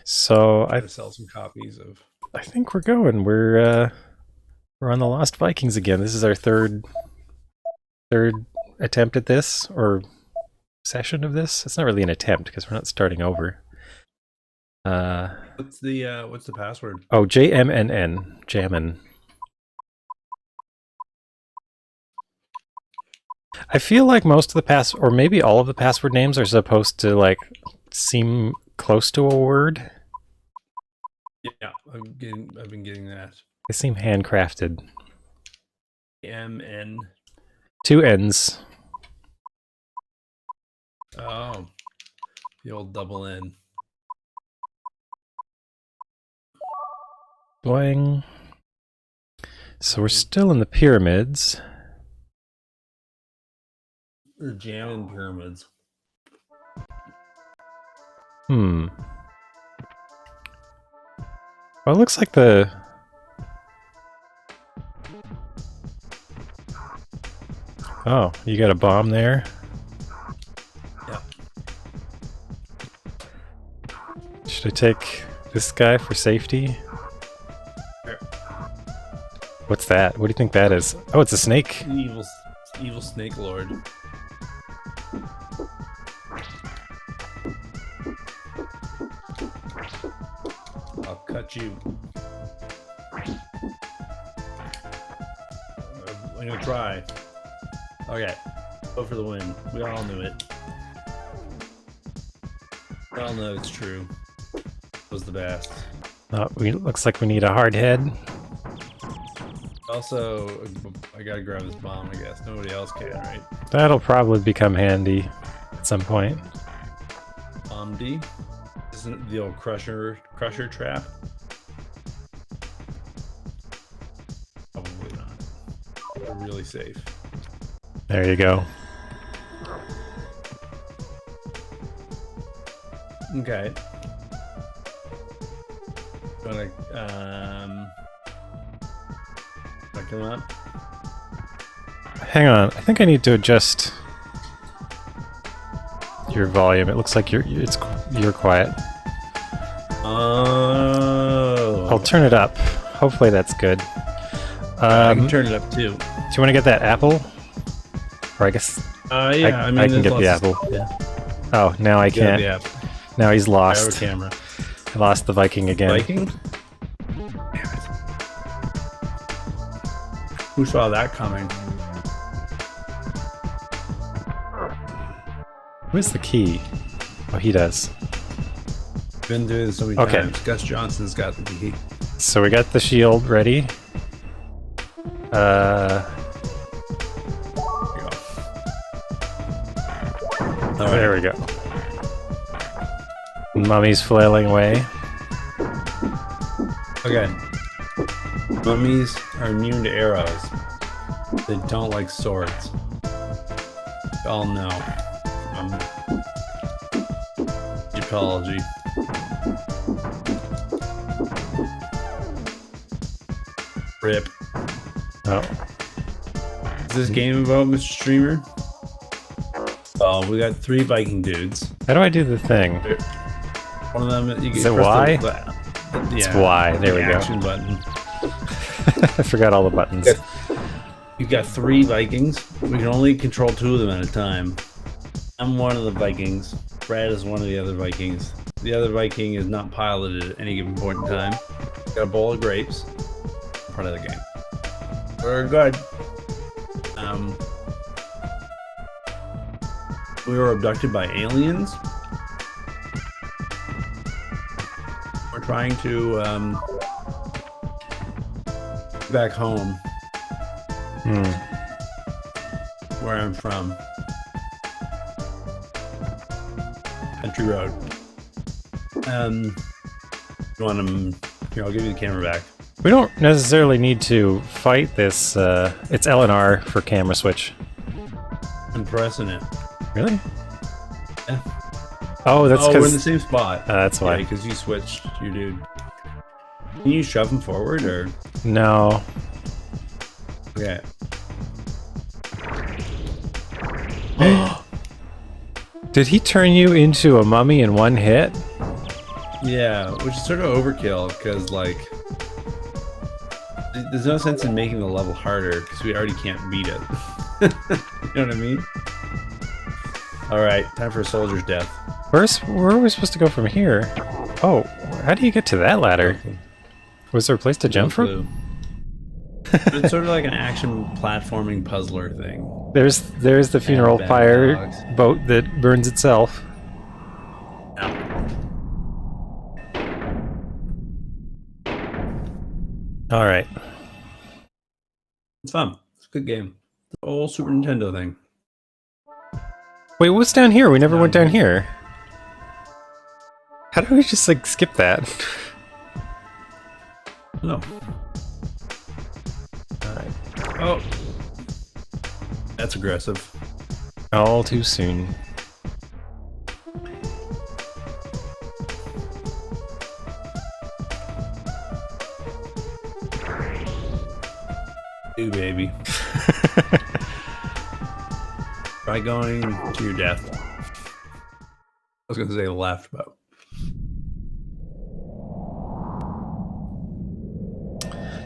So I'm gonna sell some copies of. I think we're going. We're on the Lost Vikings again. This is our third attempt at this, or session of this. It's not really an attempt because we're not starting over. What's the password? Oh, JMNN. Jammin. I feel like most of the or maybe all of the password names are supposed to like seem close to a word. Yeah, I've been getting that. They seem handcrafted. MN. 2 N's. Oh, the old double N. Boing. So we're still in the pyramids. Or jamming pyramids. Well, it looks like the... Oh, you got a bomb there? Yeah. Should I take this guy for safety? Sure. What's that? What do you think that is? Oh, it's a snake. Evil snake lord. I'll cut you. I'm gonna try. Okay, go for the win. We all knew it. We all know it's true. It was the best. Oh, looks like we need a hard head. Also, I gotta grab this bomb, I guess. Nobody else can, right? That'll probably become handy at some point. Bomb D? Isn't it the old crusher trap? Probably not. They're really safe. There you go. Okay. Gonna come up. Hang on, I think I need to adjust your volume. It looks like you're quiet. Oh. I'll turn it up. Hopefully that's good. I can turn it up too. Do you want to get that apple? Or I guess yeah. I can get the apple. Yeah. Oh, now I can't. Yeah. Now he's lost. Camera. I lost the Viking again. Viking? Who saw that coming? Where's the key? Oh, he does. Been doing this so many times. Gus Johnson's got the key. So we got the shield ready. There we go. Mummy's flailing away. Okay. Mummies are immune to arrows. They don't like swords. We all know. Egyptology. Rip. Oh. Is this game about Mr. Streamer? Oh, we got 3 Viking dudes. How do I do the thing? One of them Is it Y? It's Y. There we go. Action button. I forgot all the buttons. You've got 3 Vikings. We can only control 2 of them at a time. I'm one of the Vikings. Brad is one of the other Vikings. The other Viking is not piloted at any given point in time. Got a bowl of grapes. Part of the game. We're good. We were abducted by aliens. We're trying to back home. Where I'm from. Country road. You want them? Here, I'll give you the camera back. We don't necessarily need to fight this. It's L and R for camera switch. I'm pressing it. Really? Yeah. Oh, that's because we're in the same spot. That's why. Yeah, because you switched, you dude. Can you shove him forward or? No. Okay. Did he turn you into a mummy in one hit? Yeah, which is sort of overkill because like there's no sense in making the level harder because we already can't beat it. You know what I mean? All right, time for a soldier's death. Where are we supposed to go from here? Oh, how do you get to that ladder? Was there a place to jump from? It's sort of like an action platforming puzzler thing. There's the funeral pyre boat that burns itself. Yeah. All right. It's fun. It's a good game. The old Super Nintendo thing. Wait, what's down here? We never went down here. How do we just like skip that? No. Alright. Oh. That's aggressive. All too soon. Ooh, baby. Try going to your death. I was going to say left, but...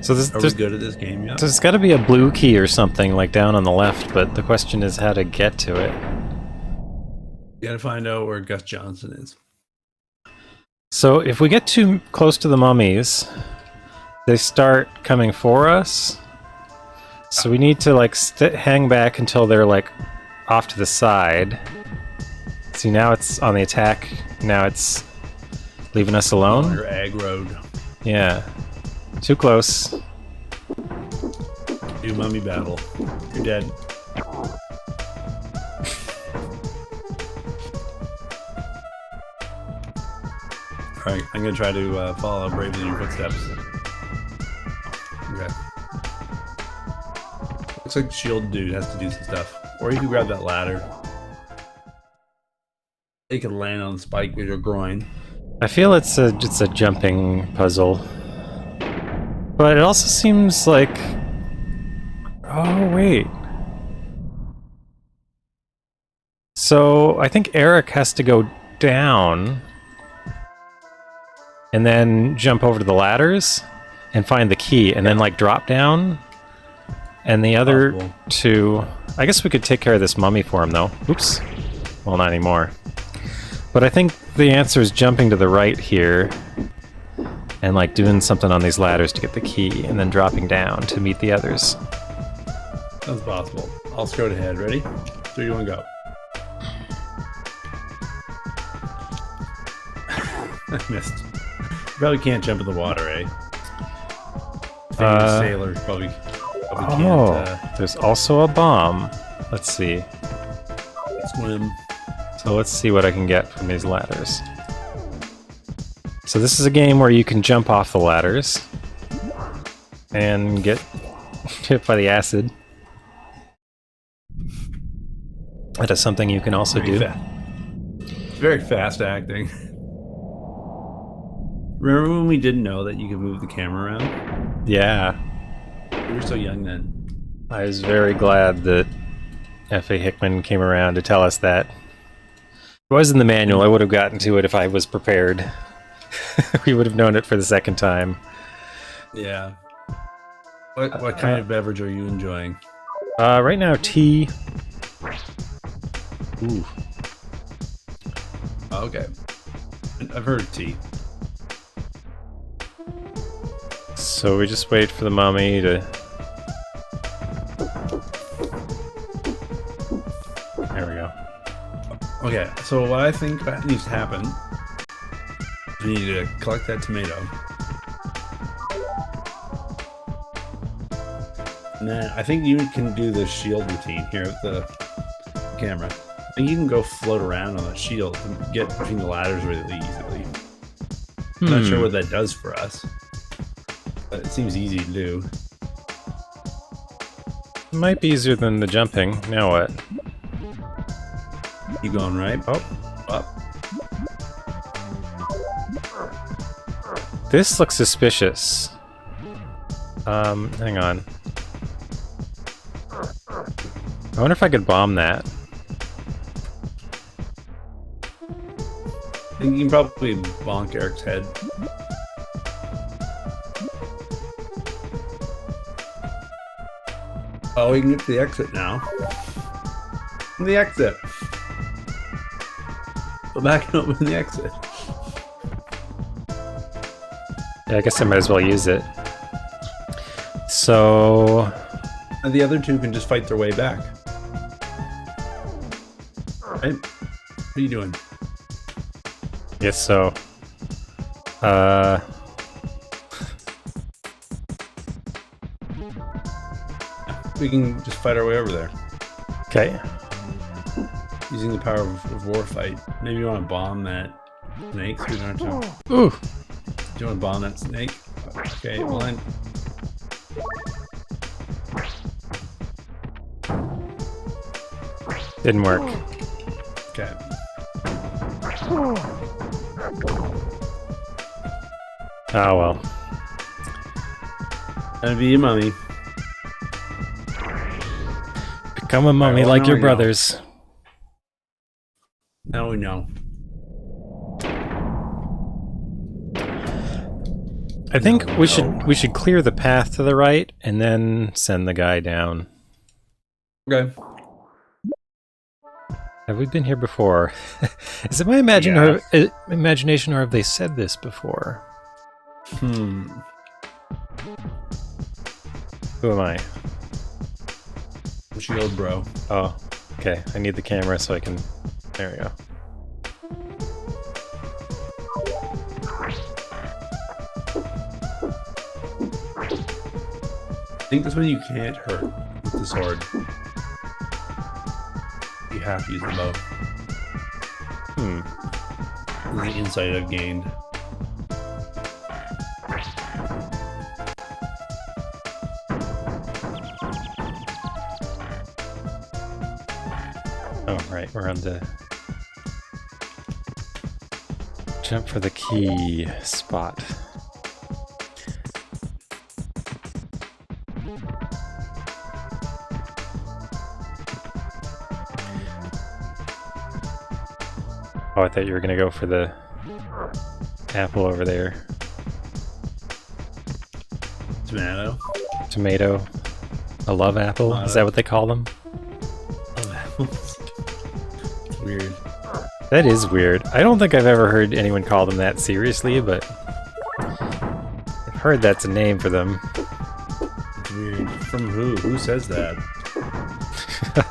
So Are we good at this game yet? There's got to be a blue key or something like down on the left, but the question is how to get to it. You gotta find out where Gus Johnson is. So if we get too close to the mummies, they start coming for us. So we need to like hang back until they're like off to the side. See, now it's on the attack. Now it's leaving us alone. Your ag road. Yeah. Too close. Do mummy battle. You're dead. Alright, I'm gonna try to follow bravely in your footsteps. Okay. Looks like the shield dude has to do some stuff. Or you can grab that ladder. You can land on the spike with your groin. I feel it's a jumping puzzle. But it also seems like... Oh, wait. So, I think Eric has to go down and then jump over to the ladders and find the key and then, like, drop down. And the other two... I guess we could take care of this mummy for him, though. Oops. Well, not anymore. But I think the answer is jumping to the right here. And like doing something on these ladders to get the key, and then dropping down to meet the others. Sounds possible. I'll scout ahead. Ready? 3, 2, 1, go. I missed. You probably can't jump in the water, eh? Famous sailors probably can't. There's also a bomb. Let's see. Swim. So let's see what I can get from these ladders. So this is a game where you can jump off the ladders and get hit by the acid. That is something you can also do. Very fast acting. Remember when we didn't know that you could move the camera around? Yeah. We were so young then. I was very glad that F.A. Hickman came around to tell us that. If it was in the manual, I would have gotten to it if I was prepared. We would have known it for the second time. Yeah. What kind of beverage are you enjoying? Right now, tea. Ooh. Oh, okay. I've heard of tea. So we just wait for the mummy to... There we go. Okay, so what I think needs to happen, we need to collect that tomato. And then I think you can do the shield routine here with the camera. I think you can go float around on the shield and get between the ladders really easily. I'm not sure what that does for us, but it seems easy to do. It might be easier than the jumping. Now what? Keep going, right? Oh. Up. This looks suspicious. Hang on. I wonder if I could bomb that. I think you can probably bonk Eric's head. Oh, we can get to the exit now. The exit. Go back and open the exit. Yeah, I guess I might as well use it. So... And the other two can just fight their way back. Right? What are you doing? Guess so. We can just fight our way over there. Okay. Using the power of war fight. Maybe you want to bomb that snake so we don't have to... Ooh! Do you want to bomb that snake? Okay, well then... Didn't work. Okay. Oh well. Gonna be a mummy. Become a mummy well, like now your we know. brothers. Now we know. I think No, we no. should clear the path to the right and then send the guy down. Okay. Have we been here before? Is it my imagination, or have they said this before? Hmm. Who am I? Shield bro. Oh, okay. I need the camera so I can... There we go. I think this one you can't hurt with the sword. You have to use the bow. This is the insight I've gained. Oh, right. We're on the... Jump for the key spot. Oh, I thought you were gonna go for the apple over there. Tomato. Tomato. A love apple? Is that what they call them? It's weird. That is weird. I don't think I've ever heard anyone call them that seriously, but I've heard that's a name for them. It's weird. From who? Who says that?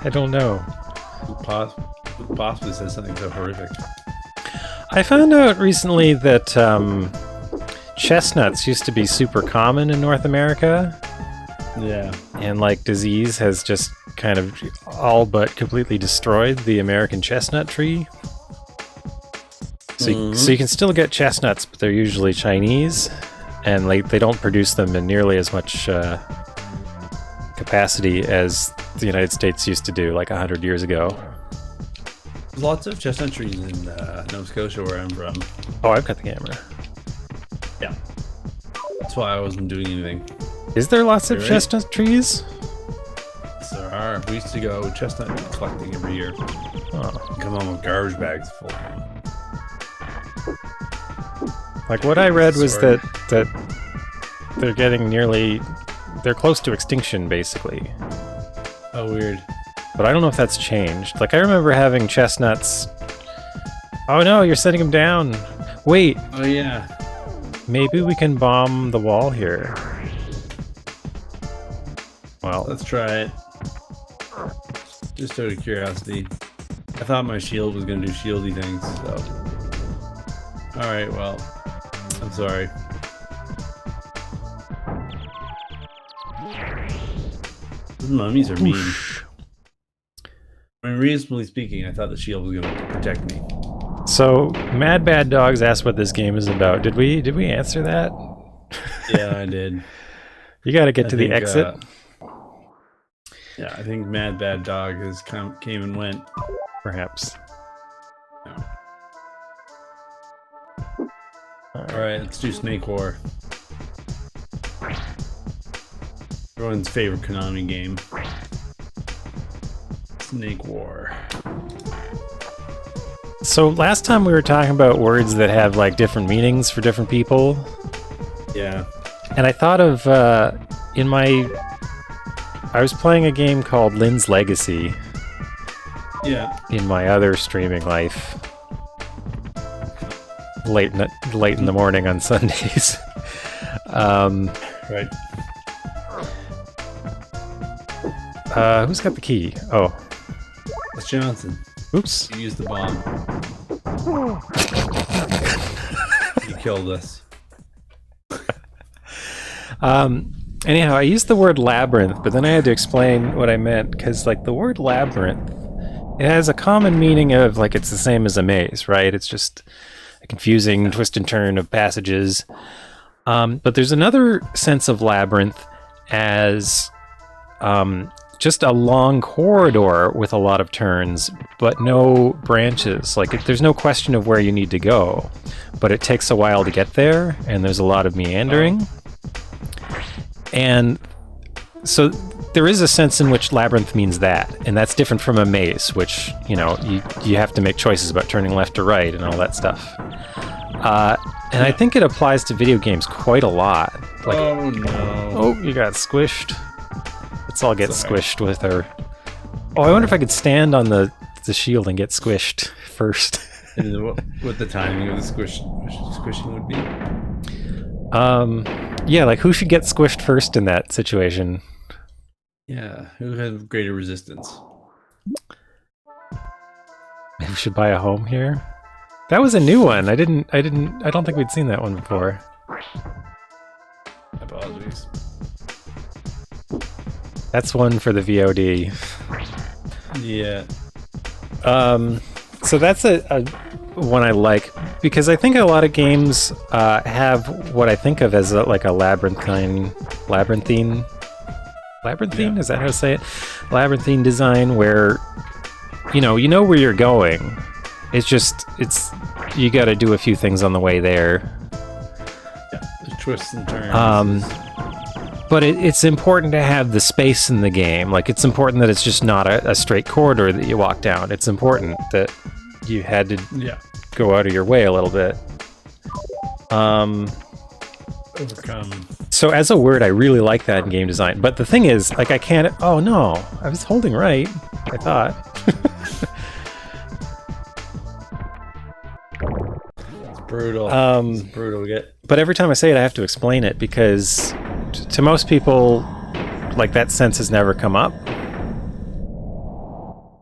I don't know. Who possibly says something so horrific? I found out recently that chestnuts used to be super common in North America, Yeah. and like disease has just kind of all but completely destroyed the American chestnut tree. So, so you can still get chestnuts, but they're usually Chinese, and like they don't produce them in nearly as much capacity as the United States used to do like 100 years ago. There's lots of chestnut trees in Nova Scotia where I'm from. Oh, I've got the camera. Yeah. That's why I wasn't doing anything. Is there lots of Right? chestnut trees? Yes, there are. We used to go chestnut collecting every year. Oh. Come home with garbage bags full of them. Like what I read was Sorry. that they're getting they're close to extinction basically. Oh, weird. But I don't know if that's changed. Like I remember having chestnuts. Oh no, you're setting them down. Wait, Oh, yeah. maybe we can bomb the wall here. Well, Let's try it. Just out of curiosity. I thought my shield was going to do shieldy things, so. Alright, well. I'm sorry. Those mummies are mean. whoosh. I mean, reasonably speaking, I thought the shield was going to protect me. So Mad Bad Dogs asked what this game is about. Did we answer that? Yeah, I did. You got to get I to the think, exit. Yeah, I think Mad Bad Dog has came and went. Perhaps. No. Alright, let's do Snake War. Everyone's favorite Konami game. Snake War. So last time we were talking about words that have like different meanings for different people. Yeah. And I thought of I was playing a game called Lynn's Legacy. Yeah. In my other streaming life. Late in the morning on Sundays. Right. Who's got the key? Oh. It's Johnson. Oops. You used the bomb. You killed us. Anyhow, I used the word labyrinth, but then I had to explain what I meant, because like the word labyrinth, it has a common meaning of like it's the same as a maze, right? It's just a confusing twist and turn of passages. But there's another sense of labyrinth as just a long corridor with a lot of turns, but no branches. Like there's no question of where you need to go, but it takes a while to get there, and there's a lot of meandering. And so there is a sense in which labyrinth means that, and that's different from a maze, which, you know, you have to make choices about turning left or right and all that stuff. And I think it applies to video games quite a lot. Like, oh no. Oh, you got squished. Let's all get squished with her. Oh, I wonder if I could stand on the shield and get squished first. What the timing of the squishing would be? Yeah, like who should get squished first in that situation? Yeah, who has greater resistance? Maybe we should buy a home here. That was a new one. I don't think we'd seen that one before. Apologies. That's one for the VOD. Yeah. So that's a one I like, because I think a lot of games have what I think of as like a labyrinthine, Yeah. is that how to say it? Labyrinthine design, where you know where you're going. It's you got to do a few things on the way there. Yeah, there's twists and turns. But it's important to have the space in the game. Like, it's important that it's just not a straight corridor that you walk down. It's important that you had to go out of your way a little bit. Overcome. So as a word, I really like that in game design. But the thing is, like, I can't... Oh, no. I was holding right, I thought. It's brutal. It's brutal. But every time I say it, I have to explain it, because to most people, like, that sense has never come up.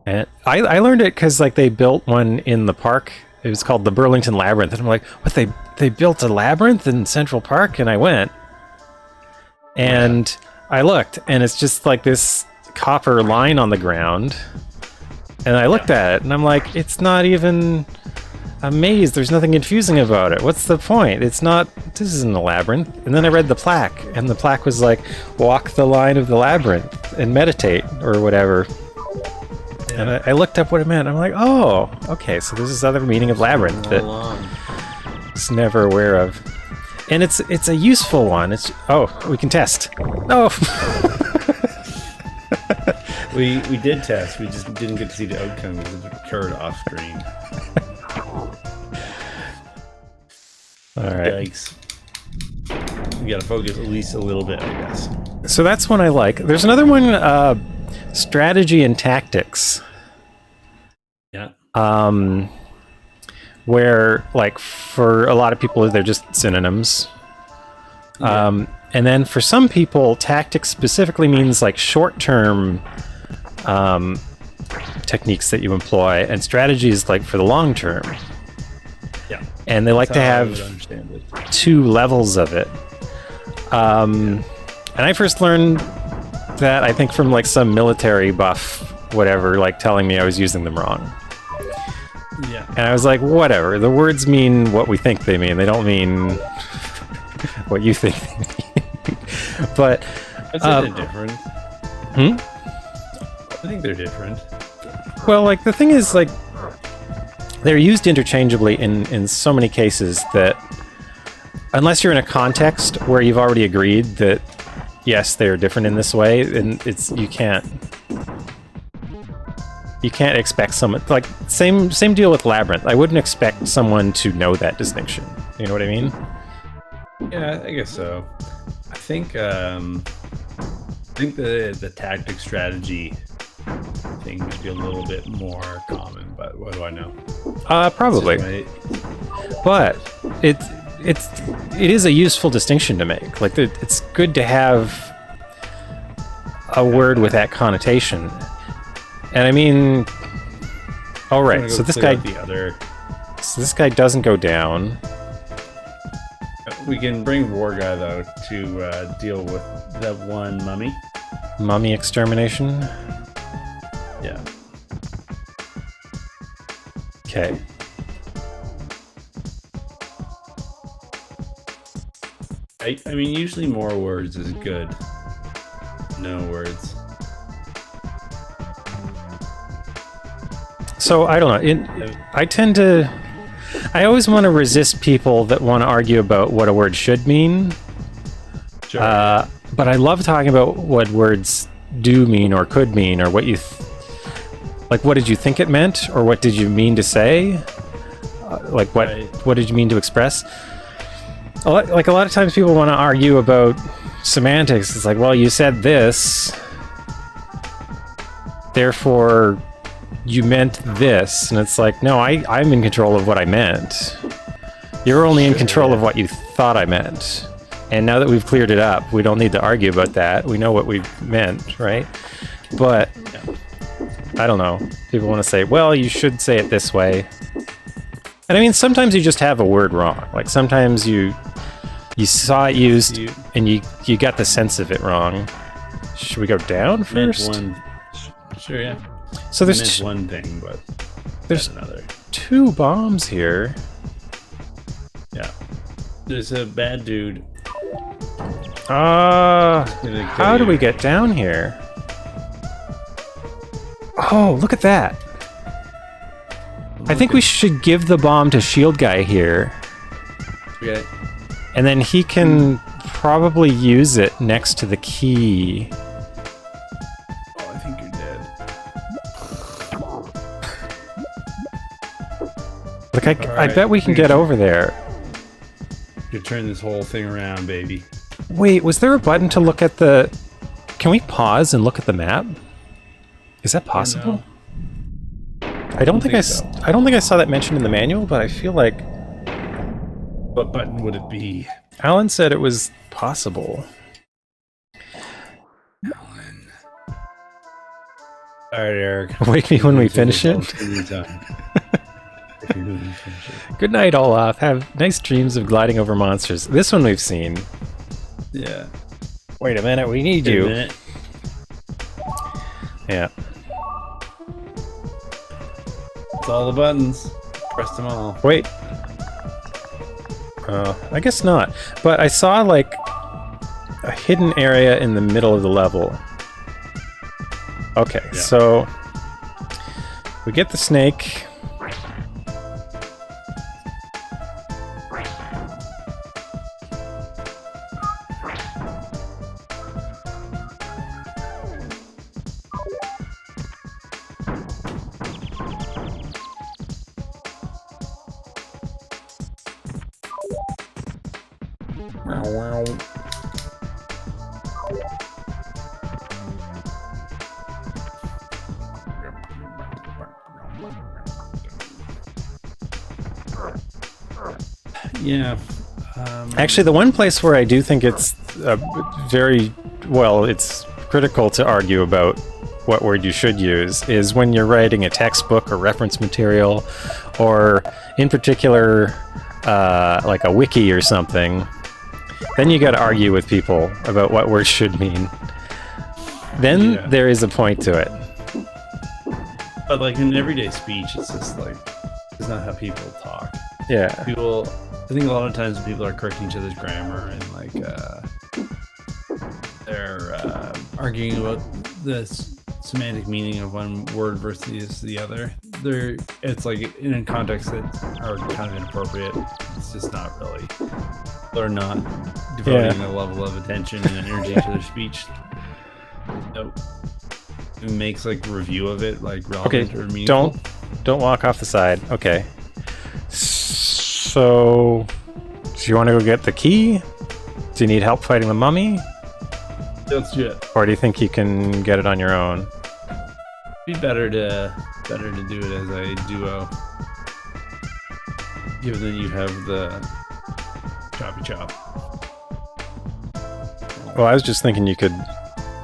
And I learned it because, like, they built one in the park. It was called the Burlington Labyrinth. And I'm like, what, they built a labyrinth in Central Park? And I went. And I looked, and it's just like this copper line on the ground. And I looked at it, and I'm like, it's not even a maze. There's nothing confusing about it. What's the point? This isn't a labyrinth. And then I read the plaque, and the plaque was like, walk the line of the labyrinth and meditate, or whatever. Yeah. And I looked up what it meant. I'm like, oh, okay, so there's this other meaning of labyrinth that I was never aware of. And it's a useful one. We can test. Oh. We did test. We just didn't get to see the outcome because it occurred off screen. All right. Yikes. We gotta focus at least a little bit, I guess. So that's one I like. There's another one, strategy and tactics. Yeah. Where, like, for a lot of people, they're just synonyms. Yeah. And then for some people, tactics specifically means, like, short-term techniques that you employ, and strategy is, like, for the long term. Yeah. And they like to have two levels of it. And I first learned that, I think, from, like, some military buff, whatever, like, telling me I was using them wrong. Yeah. And I was like, whatever. The words mean what we think they mean. They don't mean what you think they mean. But I'd say they're different. I think they're different. Well, like, the thing is, like, they're used interchangeably in so many cases that unless you're in a context where you've already agreed that yes, they're different in this way, and you can't You can't expect someone like same deal with Labyrinth. I wouldn't expect someone to know that distinction. You know what I mean? Yeah, I guess so. I think the tactic strategy thing might be a little bit more common, but what do I know? Probably. But it is a useful distinction to make. Like it's good to have a word with that connotation. And I mean, all right. So this guy, this guy doesn't go down. We can bring War Guy though to deal with that one mummy. Mummy extermination. Yeah. Okay. I mean, usually more words is good. No words. So I don't know. I always want to resist people that want to argue about what a word should mean. Sure. But I love talking about what words do mean or could mean, or what you like. What did you think it meant, or what did you mean to say? Like what did you mean to express? A lot of times people want to argue about semantics. It's like, well, you said this, therefore you meant this, and it's like, no, I'm in control of what I meant. You're only in control of what you thought I meant. And now that we've cleared it up, we don't need to argue about that. We know what we meant, right? But I don't know. People want to say, well, you should say it this way. And I mean, sometimes you just have a word wrong. Like sometimes you saw it used and you got the sense of it wrong. Should we go down first? Sure, yeah. So there's one thing, but there's another. 2 bombs here. Yeah. There's a bad dude. How do we get down here? Oh, look at that. I think we should give the bomb to Shield Guy here. Okay. And then he can probably use it next to the key. Oh, I think you're dead. Look, I bet we can get over there. You turn this whole thing around, baby. Wait, was there a button to look at the... Can we pause and look at the map? Is that possible? I don't think I saw that mentioned in the manual, but I feel like... What button would it be? Alan said it was possible. Alan. All right, Eric. Wake me when we finish it. Good night, Olaf. Have nice dreams of gliding over monsters. This one we've seen. Yeah. Wait a minute, we need you. Yeah. It's all the buttons. Press them all. Wait. I guess not. But I saw like a hidden area in the middle of the level. Okay, so we get the snake. Yeah. Actually, the one place where I do think it's it's critical to argue about what word you should use is when you're writing a textbook or reference material, or in particular, like a wiki or something. Then you got to argue with people about what words should mean. Then there is a point to it. But like in everyday speech, it's just like, it's not how people talk. Yeah. People, I think a lot of times people are correcting each other's grammar and like they're arguing about the semantic meaning of one word versus the other. It's like in a context that are kind of inappropriate. It's just not really. They're not devoting a level of attention and energy to their speech. Nope. It makes like review of it like relevant or meaningful. Don't walk off the side. Okay. So, do you want to go get the key? Do you need help fighting the mummy? Let's do it. Or do you think you can get it on your own? Be better to do it as a duo. Given that you have the choppy chop. Well, I was just thinking you could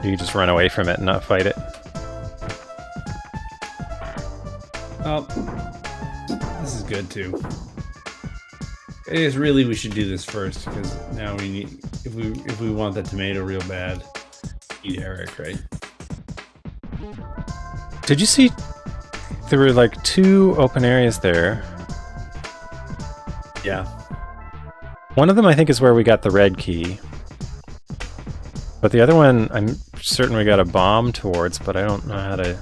just run away from it and not fight it. Oh, this is good too. I guess really we should do this first because now we need if we want that tomato real bad, we need Eric, right? Did you see there were like 2 open areas there? Yeah. One of them I think is where we got the red key. But the other one I'm certain we got a bomb towards, but I don't know how to...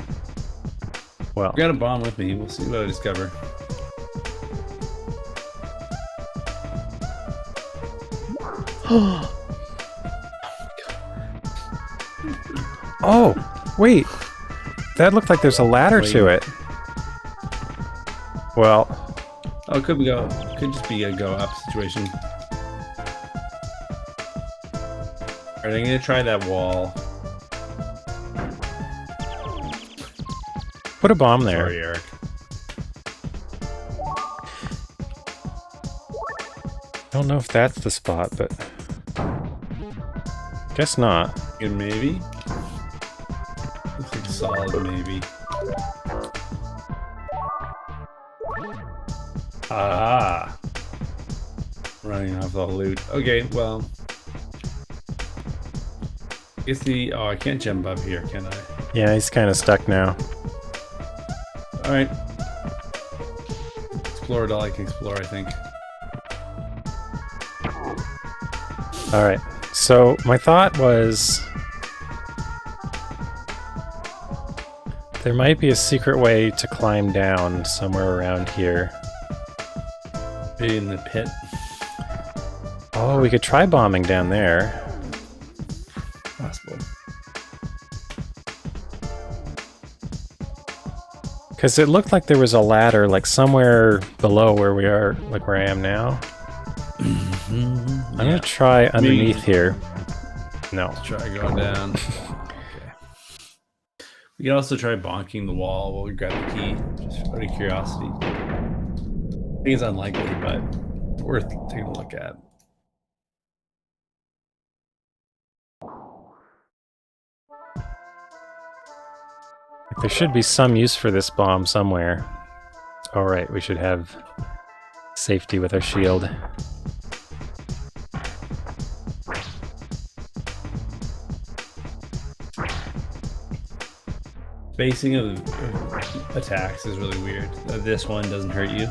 Well... I got a bomb with me. We'll see what I discover. Oh! Wait! That looked like there's a ladder to it. Well... Oh, could just be a go up situation. Alright, I'm gonna try that wall. Put a bomb there. Sorry, Eric. I don't know if that's the spot, but... Guess not. Good maybe? Looks like a solid maybe. Ah! Running off the loot. Okay, well... Oh, I can't jump up here, can I? Yeah, he's kind of stuck now. Alright. Explored all I can explore, I think. Alright, so my thought was... there might be a secret way to climb down somewhere around here. Maybe in the pit. Oh, we could try bombing down there. Possible. Because it looked like there was a ladder, like somewhere below where we are, like where I am now. I'm gonna try underneath here. No. Let's try going down. Okay. We can also try bonking the wall while we grab the key, just out of curiosity. I think it's unlikely, but worth taking a look at. There should be some use for this bomb somewhere. Alright, we should have safety with our shield. Spacing of attacks is really weird. This one doesn't hurt you,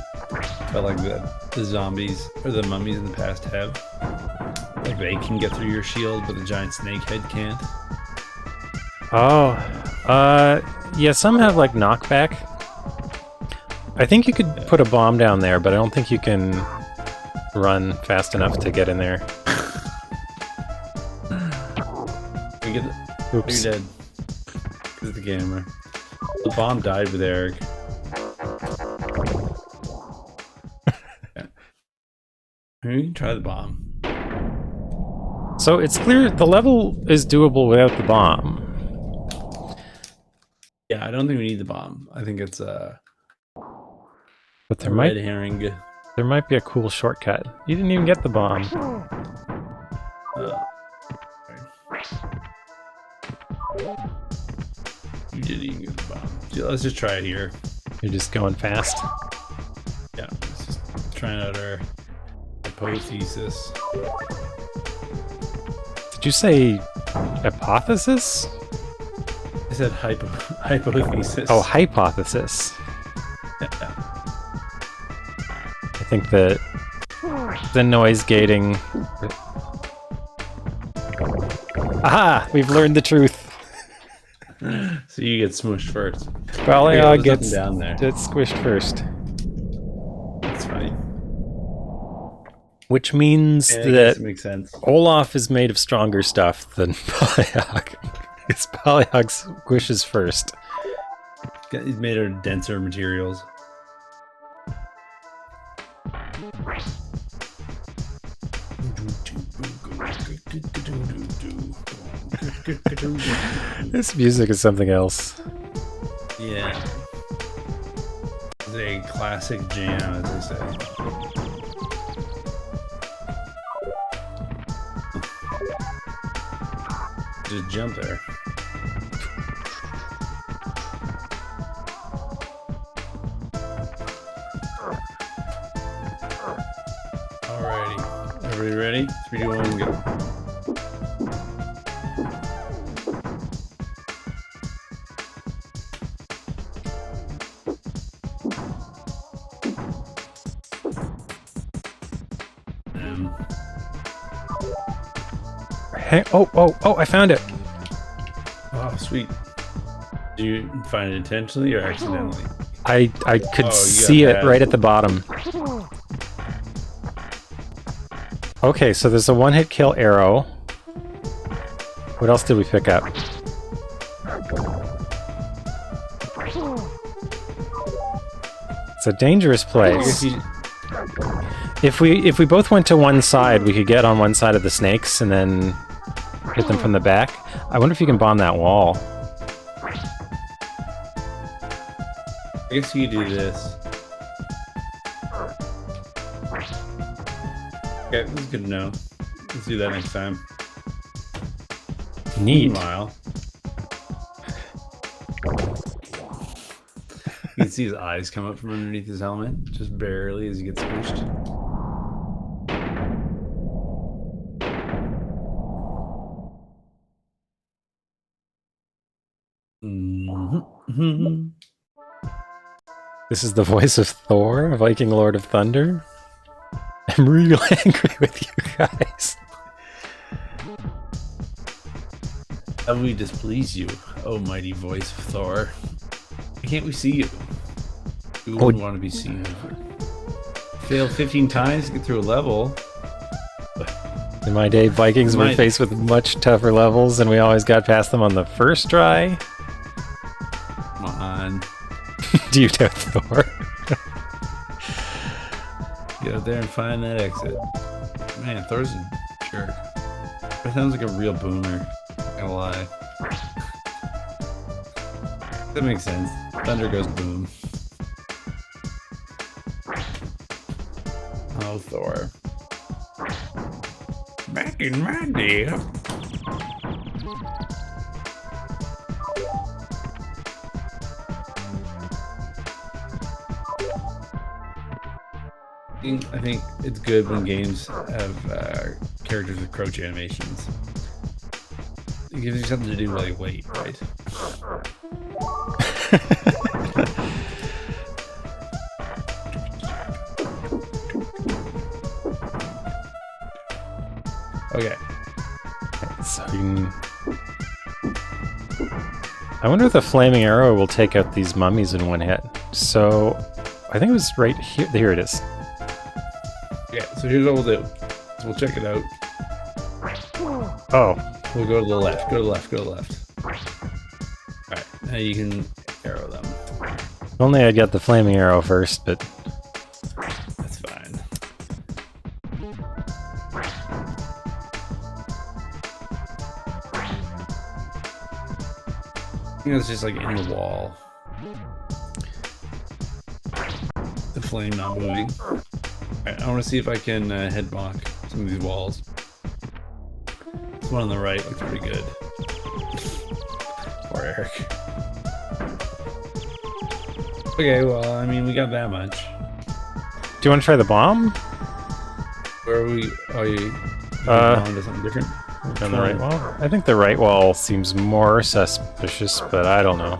but like the zombies or the mummies in the past have. Like they can get through your shield, but the giant snake head can't. Oh, yeah, some have like knockback. I think you could put a bomb down there, but I don't think you can run fast enough to get in there. Oops. You're dead. This is the camera. The bomb died with Eric. Maybe we can try the bomb. So it's clear the level is doable without the bomb. Yeah, I don't think we need the bomb. I think it's But there red herring. There might be a cool shortcut. You didn't even get the bomb. You didn't even get the bomb. Let's just try it here. You're just going fast. Yeah, let's just trying out our hypothesis. Did you say hypothesis? I said hypothesis. Oh, hypothesis. Yeah. I think the noise gating... Aha! We've learned the truth. So you get smushed first. Well, gets down there. squished first. That's funny. Which means Yeah, that it makes sense. Olaf is made of stronger stuff than Polyhawk. It's Polyhog squishes first. He's made of denser materials. This music is something else. Yeah. It's a classic jam, as they say. Just jump there. Alrighty. Everybody ready? 3, 2, 1, go. Hey, oh, I found it. Oh, sweet. Did you find it intentionally or accidentally? I could see it right at the bottom. Okay, so there's a one-hit kill arrow. What else did we pick up? It's a dangerous place. If we both went to one side, we could get on one side of the snakes and then hit them from the back. I wonder if you can bomb that wall. I guess you could do this. Okay, that's good to know. Let's do that next time. Neat. Meanwhile, you can see his eyes come up from underneath his helmet, just barely as he gets squished. Mm-hmm. This is the voice of Thor, Viking Lord of Thunder. I'm real angry with you guys. How will we displease you, oh mighty voice of Thor? Why can't we see you? We wouldn't want to be seen. Failed 15 times to get through a level. In my day, Vikings were faced with much tougher levels, and we always got past them on the first try. Come on. Do you know Thor? Get out there and find that exit. Man, Thor's a jerk. That sounds like a real boomer. Not gonna lie. That makes sense. Thunder goes boom. Oh, Thor. Back in my day. I think it's good when games have characters with crouch animations. It gives you something to do while you wait, right? Okay. So I wonder if the flaming arrow will take out these mummies in one hit. So I think it was right here. Here it is. Okay, so here's what we'll do. We'll check it out. Oh. We'll go to the left, go to the left, go to the left. Alright, now you can arrow them. If only I'd got the flaming arrow first, but... That's fine. I think it's just like in the wall. The flame not moving. Alright, I want to see if I can head bonk some of these walls. This one on the right looks pretty good. Poor Eric. Okay, well, I mean, we got that much. Do you want to try the bomb? Where are we? Oh, you on to something different? On the right wall? I think the right wall seems more suspicious, but I don't know.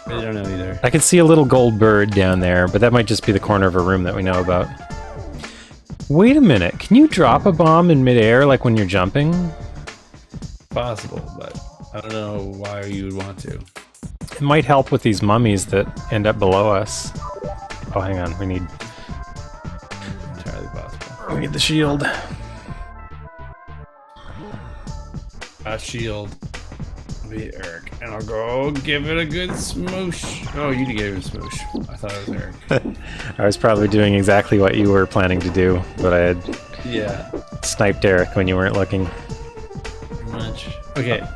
I don't know either. I can see a little gold bird down there, but that might just be the corner of a room that we know about. Wait a minute, can you drop a bomb in midair like when you're jumping? Possible, but I don't know why you would want to. It might help with these mummies that end up below us. Oh, hang on, we need... Entirely possible. We need the shield. A shield. Be Eric, and I'll go give it a good smoosh. Oh, you gave it a smoosh. I thought it was Eric. I was probably doing exactly what you were planning to do, but I had sniped Eric when you weren't looking. Pretty much. Okay,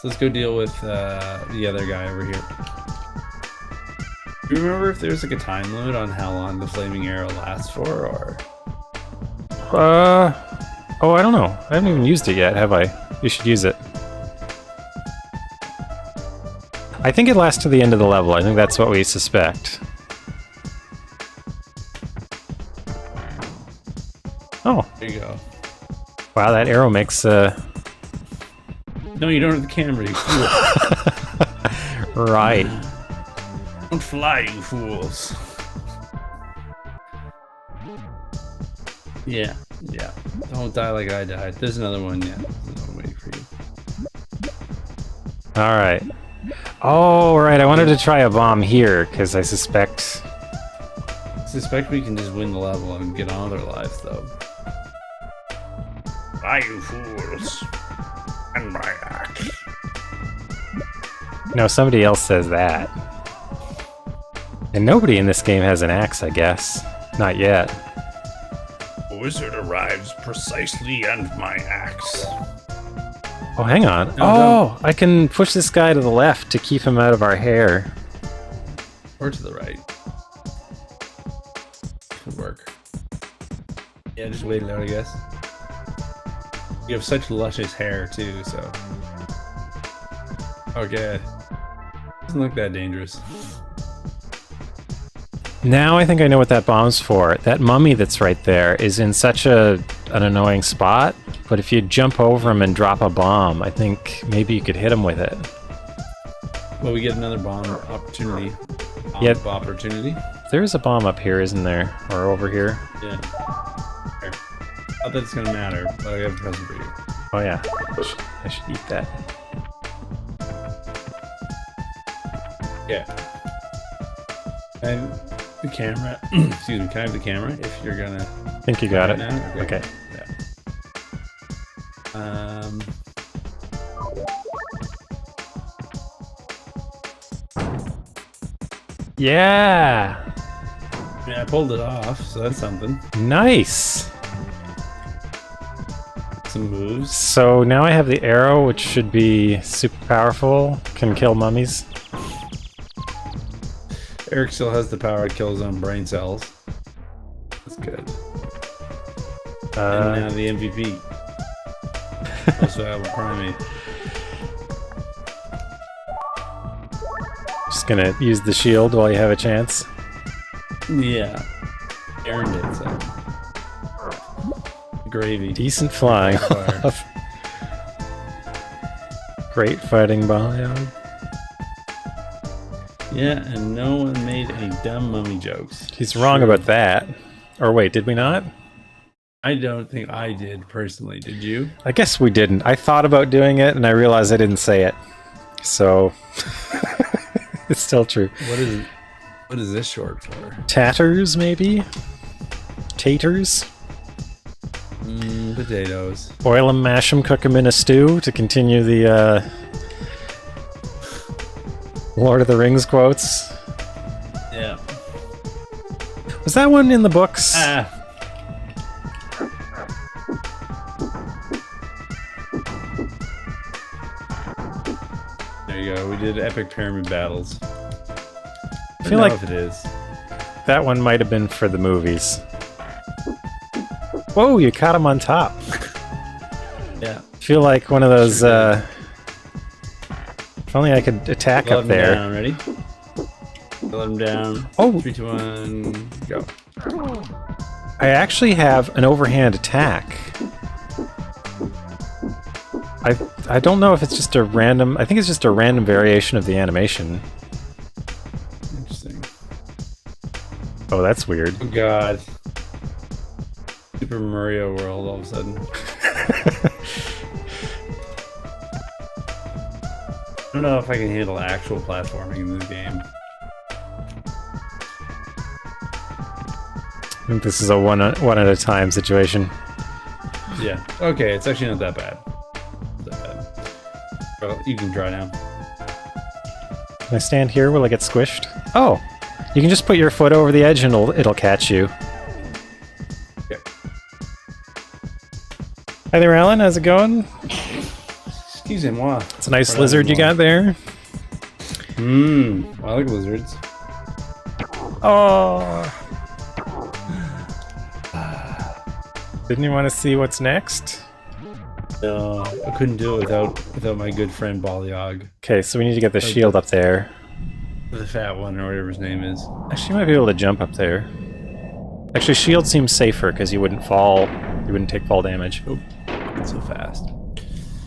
so let's go deal with the other guy over here. Do you remember if there's like a time limit on how long the flaming arrow lasts for, or? Oh, I don't know. I haven't even used it yet, have I? You should use it. I think it lasts to the end of the level. I think that's what we suspect. Oh. There you go. Wow, that arrow makes No, you don't have the camera, you fool. Right. Don't fly, you fools. Yeah. Don't die like I died. There's another one, yeah. There's another waiting for you. Alright. Oh, right. I wanted to try a bomb here, because I suspect We can just win the level and get on with our lives, though. Fly, you fools. And my axe. No, somebody else says that. And nobody in this game has an axe, I guess. Not yet. A wizard arrives precisely and my axe. Oh, hang on. No, I can push this guy to the left to keep him out of our hair. Or to the right. Could work. Yeah, just wait it out, I guess. You have such luscious hair, too, so... Okay. Doesn't look that dangerous. Now I think I know what that bomb's for. That mummy that's right there is in such an annoying spot, but if you jump over him and drop a bomb, I think maybe you could hit him with it. Well, we get another bomb opportunity. Yep. Opportunity? There's a bomb up here, isn't there? Or over here? Yeah. Here. Not that it's gonna matter, but I have a present for you. Oh yeah. I should eat that. Yeah. And the camera. Excuse me, can I have the camera if you're gonna... I think you got it. Now? Okay. Yeah. Yeah! Yeah, I pulled it off, so that's something. Nice! Some moves. So now I have the arrow, which should be super powerful, can kill mummies. Eric still has the power to kill his own brain cells. That's good. And now the MVP. Also have a primate. Just gonna use the shield while you have a chance. Yeah. Earned it, so. Gravy. Decent flying. Fire. Great fighting Balion. Yeah, and no one made any dumb mummy jokes. He's wrong about that. Or wait, did we not? I don't think I did, personally. Did you? I guess we didn't. I thought about doing it, and I realized I didn't say it. So... it's still true. What is this short for? Tatters, maybe? Taters? Potatoes. Boil them, mash them, cook them in a stew to continue the Lord of the Rings quotes. Yeah. Was that one in the books? Ah. There you go. We did epic pyramid battles. I feel like if it is. that one might have been for the movies. Whoa, you caught him on top. Yeah. I feel like one of those, if only I could attack up there. Down, ready? Let him down. Oh. 3, 2, 1, go. I actually have an overhand attack. I don't know if it's just a random... I think it's just a random variation of the animation. Interesting. Oh, that's weird. Oh god. Super Mario World all of a sudden. I don't know if I can handle actual platforming in this game. I think this is a one at a time situation. Yeah. Okay, it's actually not that bad. Not that bad. Well, you can draw now. Can I stand here? Will I get squished? Oh! You can just put your foot over the edge and it'll catch you. Okay. Hi there, Alan. How's it going? Excusez-moi. It's a nice lizard you got there. I like lizards. Oh! Didn't you want to see what's next? No, I couldn't do it without my good friend Balyog. Okay, so we need to get the shield up there. The fat one, or whatever his name is. Actually, you might be able to jump up there. Actually, shield seems safer because you wouldn't fall. You wouldn't take fall damage. Oh, not so fast.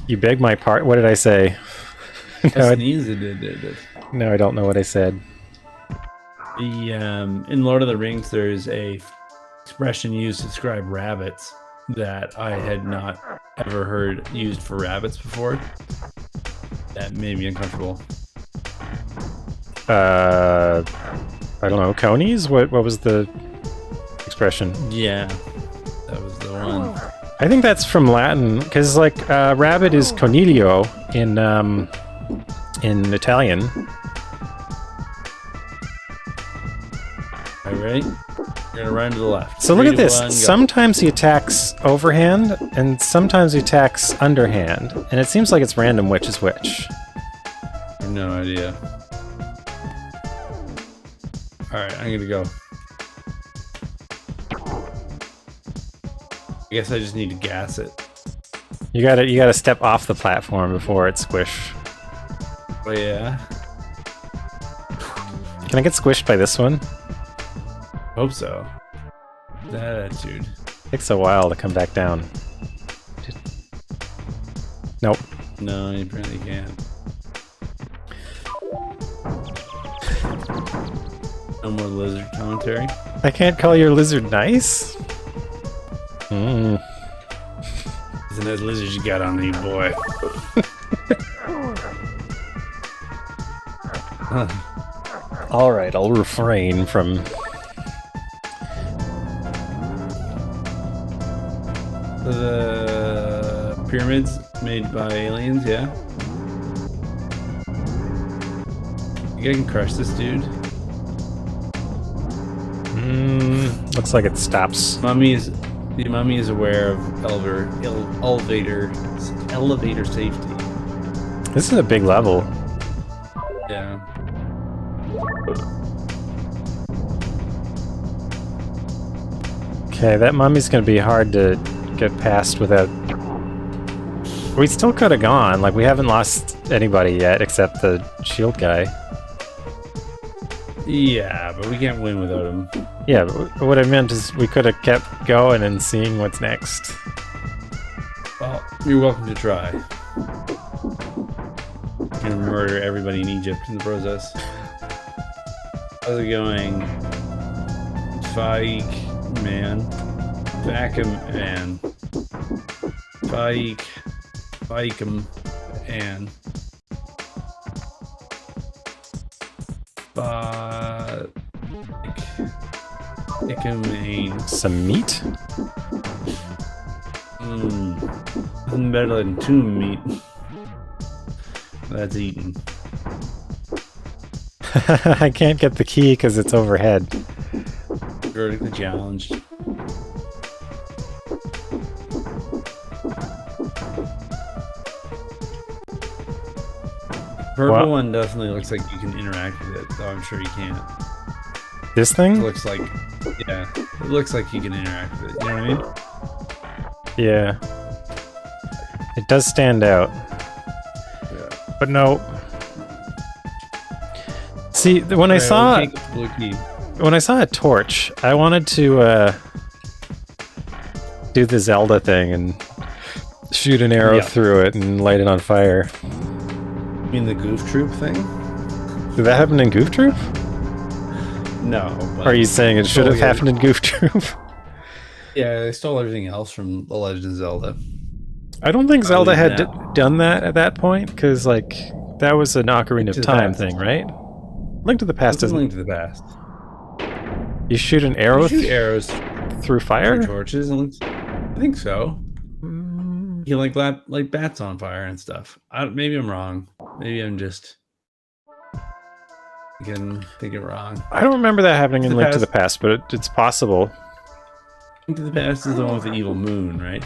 You beg my part. What did I say? I sneezed. It. No, I don't know what I said. In Lord of the Rings, there's a expression used to describe rabbits that I had not ever heard used for rabbits before. That made me uncomfortable. I don't know. Conies? What was the expression? Yeah, that was the one. I think that's from Latin, because like rabbit is coniglio in Italian. All right, you're gonna run to the left. So look at this. 3, 2, 1, go. Sometimes he attacks overhand, and sometimes he attacks underhand, and it seems like it's random which is which. I have no idea. All right, I'm gonna go. I guess I just need to gas it. You gotta step off the platform before it squish. Oh yeah. Can I get squished by this one? Hope so. That attitude. Takes a while to come back down. Nope. No, you apparently can't. No more lizard commentary. I can't call your lizard nice? Isn't those lizards you got on you, boy? Alright, I'll refrain from... The pyramids made by aliens, yeah? You can crush this dude. Looks like it stops. The mummy is aware of elevator safety. This is a big level. Yeah. Okay, that mummy's gonna be hard to get past without... We still could have gone, like we haven't lost anybody yet except the shield guy. Yeah, but we can't win without him. Yeah, but what I meant is we could have kept going and seeing what's next. Well, you're welcome to try. Gonna murder everybody in Egypt in the process. How's it going? Vacuum man. Some meat? Nothing better than tomb meat. That's eaten. I can't get the key because it's overhead. Vertically challenged. Purple one definitely looks like you can interact with it, though I'm sure you can't. This thing? It looks like, yeah, it looks like you can interact with it. You know what I mean? Yeah. It does stand out. Yeah. But no. See, when I saw a torch, I wanted to do the Zelda thing and shoot an arrow through it and light it on fire. You mean the Goof Troop thing? Did that happen in Goof Troop? No. But Or are you saying it should have happened in Goof Troop? Yeah, they stole everything else from The Legend of Zelda. I don't think Zelda had done that at that point, because, like, that was an Ocarina of Time thing, right? Link to the Past doesn't... Link to the Past. You shoot an arrow arrows through fire? through torches? I think so. He like bats on fire and stuff. Maybe I'm wrong. Maybe I'm just thinking wrong. I don't remember that happening in The Link to Past- the Past, but it's possible. Link to the Past is the one with the evil moon, right?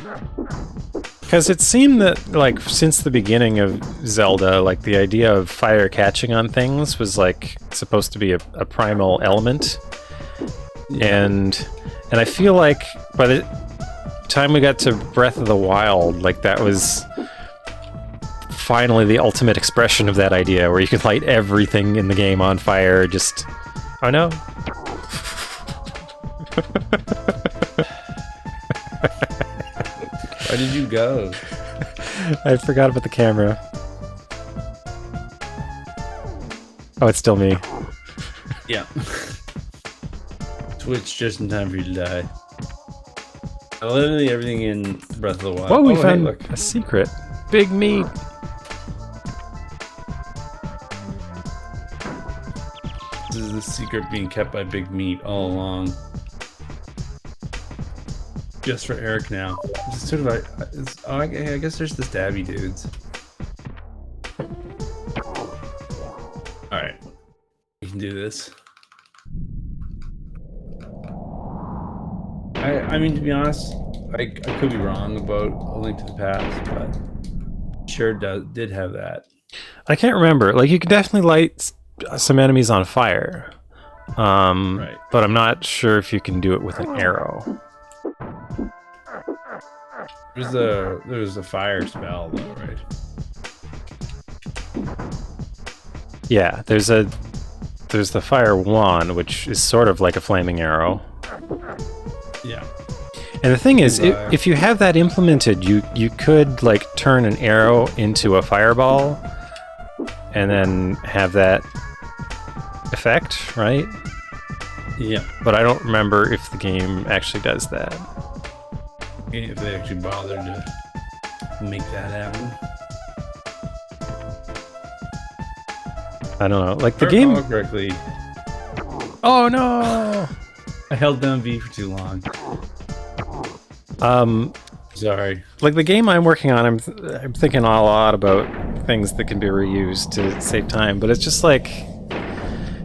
Because it seemed that, like, since the beginning of Zelda, like, the idea of fire catching on things was, like, supposed to be a primal element. Yeah. And I feel like by the time we got to Breath of the Wild, like, that was finally the ultimate expression of that idea, where you could light everything in the game on fire, just... Oh, no. Where did you go? I forgot about the camera. Oh, it's still me. Yeah. Switch just in time for you to die. Literally everything in Breath of the Wild. Whoa, we hey, found look. a secret. Big meat. This is the secret being kept by Big Meat all along. Just for Eric now. Just sort of I guess there's the stabby dudes. Alright. We can do this. I mean, to be honest, I could be wrong about A Link to the Past, but sure did have that. I can't remember. Like, you could definitely light some enemies on fire. Right. But I'm not sure if you can do it with an arrow. There's a fire spell though, right? Yeah, there's the fire wand, which is sort of like a flaming arrow. Yeah. And the thing is, if you have that implemented, you could, like, turn an arrow into a fireball and then have that effect, right? Yeah. But I don't remember if the game actually does that. If they actually bothered to make that happen. I don't know. Like, the If I game... recall correctly, Oh, no! I held down V for too long. Sorry. Like, the game I'm working on, I'm thinking a lot about things that can be reused to save time, but it's just like...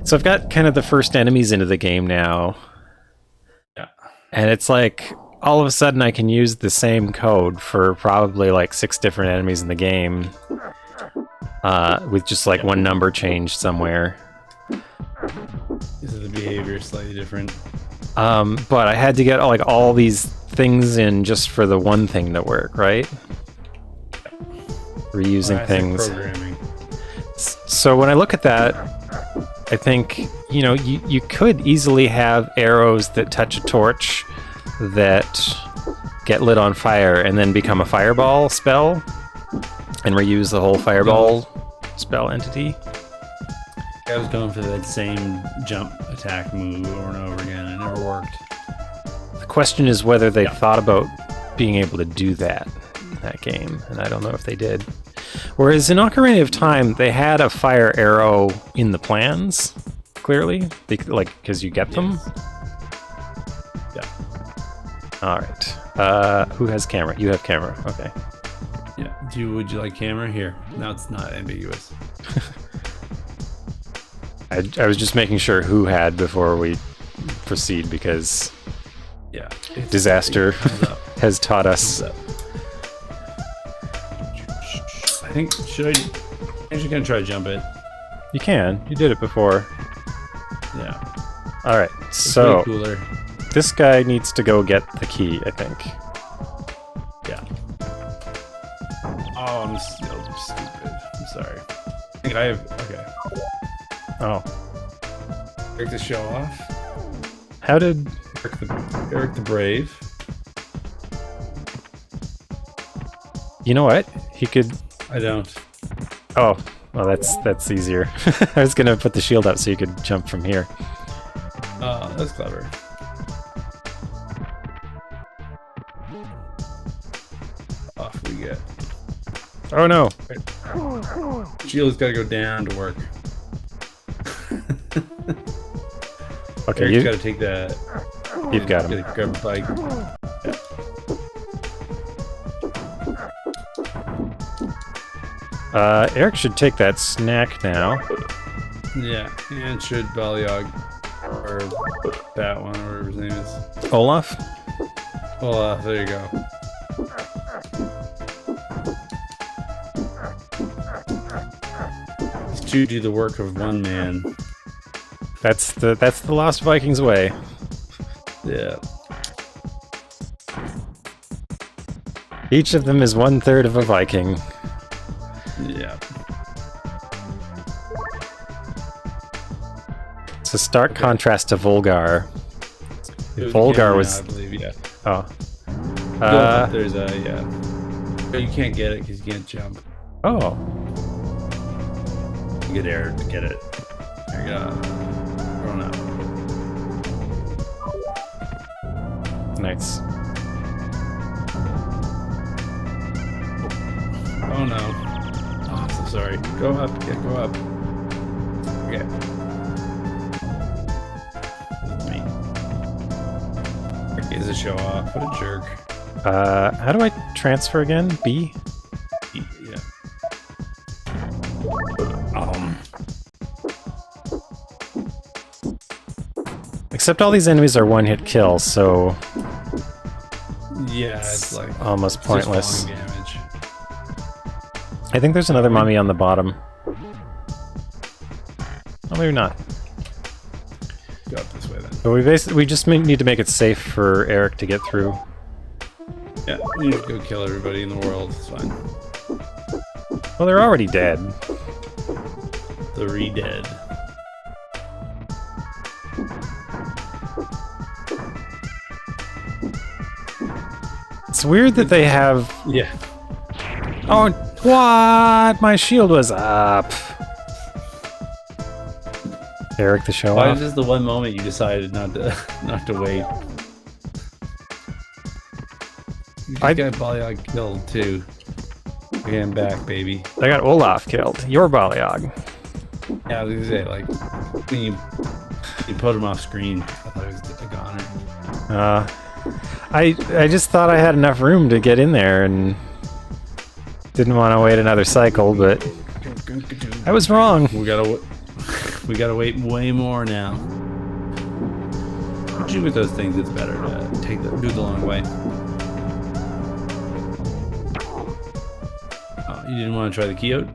So I've got kind of the first enemies into the game now. Yeah. And it's like, all of a sudden I can use the same code for probably like 6 different enemies in the game. With just like one number changed somewhere. Is the behavior slightly different? But I had to get like all these things in just for the one thing to work, right? Reusing things. Programming. So when I look at that, I think, you know, you could easily have arrows that touch a torch that get lit on fire and then become a fireball spell and reuse the whole fireball spell entity. I was going for that same jump attack move over and over again. It never worked. The question is whether they thought about being able to do that in that game, and I don't know if they did. Whereas in Ocarina of Time, they had a fire arrow in the plans, clearly, because you get them. Yeah. All right. Who has camera? You have camera. Okay. Yeah. Would you like camera? Here. Now it's not ambiguous. I was just making sure who had before we proceed, because Yeah. disaster has taught us. I think, I'm actually gonna try to jump it. You can. You did it before. Yeah. All right. It's So way cooler. this guy needs to go get the key, I think. Yeah. Oh, I'm stupid. I'm sorry. I think I have. Okay. Oh. Eric the show off. How did... Eric the Brave. You know what? He could... I don't. Oh. Well, that's easier. I was going to put the shield up so you could jump from here. Oh, that's clever. Off we get. Oh, no. Shield's gotta go down to work. Okay, Eric's gotta take that. you've got him. Gotta grab a bike. Eric should take that snack now. Yeah, and should Balyog or that one, or whatever his name is. Olaf? Olaf, there you go. These two do the work of one man. That's the Lost Vikings way. Yeah. Each of them is 1/3 of a Viking. Yeah. It's a stark contrast to Volgar. Volgar Camera, was. I believe, yeah. Oh. There's a, yeah. But you can't get it because you can't jump. Oh. You get air to get it. There you go. Thrown up. Nice. Oh no. Oh, I'm so sorry. Go up. Yeah, go up. Okay. That's me. He's a show off. What a jerk. How do I transfer again? B? Yeah. Except all these enemies are one-hit kills, so Yeah, it's like almost just pointless. falling damage. I think there's another mummy on the bottom. Oh, maybe not. Go up this way then. But we just need to make it safe for Eric to get through. Yeah, you just go kill everybody in the world. It's fine. Well, they're already dead. 3 dead. It's weird that they have... Yeah. Oh, what? My shield was up. Eric the show Why off. is this the one moment you decided not to wait? You just got Balyog killed too. Again, back, baby. I got Olaf killed. Your Balyog. Yeah, I was gonna say, like, when you put him off screen, I thought it was a goner. I just thought I had enough room to get in there and didn't want to wait another cycle, but I was wrong. We gotta wait way more now. Usually with those things, it's better to do the long way. Oh, you didn't want to try the key out?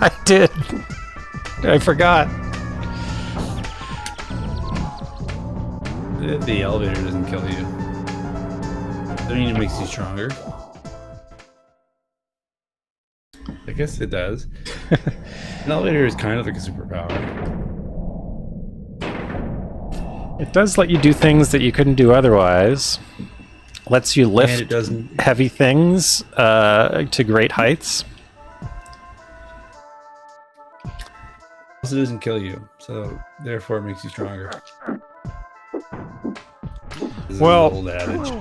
I did. I forgot. The elevator doesn't kill you. I mean, it makes you stronger. I guess it does. An elevator is kind of like a superpower. It does let you do things that you couldn't do otherwise. Lets you And lift it doesn't. heavy things to great heights. Also doesn't kill you, so therefore it makes you stronger. This is an Well, old adage.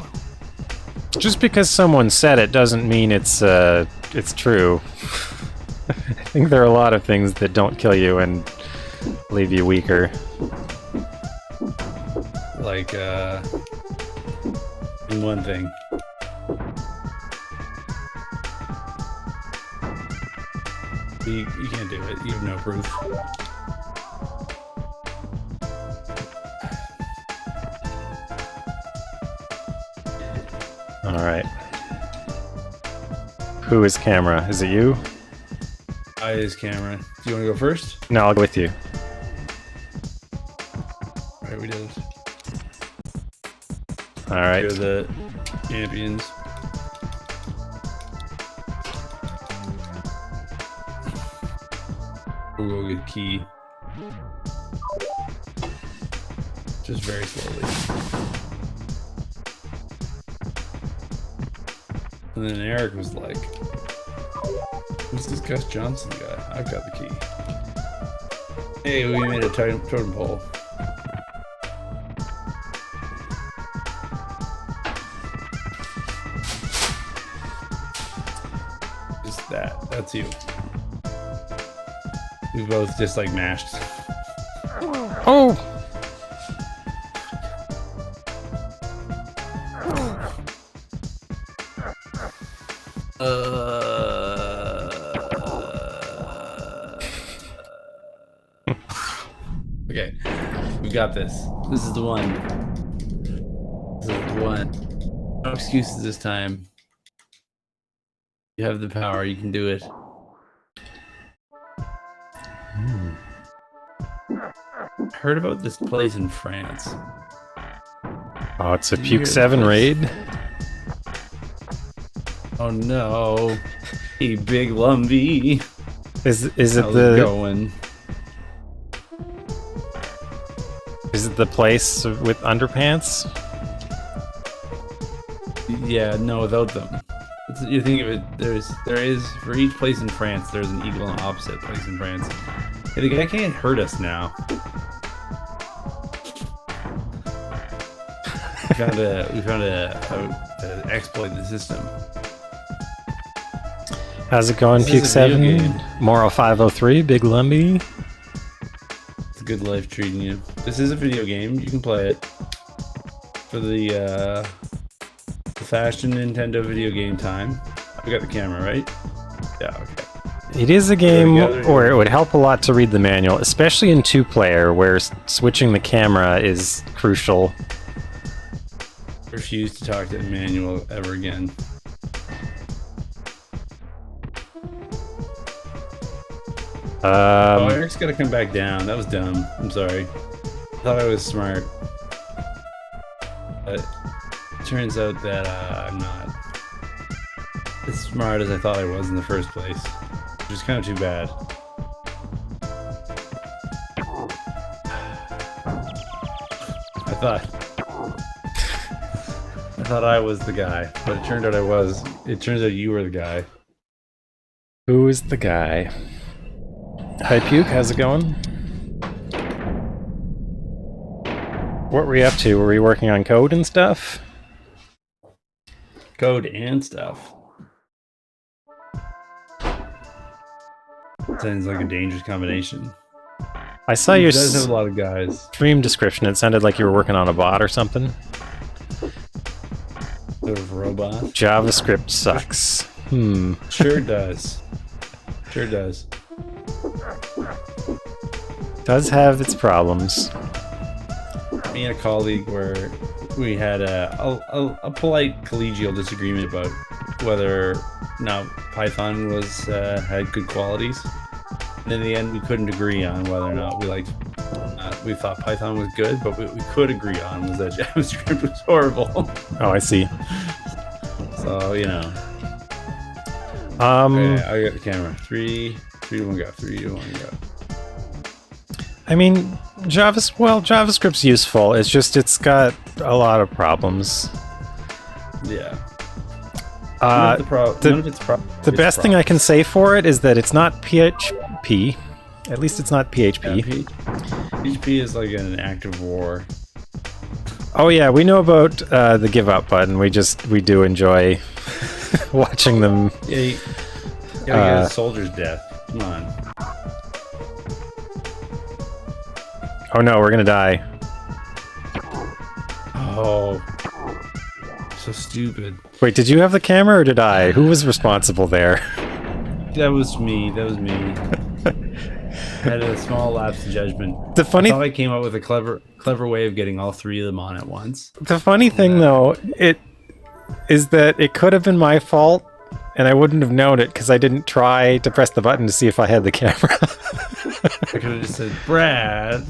just because someone said it doesn't mean it's true. I think there are a lot of things that don't kill you and leave you weaker. Like, in one thing. You can't do it. You have no proof. Alright. Who is camera? Is it you? I is camera. Do you want to go first? No, I'll go with you. Alright, we did it. Alright. You're the champions. We'll go get key. Just very slowly. And then Eric was like, who's this Gus Johnson guy? I've got the key. Hey, we made a totem pole. Just that. That's you. We both just like mashed. Oh! Okay, we got this. This is the one. This is the one. No excuses this time. You have the power. You can do it. I heard about this place in France. Oh, it's a Puke 7 raid. Oh no. Hey, big Lumbee. Is it How's it going? Is it the place with underpants? Yeah, no, without them. You think of it, there is for each place in France, there's an equal and opposite place in France. Hey, the guy can't hurt us now. We found a exploit the system. How's it going, Puke 7? Moro 503, Big Lumbee. It's a good life treating you. This is a video game. You can play it for the fashion Nintendo video game time. We got the camera, right? Yeah, okay. It is a game where it would help a lot to read the manual, especially in 2-player, where switching the camera is crucial. Refuse to talk to the manual ever again. Oh, Eric's gotta come back down. That was dumb. I'm sorry. I thought I was smart. But it turns out that I'm not as smart as I thought I was in the first place. Which is kind of too bad. I thought I was the guy, but it turned out I was. It turns out you were the guy. Who is the guy? Hi Puke, how's it going? What were you up to? Were we working on code and stuff? Code and stuff. Sounds like a dangerous combination. I saw your does have a lot of guys. stream description. It sounded like you were working on a bot or something. Sort of robot. JavaScript sucks. Sure does. Sure does. Does have its problems. Me and a colleague where we had a polite collegial disagreement about whether or not Python was had good qualities. And in the end, we couldn't agree on whether or not we thought Python was good, but what we could agree on was that JavaScript was horrible. Oh, I see. So, you know. Okay, I got the camera. 3, 2, 1, go. 3, 2, 1, go. I mean, JavaScript's useful. It's just it's got a lot of problems. Yeah. The best thing I can say for it is that it's not PHP. At least it's not PHP. Yeah, PHP is like an active war. Oh yeah, we know about the give up button. We do enjoy watching them. Yeah, you gotta get a soldier's death. Come on. Oh no, we're gonna die. Oh. So stupid. Wait, did you have the camera or did I? Who was responsible there? That was me. I had a small lapse of judgment. I thought I came up with a clever way of getting all 3 of them on at once. The funny thing though, is that it could have been my fault and I wouldn't have known it because I didn't try to press the button to see if I had the camera. I could have just said, Brad.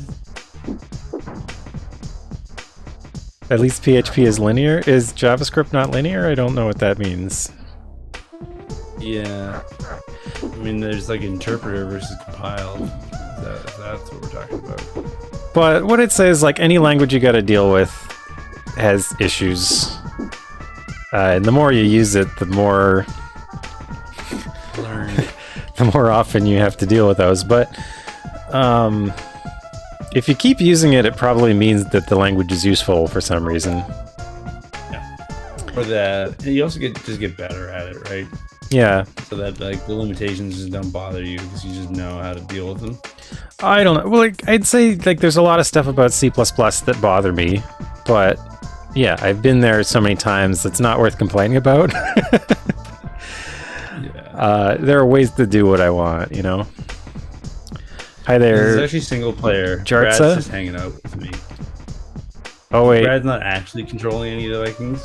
At least PHP is linear. Is JavaScript not linear? I don't know what that means. Yeah. I mean, there's like interpreter versus compiled. That's what we're talking about. But what it says, like any language you got to deal with has issues. And the more you use it, the more the more often you have to deal with those. But if you keep using it, it probably means that the language is useful for some reason. Yeah. Or that you also just get better at it, right? Yeah. So that like the limitations just don't bother you because you just know how to deal with them. I don't know. Well, like, I'd say like there's a lot of stuff about C++ that bother me, but yeah, I've been there so many times it's not worth complaining about. There are ways to do what I want, you know? Hi This is there. actually single player. Jartza? Brad's just hanging out with me. Oh, wait. Brad's not actually controlling any of the Vikings.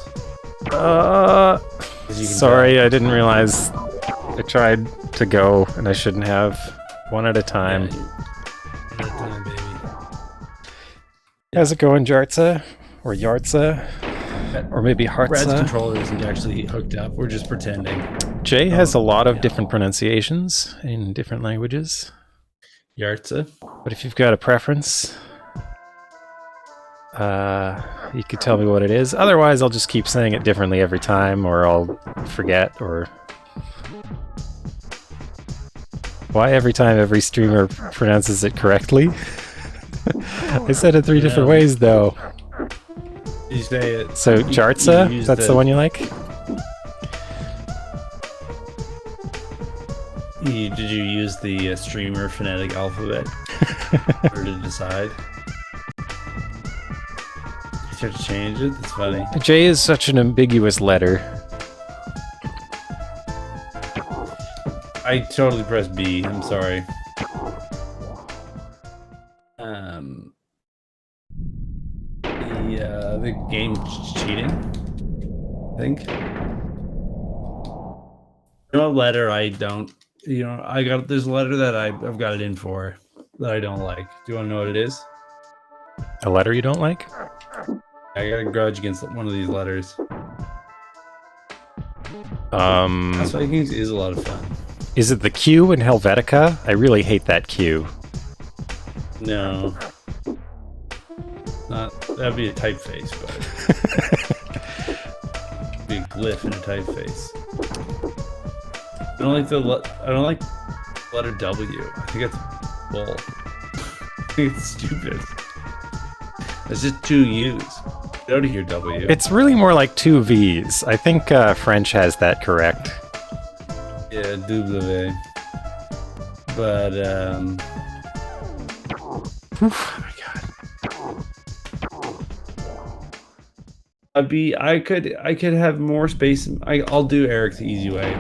As you can Sorry, tell. I didn't realize. I tried to go, and I shouldn't have. One at a time. One at a time, baby. How's it going, Jartza? Or Yartza? Or maybe Brad's Hartza? controller isn't actually hooked up. We're just pretending. Jay has a lot of different pronunciations in different languages. Yartza. But if you've got a preference, you could tell me what it is. Otherwise, I'll just keep saying it differently every time, or I'll forget, or... Why every time every streamer pronounces it correctly? I said it 3 different ways, though. Did you say it? So, Jartza? used That's the one you like? Did you use the streamer phonetic alphabet or to decide? You start to change it? That's funny. J is such an ambiguous letter. I totally pressed B. I'm sorry. The game's cheating, I think. You know, a letter I don't. You know, there's a letter that I've got it in for that I don't like. Do you want to know what it is? A letter you don't like? I got a grudge against one of these letters. Lost Vikings is a lot of fun. Is it the Q in Helvetica? I really hate that Q. No. That'd be a typeface, but be a glyph in a typeface. I don't like letter W. I think it's bull. I think it's stupid. It's just 2 U's. Get out of here, W. It's really more like 2 V's. I think French has that correct. Yeah, double. But Oof. Oh my god. I could have more space. I'll do Eric the easy way.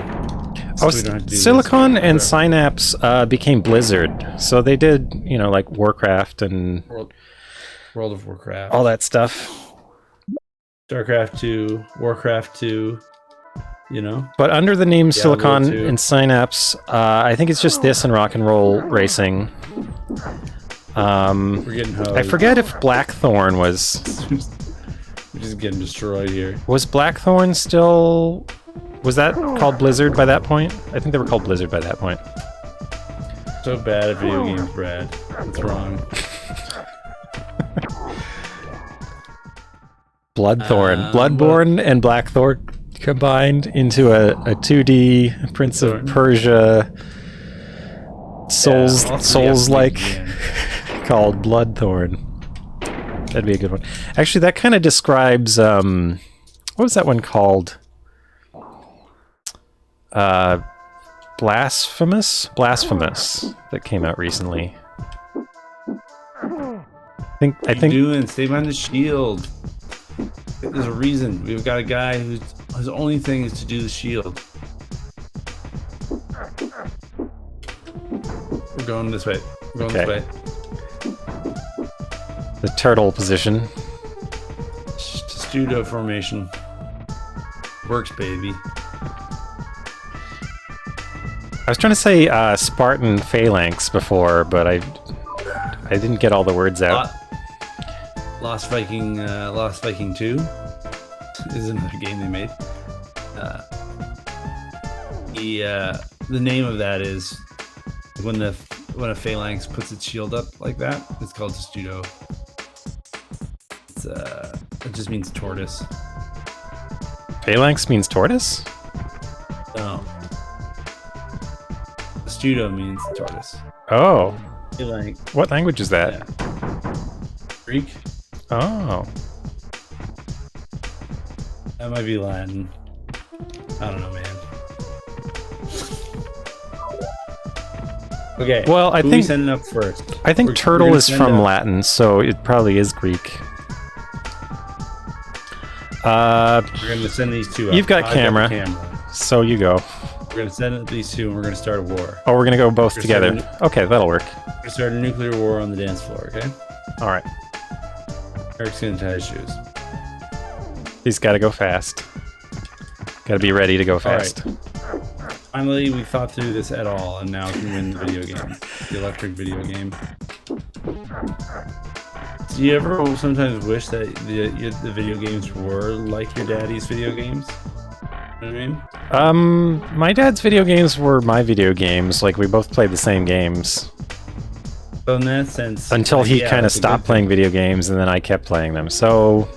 Oh, we don't have to do Silicon this. and Synapse became Blizzard, so they did, you know, like Warcraft and World of Warcraft, all that stuff. StarCraft 2, Warcraft 2, you know. But under the name Silicon 2. and Synapse, I think it's just this and Rock and Roll Racing. We're getting hosed. I forget if Blackthorn was... We're just getting destroyed here. Was Blackthorn still... Was that called Blizzard by that point? I think they were called Blizzard by that point. So bad at video games, Brad. What's wrong? Bloodthorn. Bloodborne and Blackthorn combined into a 2D Prince of Persia Souls-like called Bloodthorn. That'd be a good one. Actually, that kind of describes... what was that one called? Blasphemous, that came out recently. I think doing? Stay behind the shield. There's a reason. We've got a guy whose only thing is to do the shield. We're going this way. We're going this way. The turtle position. Studio formation. Works, baby. I was trying to say Spartan Phalanx before, but I didn't get all the words out. Lost Viking 2 is another game they made. The name of that is when a phalanx puts its shield up like that. It's called testudo. It just means tortoise. Phalanx means tortoise? No. Testudo means tortoise. Oh. Phalanx. What language is that? Yeah. Greek. Oh. That might be Latin. I don't know, man. Okay. Well, I who think we sending up first. I think We're turtle gonna is send from up- Latin, so it probably is Greek. We're going to send these two up. You've got I've camera. the camera. So you go. We're We're gonna send up these two, and we're gonna start a war. Oh, we're gonna go both together. Okay, that'll work. We're gonna start a nuclear war on the dance floor. Okay. All right. Eric's gonna tie his shoes. He's got to go fast. Got to be ready to go fast. Right. Finally, we thought through this at all, and now we can win the video game, the electric video game. Do you ever sometimes wish that the video games were like your daddy's video games? You know what I mean? My dad's video games were my video games. Like, we both played the same games. So in that sense... Until he kind of stopped playing video games, and then I kept playing them. So...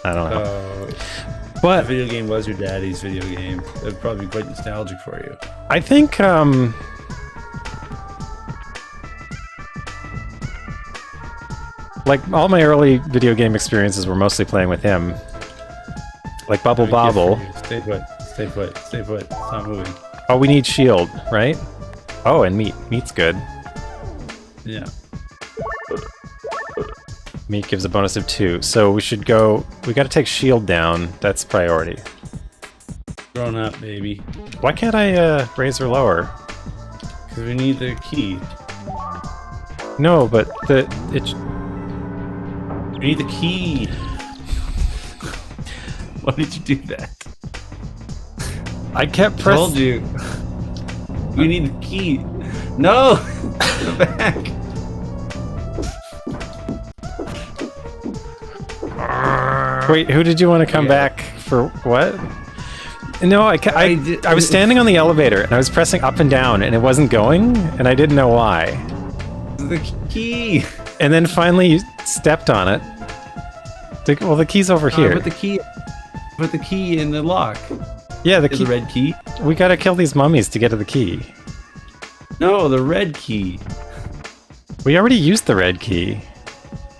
I don't know. But the video game was your daddy's video game. It would probably be quite nostalgic for you. I think, like, all my early video game experiences were mostly playing with him. Like Bubble Bobble. Stay put. Stay put. Stay put. Stop moving. Oh, we need shield, right? Oh, and meat. Meat's good. Yeah. Meat gives a bonus of 2. So we should go... We gotta take shield down. That's priority. Grown up, baby. Why can't I raise or lower? Because we need the key. No, but the... We need the key. Why did you do that? I kept I pressing... told you. We need the key. No! Go back. Wait, who did you want to come back for what? No, I was standing on the elevator and I was pressing up and down and it wasn't going and I didn't know why. The key. And then finally you stepped on it. Well, the key's over here. Put the key in the lock. Yeah, the key. The red key. We gotta kill these mummies to get to the key. No, the red key. We already used the red key.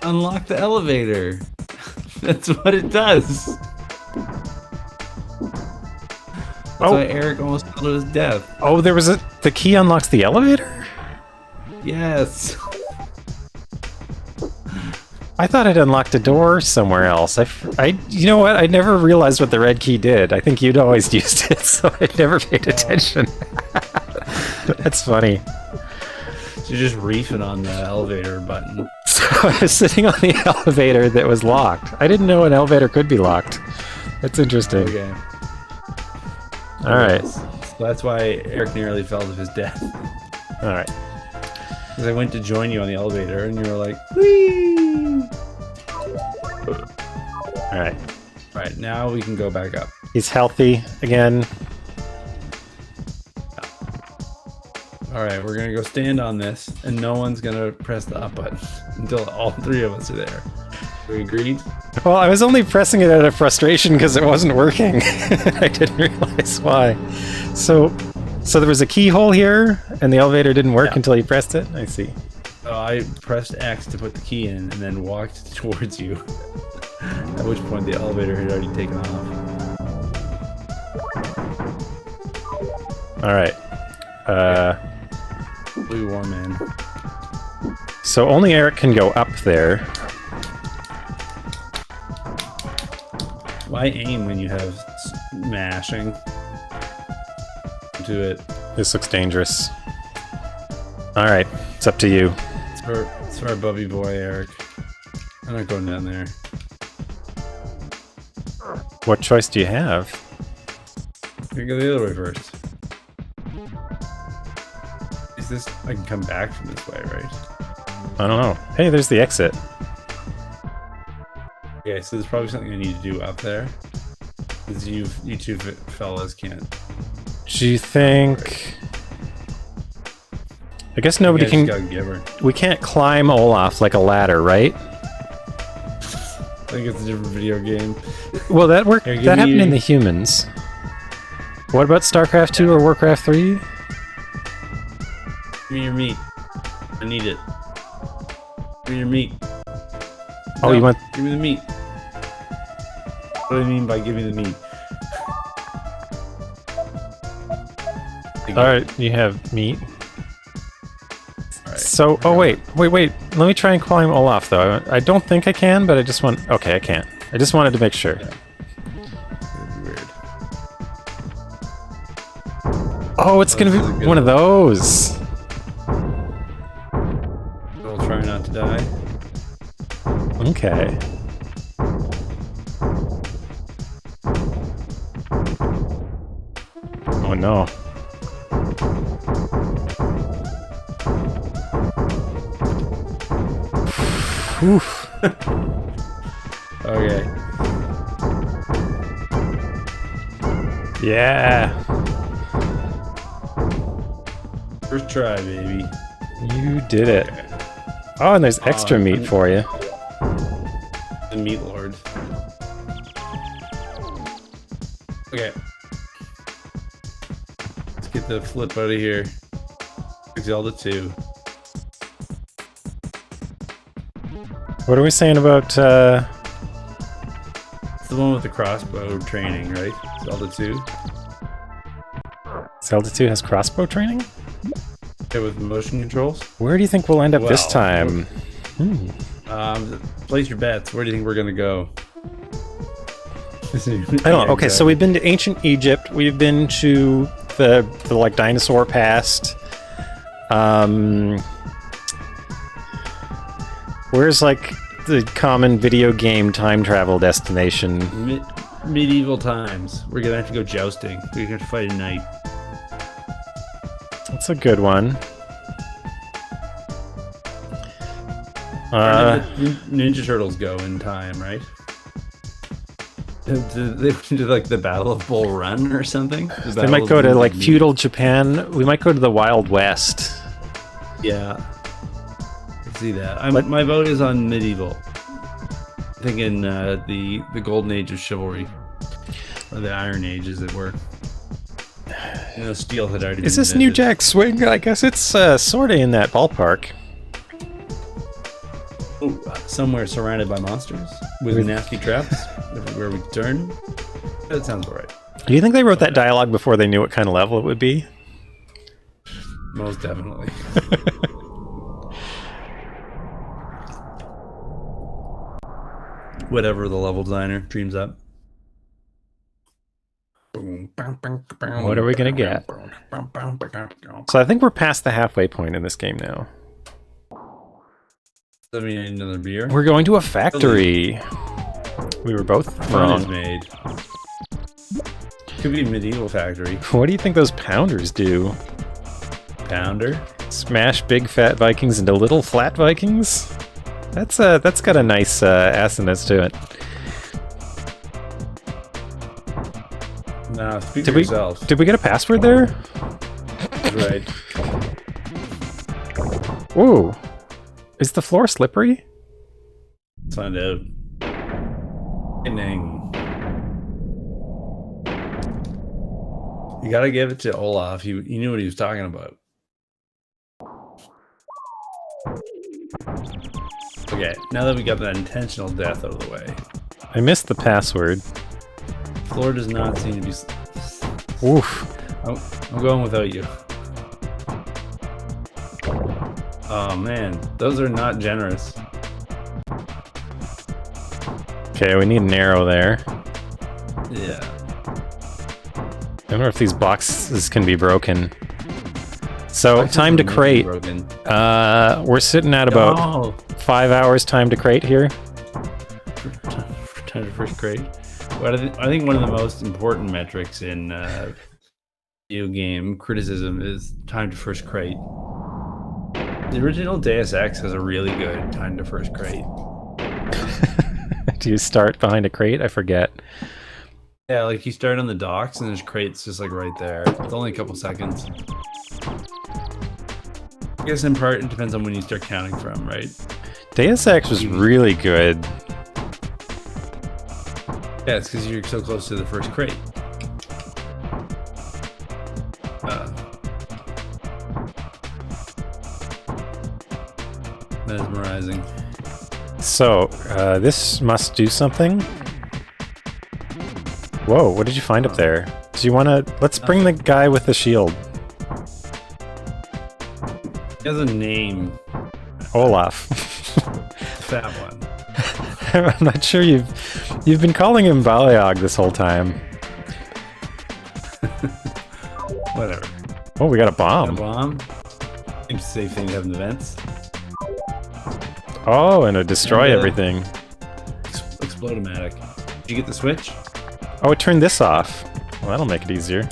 Unlock the elevator. That's what it does. That's why Eric almost fell to his death. Oh, there was the key unlocks the elevator? Yes. I thought it unlocked a door somewhere else. You know what? I never realized what the red key did. I think you'd always used it, so I never paid attention. That's funny. You're just reefing on the elevator button. So I was sitting on the elevator that was locked. I didn't know an elevator could be locked. That's interesting. Okay. Alright. So that's why Eric nearly fell to his death. Alright. Because I went to join you on the elevator and you were like, whee! Alright. Alright, now we can go back up. He's healthy again. Alright, we're gonna go stand on this, and no one's gonna press the up button until all three of us are there. We agreed? Well, I was only pressing it out of frustration because it wasn't working. I didn't realize why. So there was a keyhole here, and the elevator didn't work until you pressed it? I see. So I pressed X to put the key in, and then walked towards you. At which point the elevator had already taken off. Alright. Blue war man. So only Eric can go up there. Why aim when you have mashing? Do it. This looks dangerous. Alright, it's up to you. It's for our bubby boy, Eric. I'm not going down there. What choice do you have? We go the other way first. Is this... I can come back from this way, right? I don't know. Hey, there's the exit. Okay, so there's probably something I need to do up there. Because you two fellas can't... Do you think... I guess nobody can... We can't climb Olaf like a ladder, right? I think it's a different video game. Well, that worked. That happened in the humans. What about StarCraft 2 or Warcraft 3? Give me your meat. I need it. Give me your meat. Oh, no, you want... Give me the meat. What do I mean by give me the meat? Alright, you have meat. Right. So, oh wait. Let me try and climb Olaf though. I don't think I can, but I just want... Okay, I can. I just wanted to make sure. Yeah. That'd be weird. Oh, it's gonna be one of those. We'll try not to die. Okay. Oh no. Oof. Okay. Yeah. First try, baby. You did it. Oh, and there's extra meat for you. The meat lord. Okay. Let's get the flip out of here. Zelda 2. What are we saying about, It's the one with the crossbow training, right? Zelda 2. Zelda 2 has crossbow training? Yeah, with motion controls. Where do you think we'll end up this time? Place your bets. Where do you think we're gonna go? I don't know. Okay, so we've been to ancient Egypt. We've been to the like dinosaur past. Where's like the common video game time travel destination? Medieval times. We're gonna have to go jousting. We're gonna have to fight a knight. That's a good one. Ninja Turtles go in time, right? They do like the Battle of Bull Run or something. They might go to like feudal Japan. We might go to the Wild West. Yeah, I can see that. My vote is on medieval. I'm thinking the golden age of chivalry, or the Iron Age, as it were. You know, steel had already. Is this New Jack Swing? I guess it's sort of in that ballpark. Ooh, somewhere surrounded by monsters with nasty traps everywhere we turn. That sounds alright. Do you think they wrote that dialogue before they knew what kind of level it would be? Most definitely. Whatever the level designer dreams up. What are we gonna get? So I think we're past the halfway point in this game now. Does that mean I need another beer? We're going to a factory. We were both wrong. Made. Could be a medieval factory. What do you think those pounders do? Pounder? Smash big fat Vikings into little flat Vikings? That's got a nice assonance to it. Nah, speak for yourself. Did we get a password there? Right. Ooh. Is the floor slippery? Let's find out. You gotta give it to Olaf. He knew what he was talking about. Okay, now that we got that intentional death out of the way. I missed the password. Floor does not seem to be... Oof. I'm going without you. Oh man, those are not generous. Okay, we need an arrow there. Yeah. I wonder if these boxes can be broken. So, time to crate. We're sitting at about 5 hours time to crate here. Time to first crate. Well, I think one of the most important metrics in video game criticism is time to first crate. The original Deus Ex has a really good time to first crate. Do you start behind a crate? I forget. Yeah, like you start on the docks and there's crates just like right there. It's only a couple seconds. I guess in part it depends on when you start counting from, right? Deus Ex was really good. Yeah, it's because you're so close to the first crate. Mesmerizing. So, this must do something. Whoa, what did you find up there? Do you want to... Let's bring the guy with the shield. He has a name. Olaf. Fat one. I'm not sure you've been calling him Baliog this whole time. Whatever. Oh, we got a A bomb. bomb. Seems a safe thing to have in the vents. Oh, and a destroy And, everything. Explode-o-matic. Did you get the switch? Oh, it turned this off. Well, that'll make it easier. It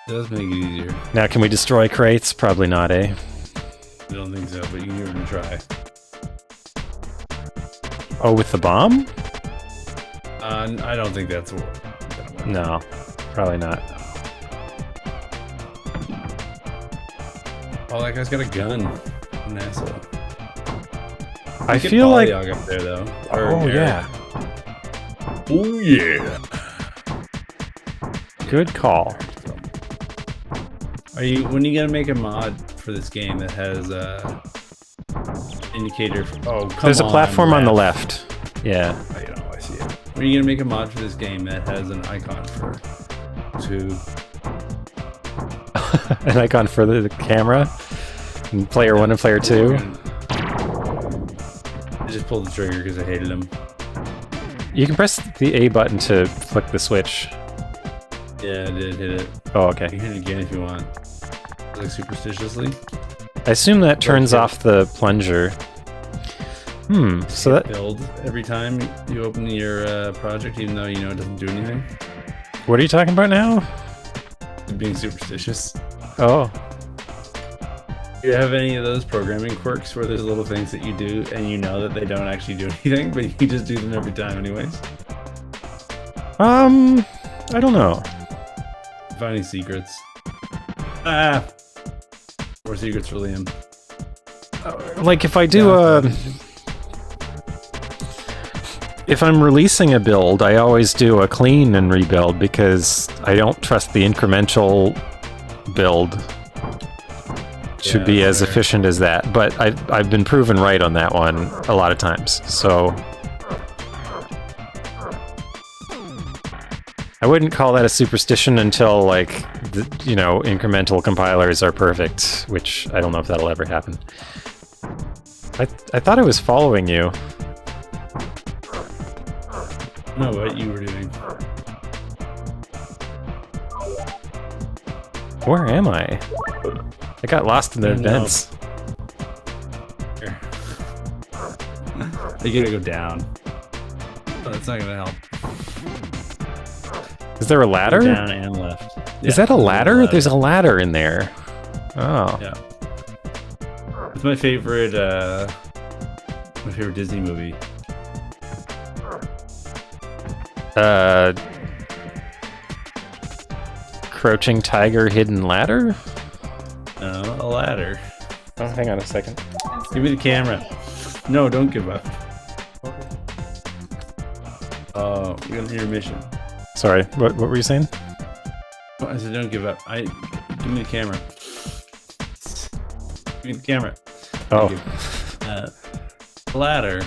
does make it easier. Now, can we destroy crates? Probably not, eh? I don't think so, but you can give it a try. Oh, with the bomb? I don't think that's gonna work. No, probably not. Oh, that guy's got a gun. An asshole. I feel like... up there, though. Oh, yeah. Oh, yeah. Good call. When are you gonna make a mod for this game that has indicator? Oh, come There's a on, platform on the Raph. left. Yeah. Oh, you know, I see it. When are you gonna make a mod for this game that has an icon for two? An icon for the camera. And player 1 and player 2. I just pulled the trigger because I hated him. You can press the A button to flick the switch. Yeah, I did hit it. Oh, You okay. can hit it again if you want. Like superstitiously. I assume that turns Okay. off the plunger. So that... Build every time you open your project, even though you know it doesn't do anything. What are you talking about now? Being superstitious. Oh. Do you have any of those programming quirks where there's little things that you do and you know that they don't actually do anything, but you just do them every time anyways? I don't know. Finding secrets. Ah! More secrets for Liam. Like if I do if I'm releasing a build, I always do a clean and rebuild because I don't trust the incremental build should Yeah, be as fair. efficient as that. But I've been proven right on that one a lot of times. So I wouldn't call that a superstition until like incremental compilers are perfect, which I don't know if that'll ever happen. I thought I was following you. No, what you were doing. Where am I? I got lost in the I don't know. vents. Here. You gotta go down. Oh, that's not gonna help. Is there a ladder? Down and left. Is Yeah, that a ladder? there's There's a ladder in there. Oh. Yeah. It's my favorite Disney movie. Crouching Tiger, Hidden Ladder? No, a ladder. Oh, hang on a second. Give me the camera. No, don't give up. Oh, you're gonna your mission. Sorry, what were you saying? Oh, I said don't give up. Give me the camera. Give me the camera. Oh. Thank you. Ladder.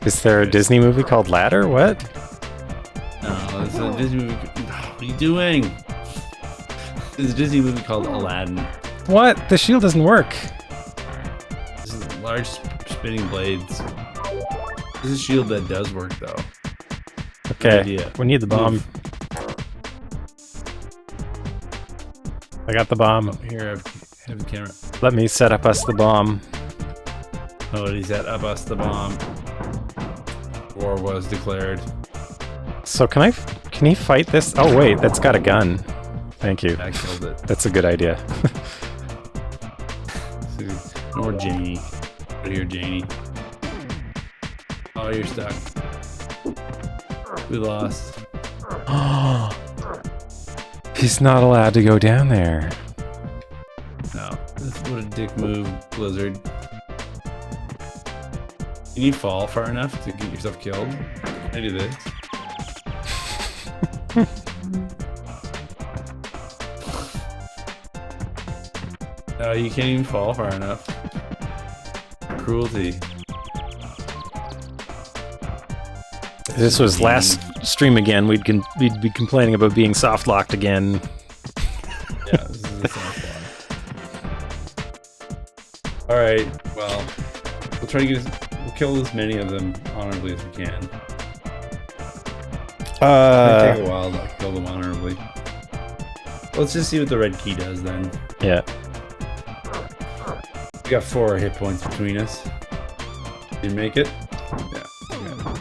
Is there a Disney movie called Ladder? What? No, it's a Disney movie. What are you doing? There's a Disney movie called Aladdin. What? The shield doesn't work. This is large spinning blades. This is a shield that does work though. Okay, idea. we need the bomb. Move. I got the bomb. Here, have the camera. Let me set up us the bomb. Oh, he set up us the bomb. War was declared. So can he fight this? Oh wait, that's got a gun. Thank you. I killed it. That's a good idea. No more Janie. Right here, Janie. Oh, you're stuck. We lost. He's not allowed to go down there. No, that's what a dick move, Blizzard. Can you fall far enough to get yourself killed? Can I do this? No, you can't even fall far enough. Cruelty. If this was last stream again, we'd be complaining about being soft locked again. Yeah, this is a soft one. Alright, well, we'll try to we'll kill as many of them honorably as we can. Might take a while to kill them honorably. Let's just see what the red key does then. Yeah. We got 4 hit points between us. Did you make it? Yeah. Okay.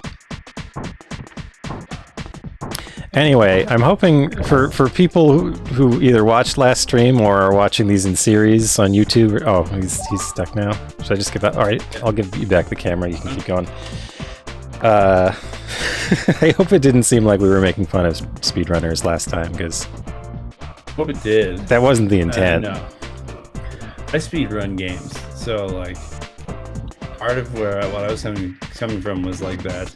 Anyway, I'm hoping for people who either watched last stream or are watching these in series on YouTube. Oh, he's stuck now. Should I just give that? All right, I'll give you back the camera. You can keep going. I hope it didn't seem like we were making fun of speedrunners last time, because What it did. that wasn't the intent. No. I speedrun games, so like part of what I was coming from was like that.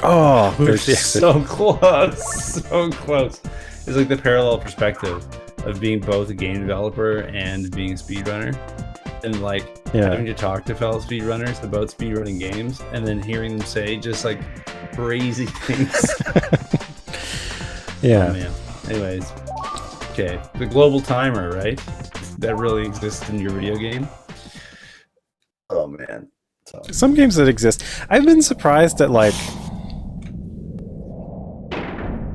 Oh, We're there's the exit. so close, so close. It's like the parallel perspective of being both a game developer and being a speedrunner, and like having to talk to fellow speedrunners about speedrunning games, and then hearing them say just like crazy things. Yeah. Oh, man. Anyways, okay, the global timer, right? That really exists in your video game. Oh man. So. Some games that exist. I've been surprised at, like,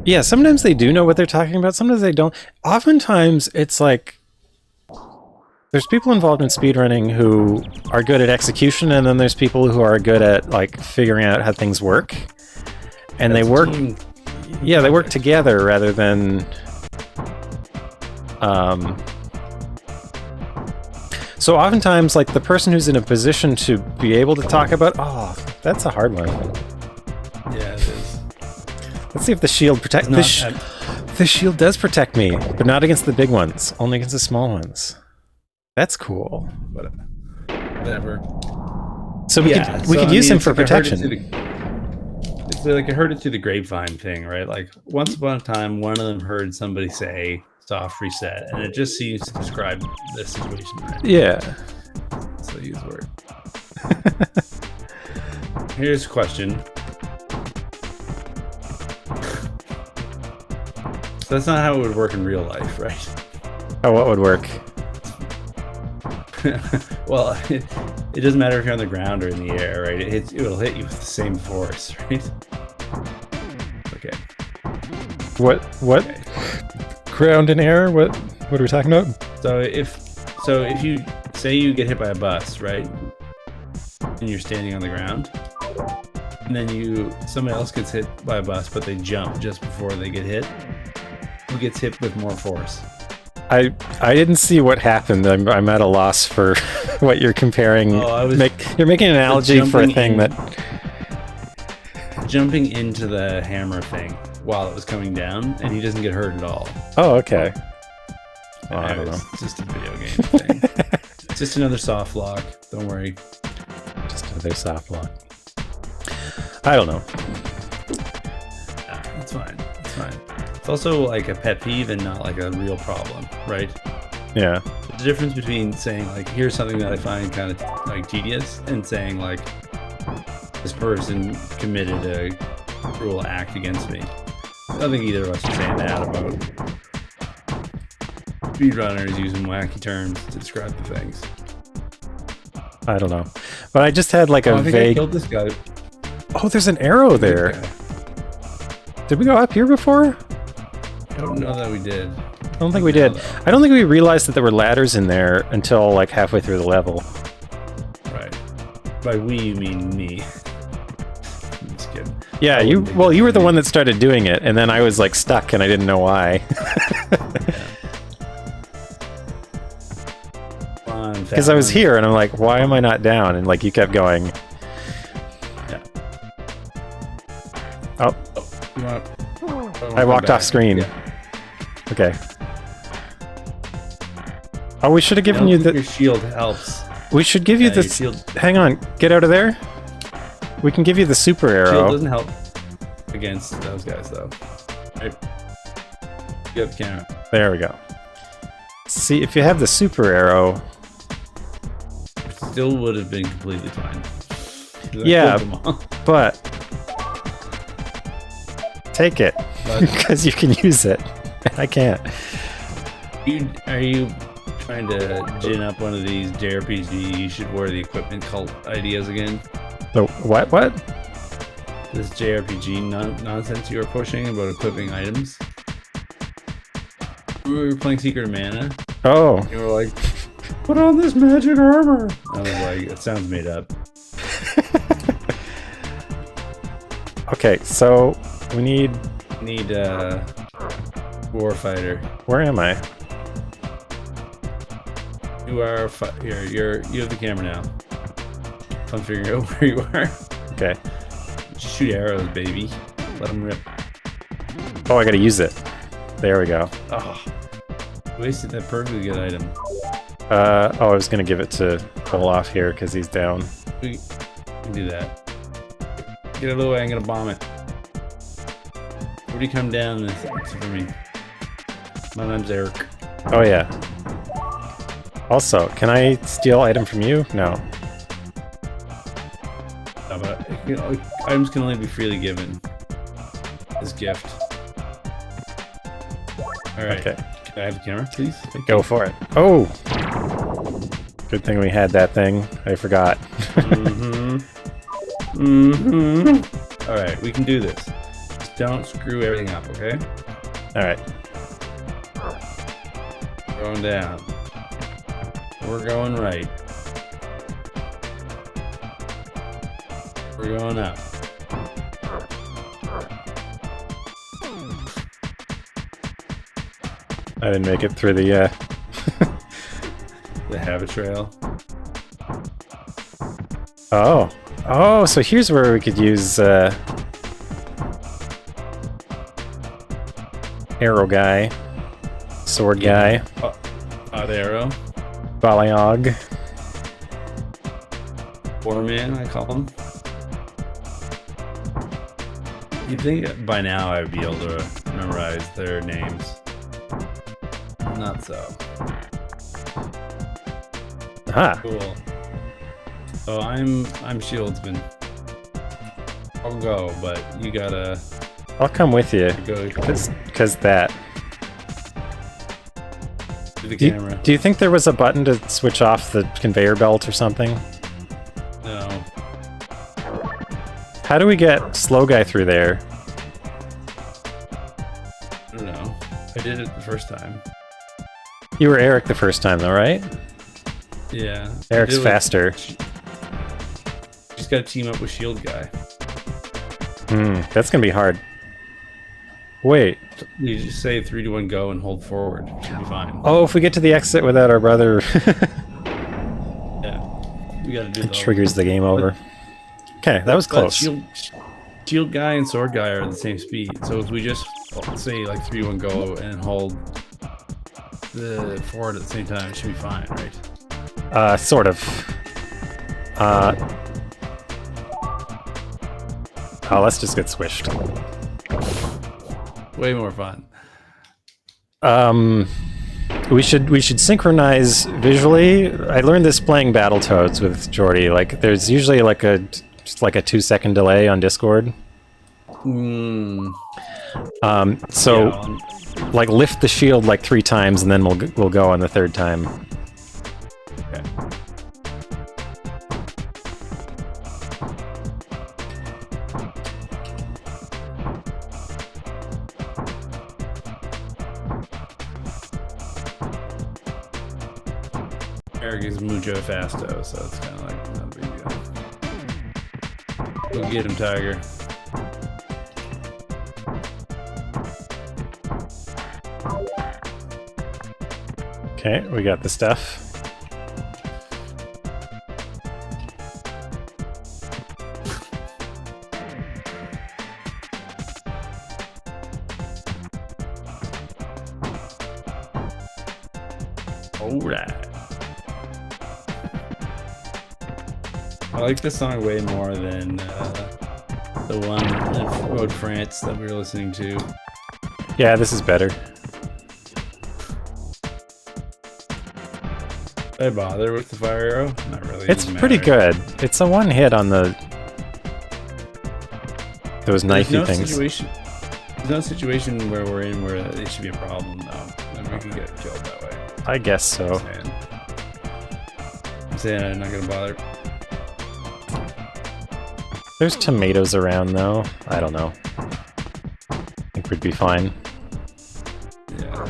yeah, sometimes they do know what they're talking about, sometimes they don't. Oftentimes it's like there's people involved in speedrunning who are good at execution, and then there's people who are good at like figuring out how things work. And they work they work together rather than so oftentimes, like, the person who's in a position to be able to talk about... Oh, that's a hard one. Yeah, it is. Let's see if the shield protects... The shield does protect me, but not against the big ones. Only against the small ones. That's cool. Whatever. So we could use him for protection. It's like I heard it through the grapevine thing, right? Like, once upon a time, one of them heard somebody say... soft reset, and it just seems to describe this situation, right? Yeah. So use the word. Here's a question. So that's not how it would work in real life, right? Oh, what would work? Well, it doesn't matter if you're on the ground or in the air, right? It'll hit you with the same force, right? Okay. What? Okay. Ground and air? What are we talking about? So if you say you get hit by a bus, right, and you're standing on the ground, and then somebody else gets hit by a bus, but they jump just before they get hit, who gets hit with more force? I didn't see what happened. I'm at a loss for what you're comparing. You're making an analogy for a thing that jumping into the hammer thing while it was coming down, and he doesn't get hurt at all. Oh, okay. Well, I don't know. It's just a video game thing. It's just another soft lock. Don't worry. Just another soft lock. I don't know. Nah, it's fine. It's fine. It's also like a pet peeve and not like a real problem, right? Yeah. There's a difference between saying like, here's something that I find kind of like tedious, and saying like, this person committed a cruel act against me. I don't think either of us are saying that about speedrunners using wacky terms to describe the things. I don't know. But I just had like a I think vague... I killed this guy. Oh, there's an arrow there. Did we go up here before? I don't know that we did. I don't think we did. I don't think we realized that there were ladders in there until like halfway through the level. Right. By we, you mean me. Yeah, you were the one that started doing it, and then I was like stuck and I didn't know why. Because I was here and I'm like, why am I not down? And like you kept going. Yeah. Oh. I walked off screen. Yeah. Okay. Oh, we should have given you the... Your shield helps. We should give you the... Hang on, get out of there. We can give you the super arrow. Shield doesn't help against those guys, though. Right. You have the camera. There we go. See, if you have the super arrow... It still would have been completely fine. Yeah, but... Take it. Because you can use it. I can't. Are you trying to gin up one of these JRPG, you should wear the equipment cult ideas again? The what? this JRPG nonsense you were pushing about equipping items. We were playing Secret of Mana. Oh. You were like, put on this magic armor. I was like, it sounds made up. Okay, so we need warfighter. Where am I? You are you have the camera now. I'm figuring out where you are. Okay. Just shoot arrows, baby. Let them rip. Oh, I gotta use it. There we go. Oh, wasted that perfectly good item. Oh, I was gonna give it to Olaf here because he's down. We can do that. Get out of the way, I'm gonna bomb it. Where do you come down this for me? My name's Eric. Oh yeah. Also, can I steal item from you? No. Oh, but items can only be freely given as gift. Alright. Okay. Can I have the camera, please? Go for it. Oh! Good thing we had that thing. I forgot. Alright, we can do this. Just don't screw everything up, okay? Alright. Going down. We're going right. We're going up. I didn't make it through the the habit trail. Oh. Oh, so here's where we could use arrow guy, sword guy, odd arrow, Baliog, Foreman, I call him. You'd think by now I'd be able to memorize their names. Not so. Aha. Cool. So I'm Shieldsman. I'll go, but you gotta. I'll come with you. Go. Cause that. To the camera. Do you think there was a button to switch off the conveyor belt or something? No. How do we get slow guy through there? I don't know. I did it the first time. You were Eric the first time though, right? Yeah. Eric's faster. Just gotta team up with Shield Guy. That's gonna be hard. Wait. You just say 3, 2, 1, go and hold forward. Should be fine. Oh, if we get to the exit without our brother... Yeah. We gotta do that. It triggers the game over. Okay, that was close. Shield Guy and Sword Guy are at the same speed. So if we just say like 3, 2, 1, go and hold the forward at the same time, it should be fine, right? Sort of. Oh, let's just get swished. Way more fun. We should synchronize visually. I learned this playing Battletoads with Jordy. Like, there's usually like a 2-second delay on Discord. So, yeah, like, lift the shield like 3 times, and then we'll go on the 3rd time. Okay. Eric is mucho fasto, so it's kind of like not a big deal. Go get him, Tiger. Okay, we got the stuff. Alright. I like this song way more than the one in Road France that we were listening to. Yeah, this is better. Did I bother with the fire arrow? Not really. It's pretty good. It's a one hit on those knifey things. There's no situation where we're in where it should be a problem, though. And we can get killed that way. I guess so. I'm saying I'm not gonna bother. There's tomatoes around, though. I don't know. I think we'd be fine. Yeah.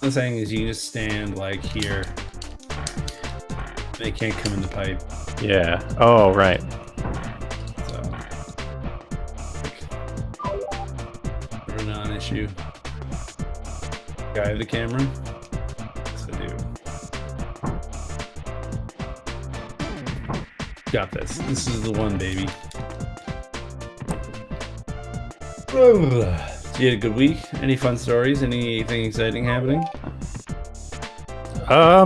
The thing is, you just stand like here. They can't come in the pipe. Yeah. Oh, right. So, like, non-issue. Guy the camera. Yes, I do. Got this. This is the one, baby. So you had a good week? Any fun stories? Anything exciting happening? I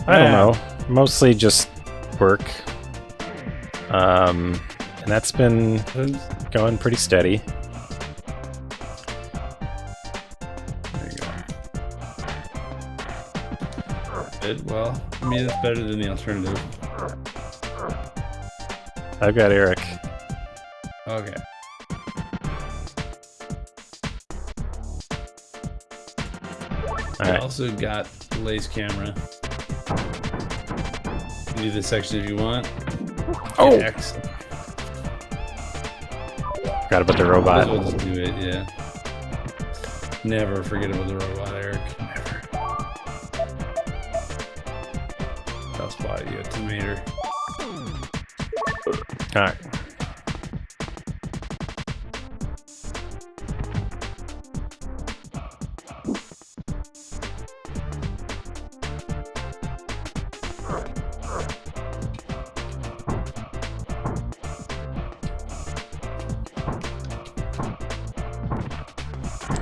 don't know. Mostly just work. And that's been going pretty steady. There you go. Good. Well, I mean, that's better than the alternative. I've got Eric. Okay. I Alright. also got Lay's camera. You can do this section if you want. Oh! Hit X. Forgot about the I'll robot. just do it, yeah. Never forget about the robot, Eric. Never. I'll spot you a tomato. Alright.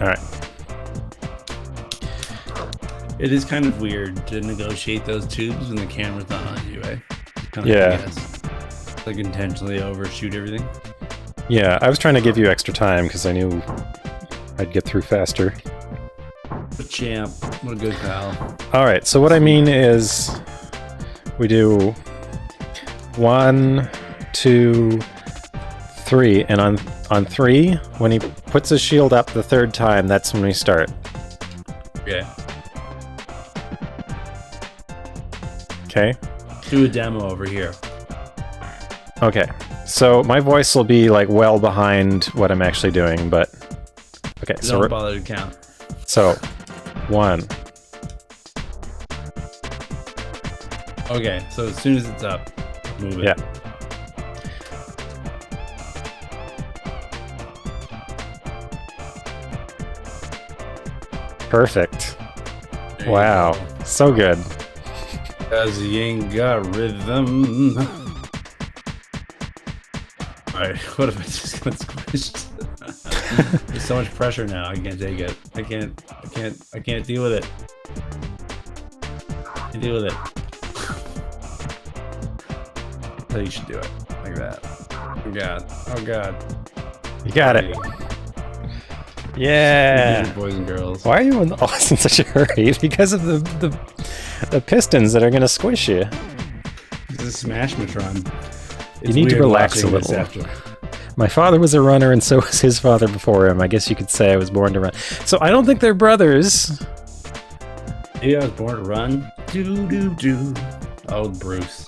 Alright. It is kind of weird to negotiate those tubes when the camera's not on you, eh? Kind of Yeah. BS. Like intentionally overshoot everything. Yeah, I was trying to give you extra time because I knew I'd get through faster. What a champ. What a good pal. Alright, so what I mean is we do 1, 2, 3, and on 3, when he puts his shield up the third time, that's when we start. Okay. Okay? Do a demo over here. Okay. So my voice will be like well behind what I'm actually doing, but okay, so Don't bother to count. so 1. Okay, so as soon as it's up, move it. Yeah. Perfect. There you Wow. go. So good. Cause he ain't got rhythm. Alright, what if I just got squished? There's so much pressure now, I can't take it. I can't deal with it. I can't deal with it. So you should do it. Like that. Oh god. Oh god. You got it. Yeah. Boys and girls. Why are you in such a hurry? Because of the pistons that are going to squish you. This is Smashmatron. You need to relax a little. My father was a runner, and so was his father before him. I guess you could say I was born to run. So I don't think they're brothers. Yeah, I was born to run. Do do do. Oh, Bruce.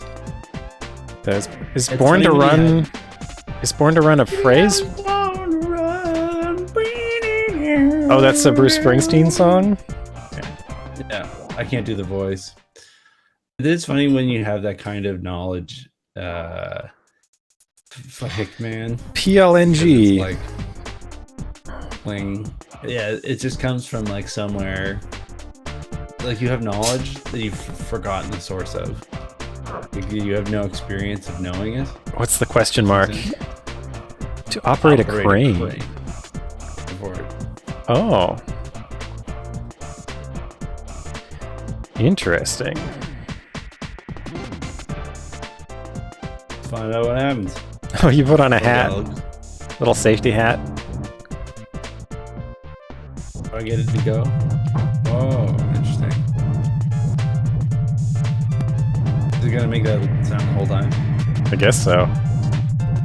Is It's born to funny when you run? Is born to run a phrase? Born to run. Oh, that's a Bruce Springsteen song. Yeah, I can't do the voice. It is funny when you have that kind of knowledge. Fuck, man. PLNG. It's like playing. Yeah, it just comes from like somewhere. Like you have knowledge that you've forgotten the source of. Like, you have no experience of knowing it. What's the question mark? To operate a crane. Before it. Oh. Interesting. Find out what happens. Oh, you put on a hat. Dogs. Little safety hat. Do I get it to go? Oh, interesting. Is it gonna make that sound the whole time? I guess so.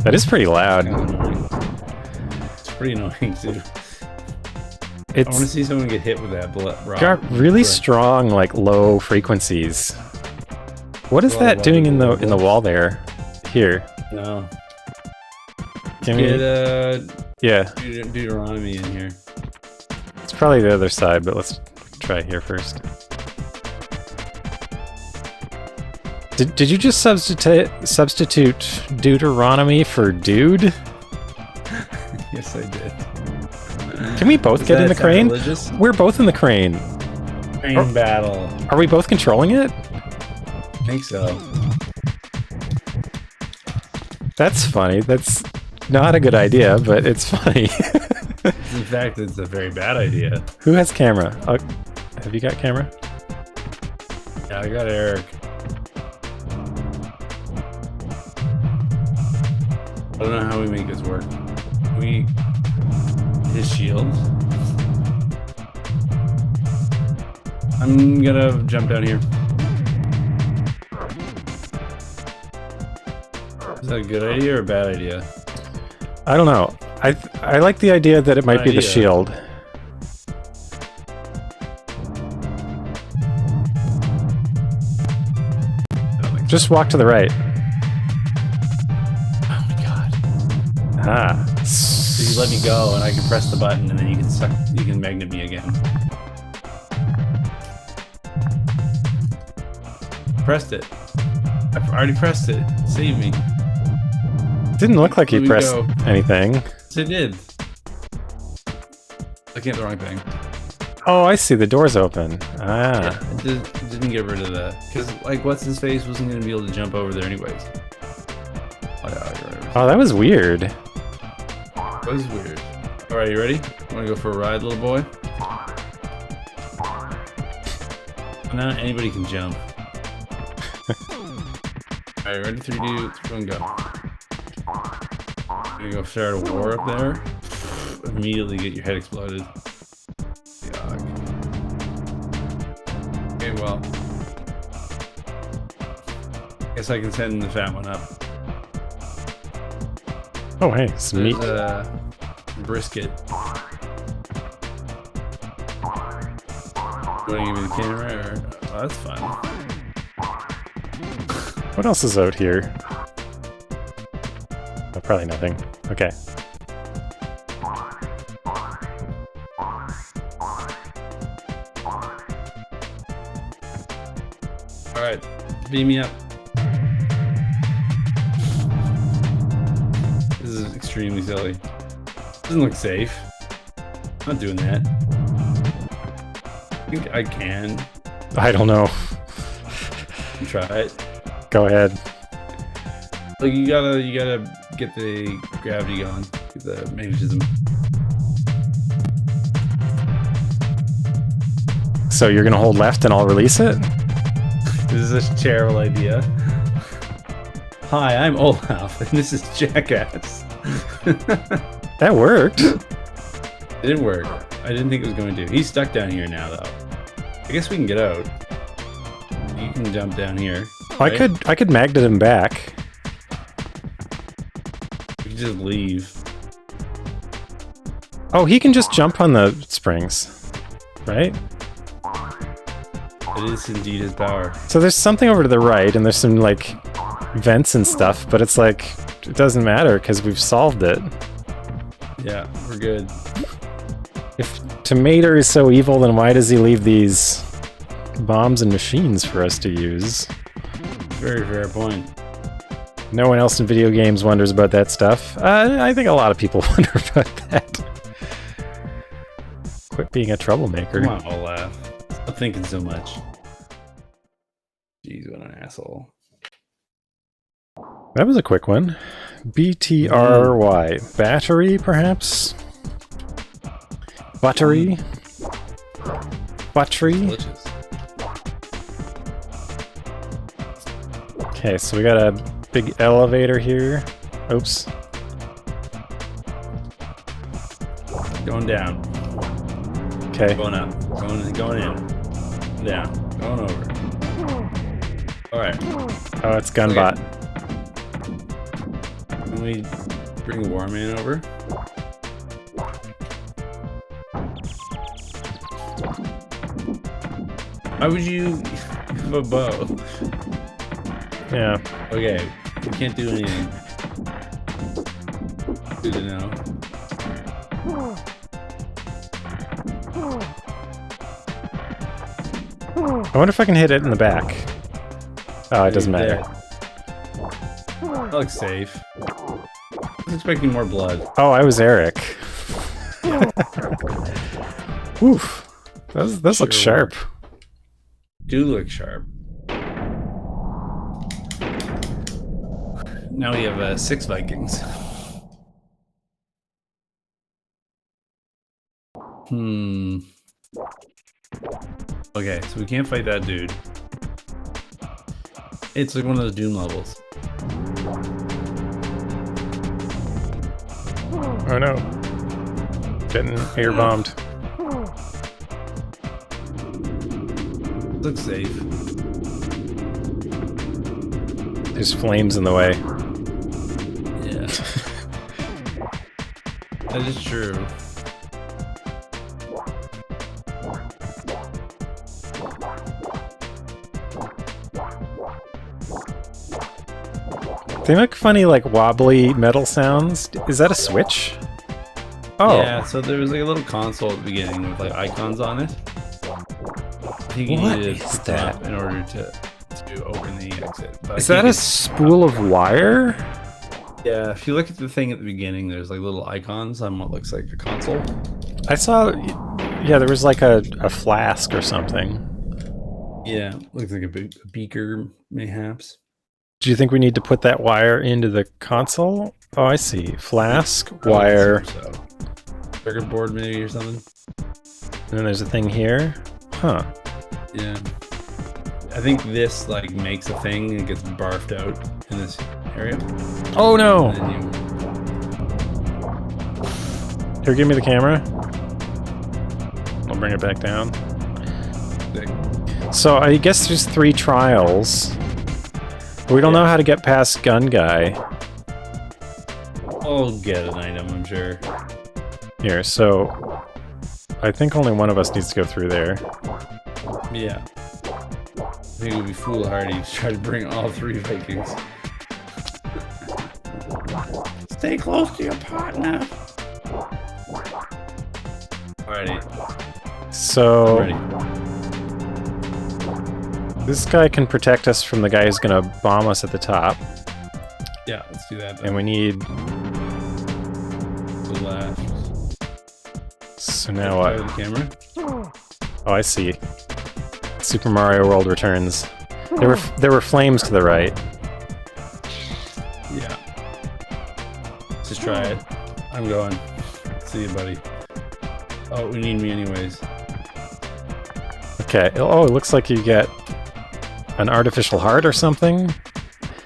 That is pretty loud. Kind of annoying. It's pretty annoying too. I want to It's see someone get hit with that rock. got really strong, like, low frequencies. What is that doing in the wall there? Here. No. Can Get yeah. Deuteronomy in here. It's probably the other side, but let's try here first. Did you just substitute Deuteronomy for dude? Yes, I did. Can we both get in the crane? Religious? We're both in the crane. Crane battle. Are we both controlling it? I think so. That's funny. That's not a good idea, but it's funny. In fact, it's a very bad idea. Who has camera? Have you got camera? Yeah, I got Eric. I don't know how we make this work. His shield. I'm gonna jump down here. Is that a good idea or a bad idea? I don't know. I like the idea that it might be the shield. Just walk to the right. Oh my god. Ah. So you let me go and I can press the button and then you can magnet me again. Pressed it. I've already pressed it. Save me. Didn't look like you pressed anything. Yes, it did. Looking at the wrong thing. Oh, I see. The door's open. Ah. Yeah, it didn't get rid of that. Because, like, what's his face wasn't going to be able to jump over there anyways. Oh, yeah, you're right. Oh, that was weird. That was weird. Alright, you ready? Want to go for a ride, little boy? Now anybody can jump. Alright, ready? 3, 2, 1, go. You're gonna go start a war up there. Immediately get your head exploded. Yuck. Okay, well. Guess I can send the fat one up. Oh, hey, some meat. There's brisket. You wanna give me the camera or? Oh, that's fun. What else is out here? Oh, probably nothing. Okay. Alright, beam me up. This is extremely silly. Doesn't look safe. I'm not doing that. I think I can. I don't know. Try it. Go ahead. Like you gotta get the gravity going, get the magnetism. So you're gonna hold left and I'll release it? This is a terrible idea. Hi, I'm Olaf, and this is Jackass. That worked. It didn't work. I didn't think it was going to. He's stuck down here now, though. I guess we can get out. You can jump down here. Right? I could magnet him back. We can just leave. Oh, he can just jump on the springs, right? It is indeed his power. So there's something over to the right, and there's some, like, vents and stuff, but it's like, it doesn't matter, because we've solved it. Yeah, we're good. If Tomato is so evil, then why does he leave these bombs and machines for us to use? Very fair point. No one else in video games wonders about that stuff. I think a lot of people wonder about that. Quit being a troublemaker. Come on, Olaf. Stop thinking so much. Jeez, what an asshole. That was a quick one. BTRY. Battery, perhaps? Buttery? Buttery? Delicious. Okay, so we got a big elevator here. Oops. Going down. Okay. Going up. Going in. Down. Going over. Alright. Oh, it's Gunbot. Can we bring Warman over? Why would you have a bow? Yeah. Okay, we can't do anything. Good to know. I wonder if I can hit it in the back. Oh, it doesn't matter. That looks safe. I was expecting more blood. Oh, I was Eric. Oof. Those look sharp. Do look sharp. Now we have 6 Vikings. Okay, so we can't fight that dude. It's like one of those Doom levels. Oh no. Getting air bombed. Looks safe. There's flames in the way. Yeah. That is true. They make funny, like, wobbly metal sounds. Is that a switch? Oh. Yeah, so there was like a little console at the beginning with like icons on it. I think you What needed is to that? in order to open the exit. But Is that a spool of wire? Yeah, if you look at the thing at the beginning, there's like little icons on what looks like a console. I saw, yeah, there was like a flask or something. Yeah, looks like a beaker, mayhaps. Do you think we need to put that wire into the console? Oh, I see. Flask, wire. So. Circuit board maybe or something. And then there's a thing here. Huh. Yeah. I think this like makes a thing and it gets barfed out in this area. Oh no! And then Here, give me the camera. I'll bring it back down. So I guess there's 3 trials. We don't know how to get past Gun Guy. I'll get an item, I'm sure. Here, so I think only one of us needs to go through there. Yeah. I think it would be foolhardy to try to bring all 3 Vikings. Stay close to your partner. Alrighty. So I'm ready. this guy can protect us from the guy who's gonna bomb us at the top. Yeah, let's do that. Then. And we need... The left. So now what? The camera. Oh, I see. Super Mario World returns. There were flames to the right. Yeah. Let's just try it. I'm going. See you, buddy. Oh, we need me anyways. Okay. Oh, it looks like you get an artificial heart or something.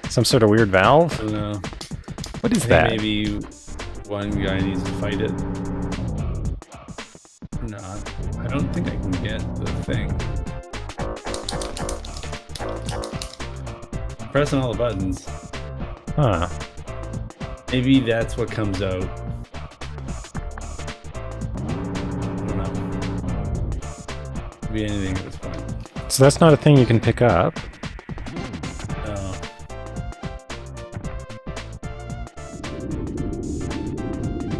Some sort of weird valve. I don't know. What is I think that? maybe one guy needs to fight it. No, I don't think I can get the thing. Pressing all the buttons. Huh. Maybe that's what comes out. I don't know. Could be anything at this point. So that's not a thing you can pick up. No.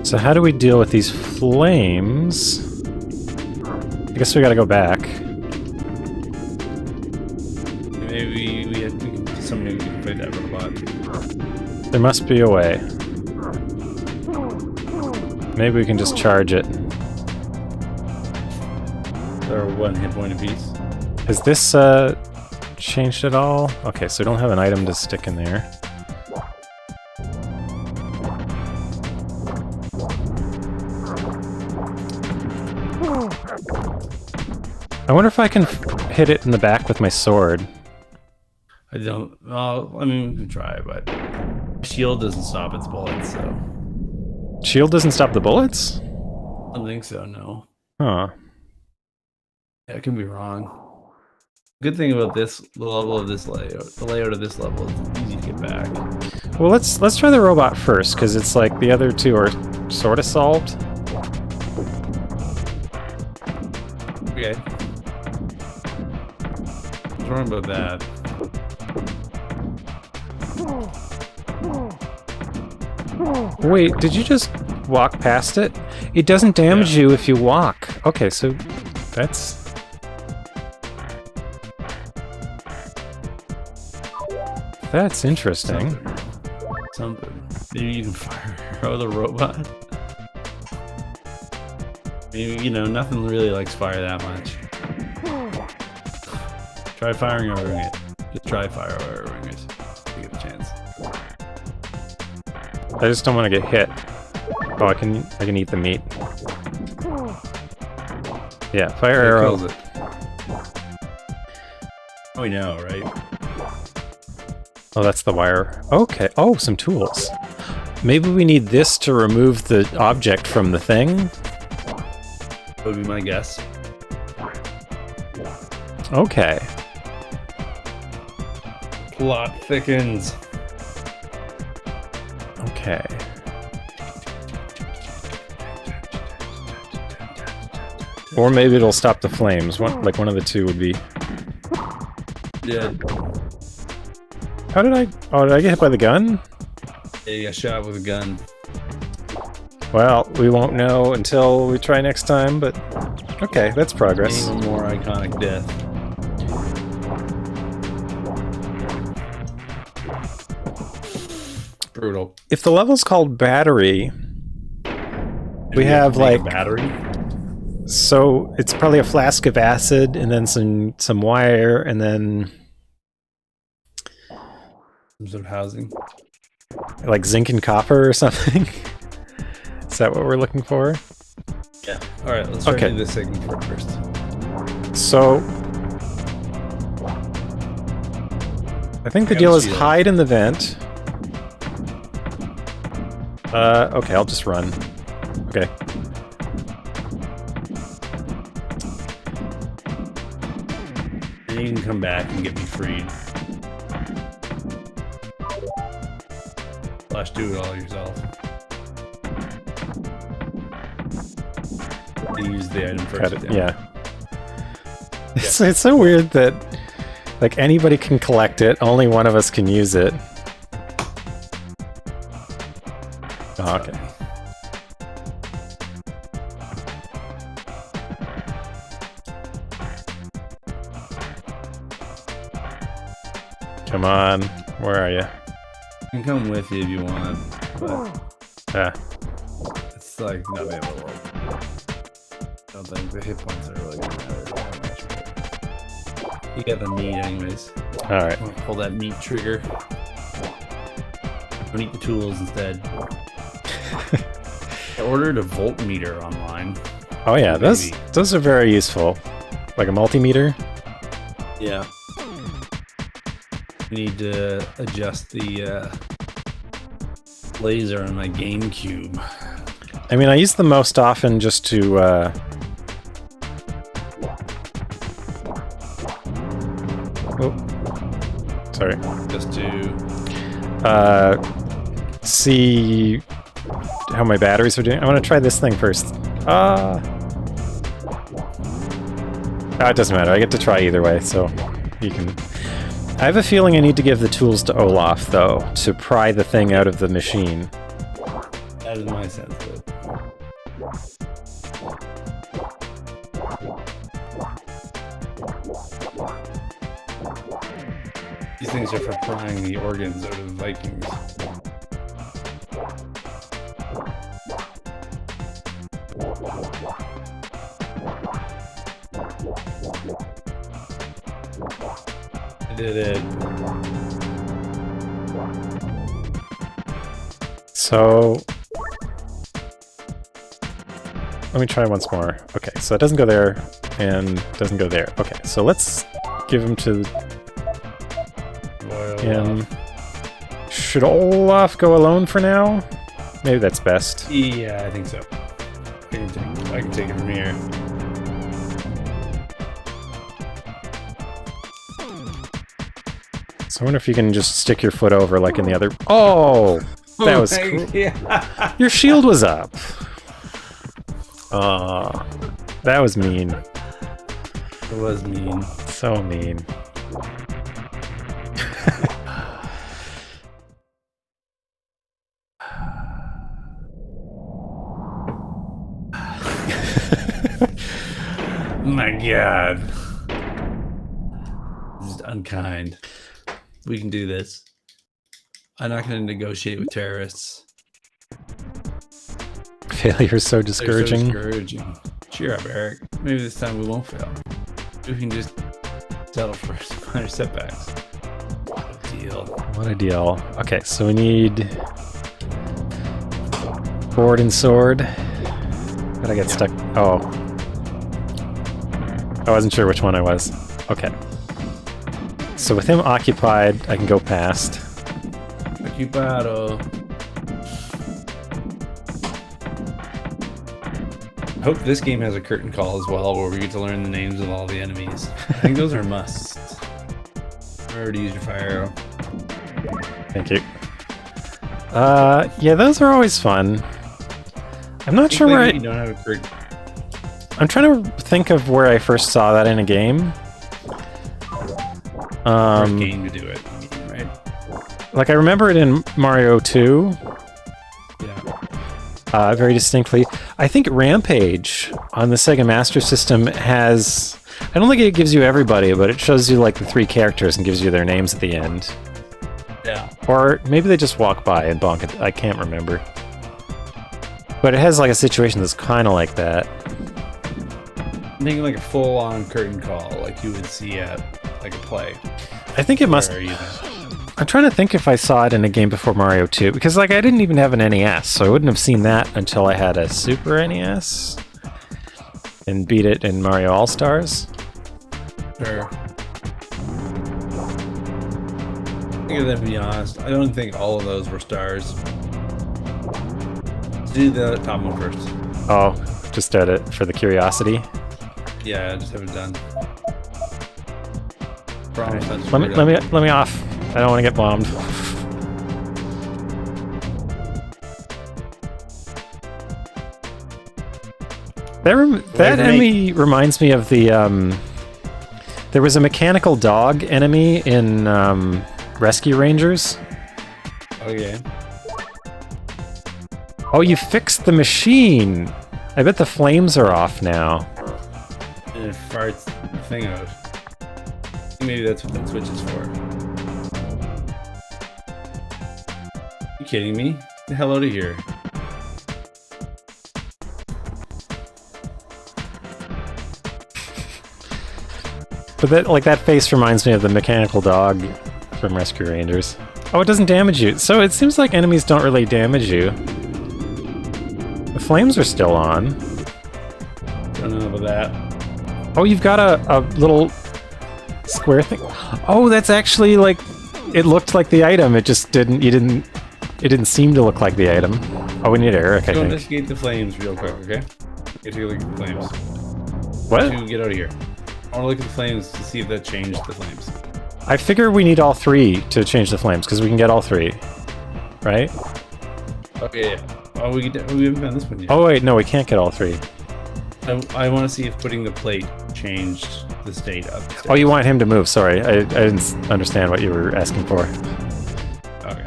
So how do we deal with these flames? I guess we gotta go back. Maybe we can do something we can fight that robot. There must be a way. Maybe we can just charge it. Or 1 hit point apiece. Has this changed at all? Okay, so we don't have an item to stick in there. I wonder if I can hit it in the back with my sword. I don't. Well, I mean, we can try, but shield doesn't stop its bullets, so Shield doesn't stop the bullets? I don't think so. No. Huh. Yeah, I can be wrong. Good thing about this, the level of this layout, the layout of this level, it's easy to get back. Well, let's try the robot first, because it's like the other 2 are sort of solved. Okay. What's wrong about that? Wait, did you just walk past it? It doesn't damage you if you walk. Okay, so that's... That's interesting. Something. Maybe you can fire the robot. Maybe, you know, nothing really likes fire that much. Try firing over it. Just try fire over it. You get a chance. I just don't want to get hit. Oh, I can eat the meat. Yeah, fire arrow. Kills it. Oh, we know, right? Oh, that's the wire. Okay. Oh, some tools. Maybe we need this to remove the object from the thing. That would be my guess. Okay. Plot thickens. Okay. Or maybe it'll stop the flames. Like one of the two would be. Yeah. How did I... Oh, did I get hit by the gun? Yeah, you got shot with a gun. Well, we won't know until we try next time, but... Okay, that's progress. Even more iconic death. Brutal. If the level's called Battery, we have like... battery? So, it's probably a flask of acid, and then some wire, and then... Some sort of housing. Like zinc and copper or something? Is that what we're looking for? Yeah. Alright, let's try to do this second part first. So... I think the deal is hide in the vent. Okay, I'll just run. Okay. And you can come back and get me freed. Slash do it all yourself. You use the item first. Yeah. It's so weird that like anybody can collect it, only one of us can use it. Oh, okay. Come on, where are you? I can come with you if you want, but it's like not able to work. I don't think the hit points are really gonna matter that much. But you got the meat anyways. Alright. Pull that meat trigger. Don't eat the tools instead. I ordered a voltmeter online. Oh yeah, those are very useful. Like a multimeter? Yeah. I need to adjust the laser on my GameCube. I mean, I use them most often just to oh, sorry. Just to see how my batteries are doing. I want to try this thing first. It doesn't matter. I get to try either way, so you can... I have a feeling I need to give the tools to Olaf, though, to pry the thing out of the machine. That is my sense of it. These things are for prying the organs out of the Vikings. I did it. So... let me try once more. Okay, so it doesn't go there, and doesn't go there. Okay, so let's give him to... him. Should Olaf go alone for now? Maybe that's best. Yeah, I think so. I can take it from here. So I wonder if you can just stick your foot over like in the other... Oh! That was cool. Yeah. Your shield was up! That was mean. It was mean. So mean. My God. This is unkind. We can do this. I'm not going to negotiate with terrorists. Failure is so discouraging. They're so discouraging. Cheer up, Eric. Maybe this time we won't fail. We can just settle for minor setbacks. What a deal. What a deal. Okay, so we need board and sword. But I get stuck. Oh. I wasn't sure which one I was. Okay. So with him occupied, I can go past. Occupado. I hope this game has a curtain call as well, where we get to learn the names of all the enemies. I think those are musts. Remember to use your fire arrow. Thank you. Yeah, those are always fun. I'm not sure where you don't have a curtain. I'm trying to think of where I first saw that in a game. First game to do it, right? Like I remember it in Mario 2. Yeah. Very distinctly. I think Rampage on the Sega Master System has... I don't think it gives you everybody, but it shows you like the 3 characters and gives you their names at the end. Yeah. Or maybe they just walk by and bonk it. I can't remember. But it has like a situation that's kind of like that. I'm thinking like a full-on curtain call, like you would see at like a play. I think it must... I'm trying to think if I saw it in a game before Mario 2, because like I didn't even have an NES, so I wouldn't have seen that until I had a Super NES and beat it in Mario All-Stars. Sure. I gotta be honest, I don't think all of those were stars. Let's do the top one first. Oh, just did it for the curiosity. Yeah, I just haven't done. Promise that's Let me off. I don't want to get bombed. That enemy reminds me of the there was a mechanical dog enemy in Rescue Rangers. Okay. Oh, you fixed the machine. I bet the flames are off now. And it farts the thing out. Maybe that's what that switch is for. You kidding me? Get the hell out of here. But that face reminds me of the mechanical dog from Rescue Rangers. Oh, it doesn't damage you. So it seems like enemies don't really damage you. The flames are still on. Don't know about that. Oh, you've got a little square thing. Oh, that's actually like... It looked like the item. It just didn't... It didn't seem to look like the item. Oh, we need Eric, I think. Go investigate the flames real quick, okay? Get to look at the flames. What? Get out of here. I want to look at the flames to see if that changed the flames. I figure we need all 3 to change the flames, because we can get all 3. Right? Okay, yeah. Oh, we haven't done this one yet. Oh, wait, no, we can't get all 3. I want to see if putting the plate changed the state of the state. Oh, you want him to move, sorry. I didn't understand what you were asking for. Okay.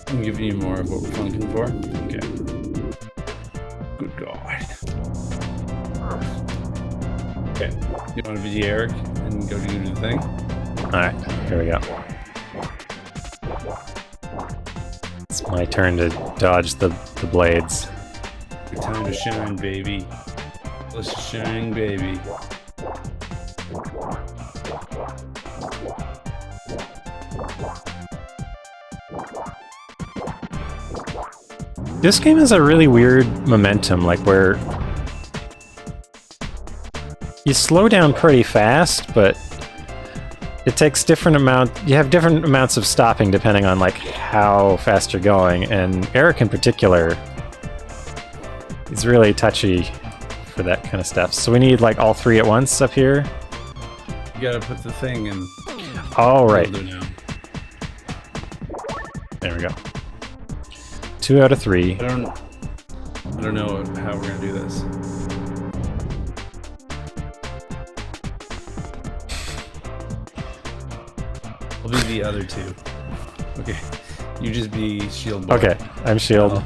I'm giving you more of what we're funking for. Okay. Good God. Okay. You want to be Eric and go do the thing? Alright, here we go. It's my turn to dodge the blades. Good time to shine, baby. Let's shine, baby. This game has a really weird momentum, like where you slow down pretty fast, but it takes you have different amounts of stopping depending on like how fast you're going, and Eric in particular is really touchy for that kind of stuff. So we need like all 3 at once up here. You gotta put the thing in. All right. There we go. 2 out of 3. I don't know how we're gonna do this. I'll be the other 2. Okay. You just be shield boy. Okay, I'm shield.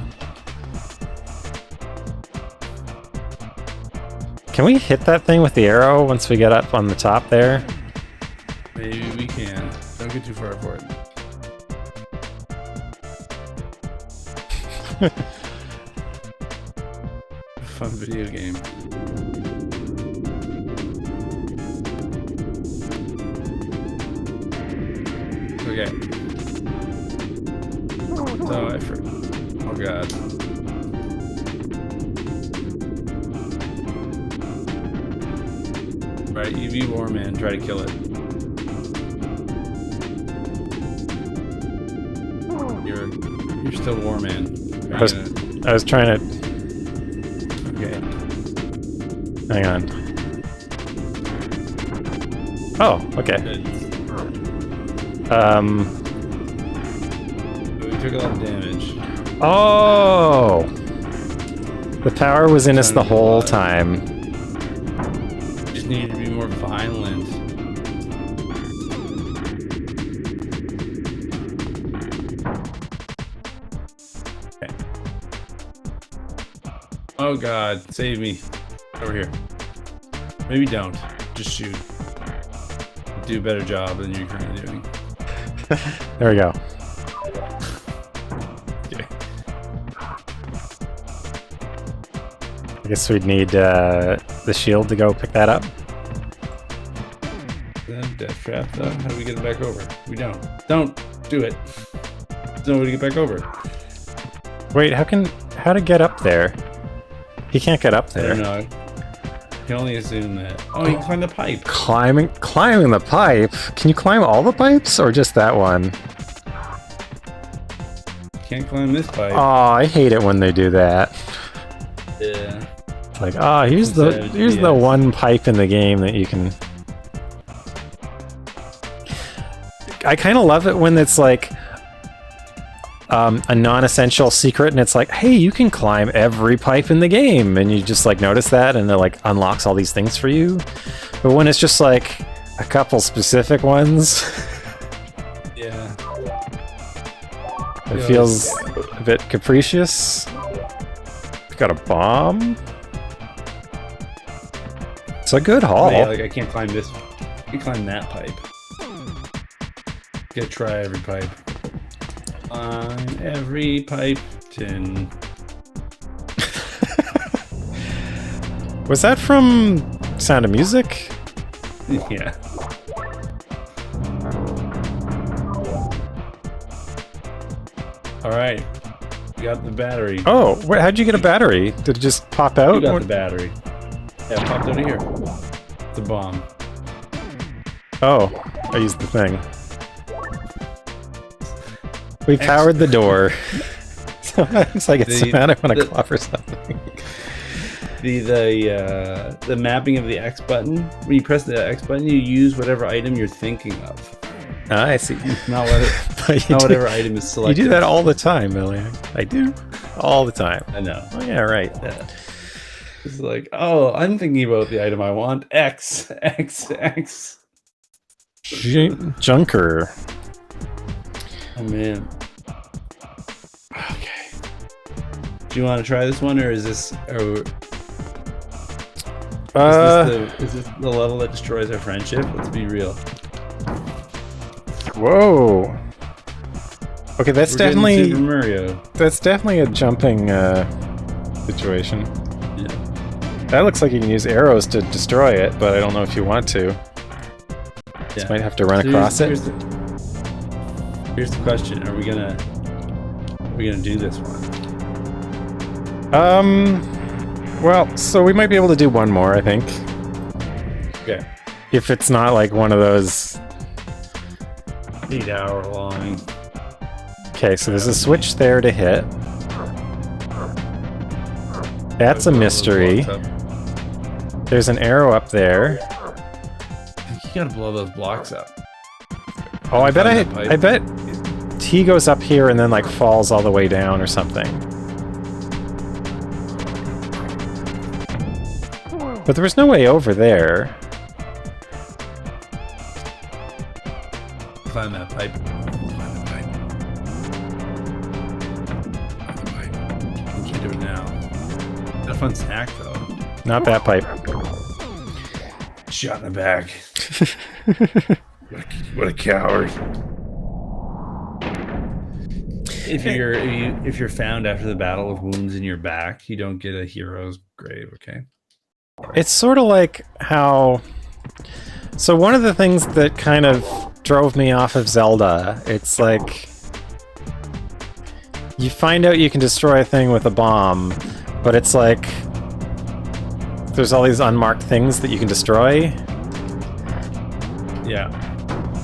Can we hit that thing with the arrow once we get up on the top there? Maybe we can. Don't get too far for it. Fun video game. Okay. So oh god. Right, UV Warman, try to kill it. You're still Warman. I was trying to. Okay. Hang on. Oh, okay. We took a lot of damage. Oh! The power was in us the whole time. Just needed to be more violent. Okay. Oh god, save me. Over here. Maybe don't. Just shoot. Do a better job than you're currently doing. There we go. Okay. I guess we'd need the shield to go pick that up. Then death trap though. How do we get it back over? We don't. Don't do it. There's no way to get back over. Wait, how to get up there? He can't get up I there. don't know. You can only assume that. Oh, you can climb the pipe. Climbing the pipe? Can you climb all the pipes or just that one? Can't climb this pipe. Oh, I hate it when they do that. Yeah. It's like, here's the one pipe in the game that you can. I kind of love it when it's like a non-essential secret, and it's like, hey, you can climb every pipe in the game, and you just like notice that, and it like unlocks all these things for you. But when it's just like a couple specific ones, Yeah. it feels a bit capricious. Got a bomb. It's a good haul. Yeah, like I can't climb this. I can climb that pipe. Gotta try every pipe. On every pipe tin. Was that from Sound of Music? Yeah. All right. We got the battery. Oh, how'd you get a battery? Did it just pop out? You got the battery. Yeah, it popped out of here. It's a bomb. Oh, I used the thing. We powered the door. Sometimes I get so mad I want to claw for something. The mapping of the X button. When you press the X button, you use whatever item you're thinking of. Ah, I see. Not whatever item is selected. You do that all the time, Millian. I do. All the time. I know. Oh, yeah, right. Yeah. It's like, oh, I'm thinking about the item I want. X, X, X. Junker. Oh, man. Okay. Do you want to try this one, or is this... is this the level that destroys our friendship? Let's be real. Whoa. Okay, that's We're getting definitely... Super Mario. That's definitely a jumping situation. Yeah. That looks like you can use arrows to destroy it, but I don't know if you want to. Just might have to run across it. Here's the question: Are we gonna do this one? Well, so we might be able to do one more, I think. Okay. If it's not like one of those... 8-hour long. Okay, so there's a switch there to hit. That's a mystery. There's an arrow up there. You gotta blow those blocks up. Oh, I bet T goes up here and then like falls all the way down or something. But there was no way over there. Climb that pipe. Climb the pipe. Climb the pipe. You can't do it now. That's a fun snack though. Not that pipe. shot in the back. What a coward. If you're found after the battle with wounds in your back, you don't get a hero's grave, okay? It's sort of like how... So one of the things that kind of drove me off of Zelda, it's like... You find out you can destroy a thing with a bomb, but it's like... There's all these unmarked things that you can destroy. Yeah.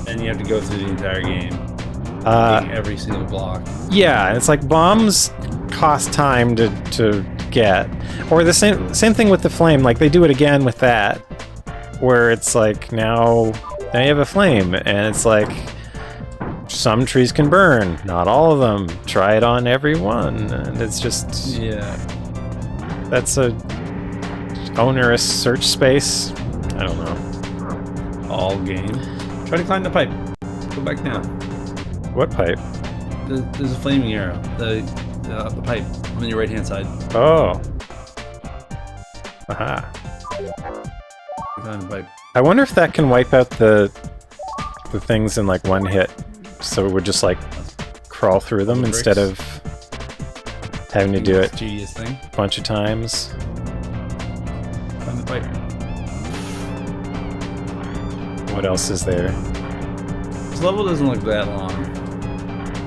And you have to go through the entire game. Every single block. Yeah, and it's like bombs cost time to get. Or the same thing with the flame, like they do it again with that. Where it's like now you have a flame, and it's like some trees can burn, not all of them. Try it on every one. And it's just that's a onerous search space. I don't know. All game. Try to climb the pipe. Go back down. What pipe? There's a flaming arrow. The pipe on your right hand side. Oh. Aha. Climb the pipe. I wonder if that can wipe out the things in like one hit, so it would just like crawl through them instead of having to do it tedious thing. a bunch of times. Climb the pipe. What else is there? This level doesn't look that long.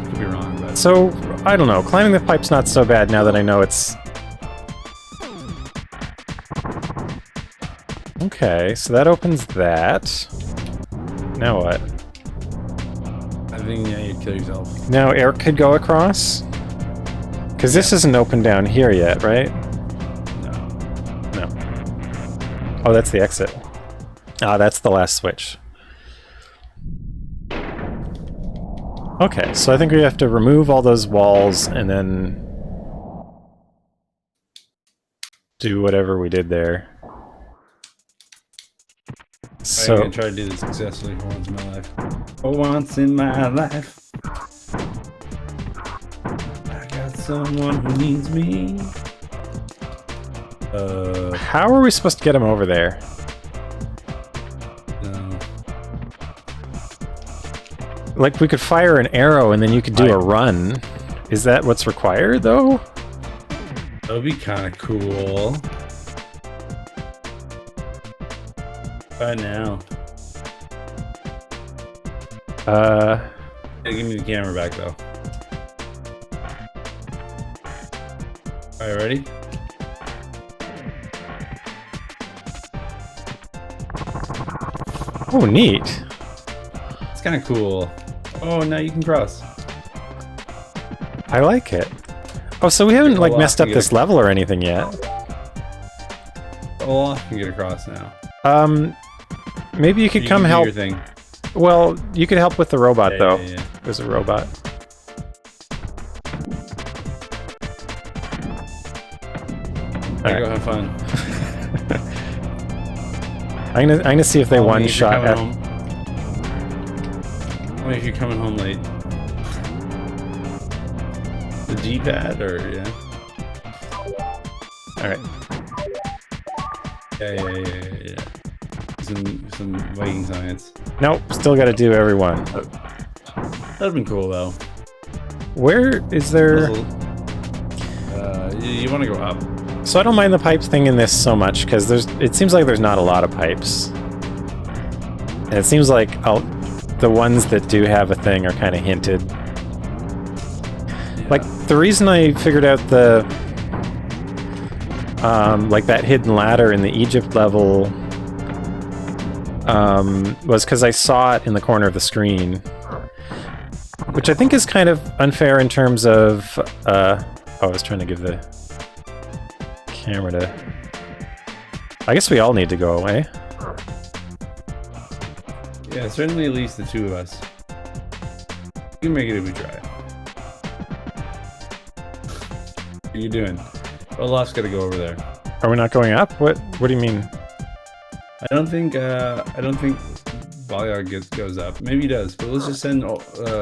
Could be wrong, but So, I don't know. Climbing the pipe's not so bad now that I know it's... Okay, so that opens that. Now what? I think you'd kill yourself. Now air could go across? Because this isn't open down here yet, right? No. Oh, that's the exit. Ah, that's the last switch. Okay, so I think we have to remove all those walls and then do whatever we did there. So I'm gonna try to do this successfully for once in my life. For once in my life, I got someone who needs me. how are we supposed to get him over there? No. Like, we could fire an arrow and then you could do a run. Is that what's required, though? That would be kind of cool. Right now. Yeah, give me the camera back, though. Alright, ready? Oh, neat. It's kind of cool. Oh, now you can cross. I like it. Oh, so we haven't, like, messed up this level or anything yet. Oh, I can get across now. Maybe you could come help. Your thing. Well, you could help with the robot, though. Yeah. There's a robot. Alright, go have fun. I'm gonna see if they one shot at. Only if you're coming home late. The D-pad, or yeah. All right. Yeah. Some Viking science. Nope. Still got to do everyone. That'd been cool though. Where is there? You want to go up? So I don't mind the pipe thing in this so much because it seems like there's not a lot of pipes, and it seems like the ones that do have a thing are kind of hinted. Yeah. Like the reason I figured out the like that hidden ladder in the Egypt level was because I saw it in the corner of the screen, which I think is kind of unfair in terms of I was trying to give the camera to... I guess we all need to go away. Yeah, certainly at least the two of us. We can make it if we try. What are you doing? Well, Loft's got to go over there. Are we not going up? What do you mean? I don't think Balyar goes up. Maybe he does, but let's just send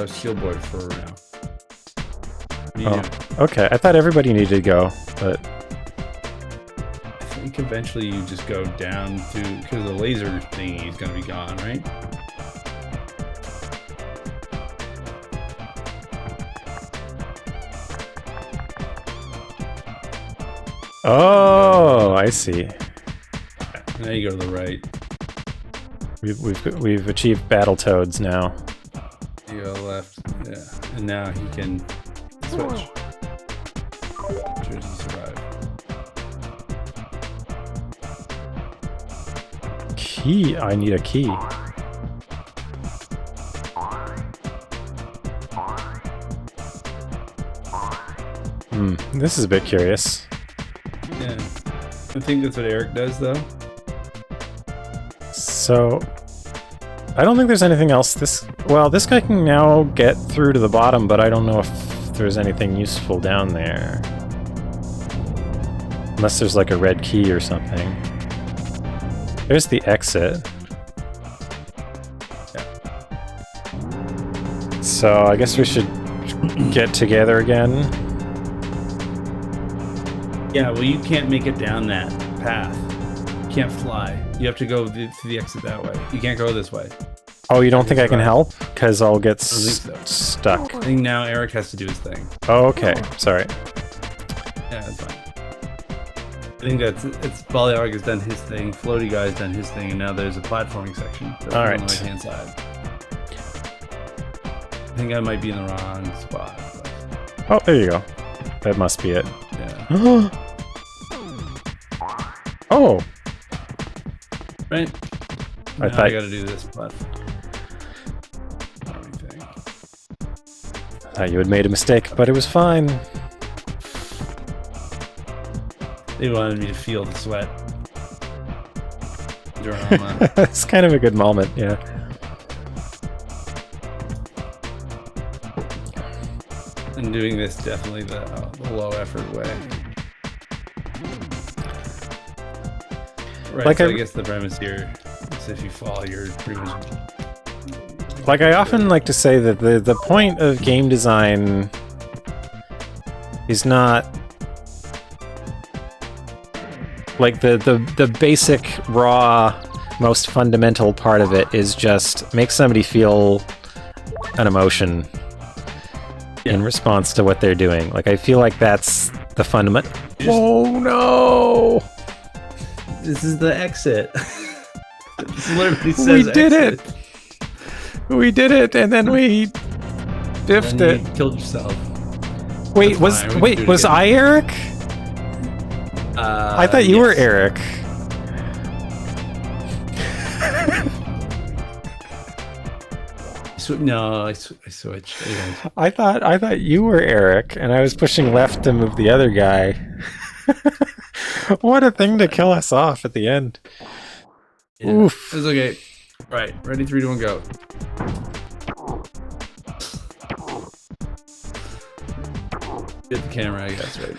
Shield Boy for now. Oh, okay. I thought everybody needed to go, but... think eventually you just go down to, because the laser thingy is going to be gone, right? Oh, I see. Now you go to the right. We've achieved Battletoads now. You go left. Yeah. And now he can switch. Should he survive? Key. I need a key. This is a bit curious. Yeah. I think that's what Eric does, though. So, I don't think there's anything else. This guy can now get through to the bottom, but I don't know if there's anything useful down there. Unless there's like a red key or something. There's the exit. Yeah. So, I guess we should get together again. Yeah, well, you can't make it down that path. You can't fly. You have to go to the exit that way. You can't go this way. Oh, you don't think I can help? Because I'll get so. stuck. I think now Eric has to do his thing. Oh, okay. Sorry. Yeah, that's fine. I think it's Balearic has done his thing, Floaty Guy's done his thing, and now there's a platforming section. All right. On the right-hand side. I think I might be in the wrong spot. But... Oh, there you go. That must be it. Yeah. Oh! Right? I now thought I gotta do this platform. I thought you had made a mistake, but it was fine. They wanted me to feel the sweat. Drama. It's kind of a good moment, yeah. And doing this definitely the low effort way. Right, Like so I guess the premise here is if you fall, you're pretty much... Like, I often like to say that the point of game design is not... Like, the basic, raw, most fundamental part of it is just make somebody feel an emotion in response to what they're doing. Like, I feel like that's the fundament. Oh no! This is the exit. This literally says We did exit. it! We did it, and then we diffed Then it. you killed yourself. Wait, That's fine, we can do it was again. I Eric? I thought you were Eric. No, I switched. I thought you were Eric, and I was pushing left to move the other guy. What a thing to kill us off at the end. Yeah, Oof. it's okay. Right, ready, 3, 2, 1, go. Get the camera, I guess, right?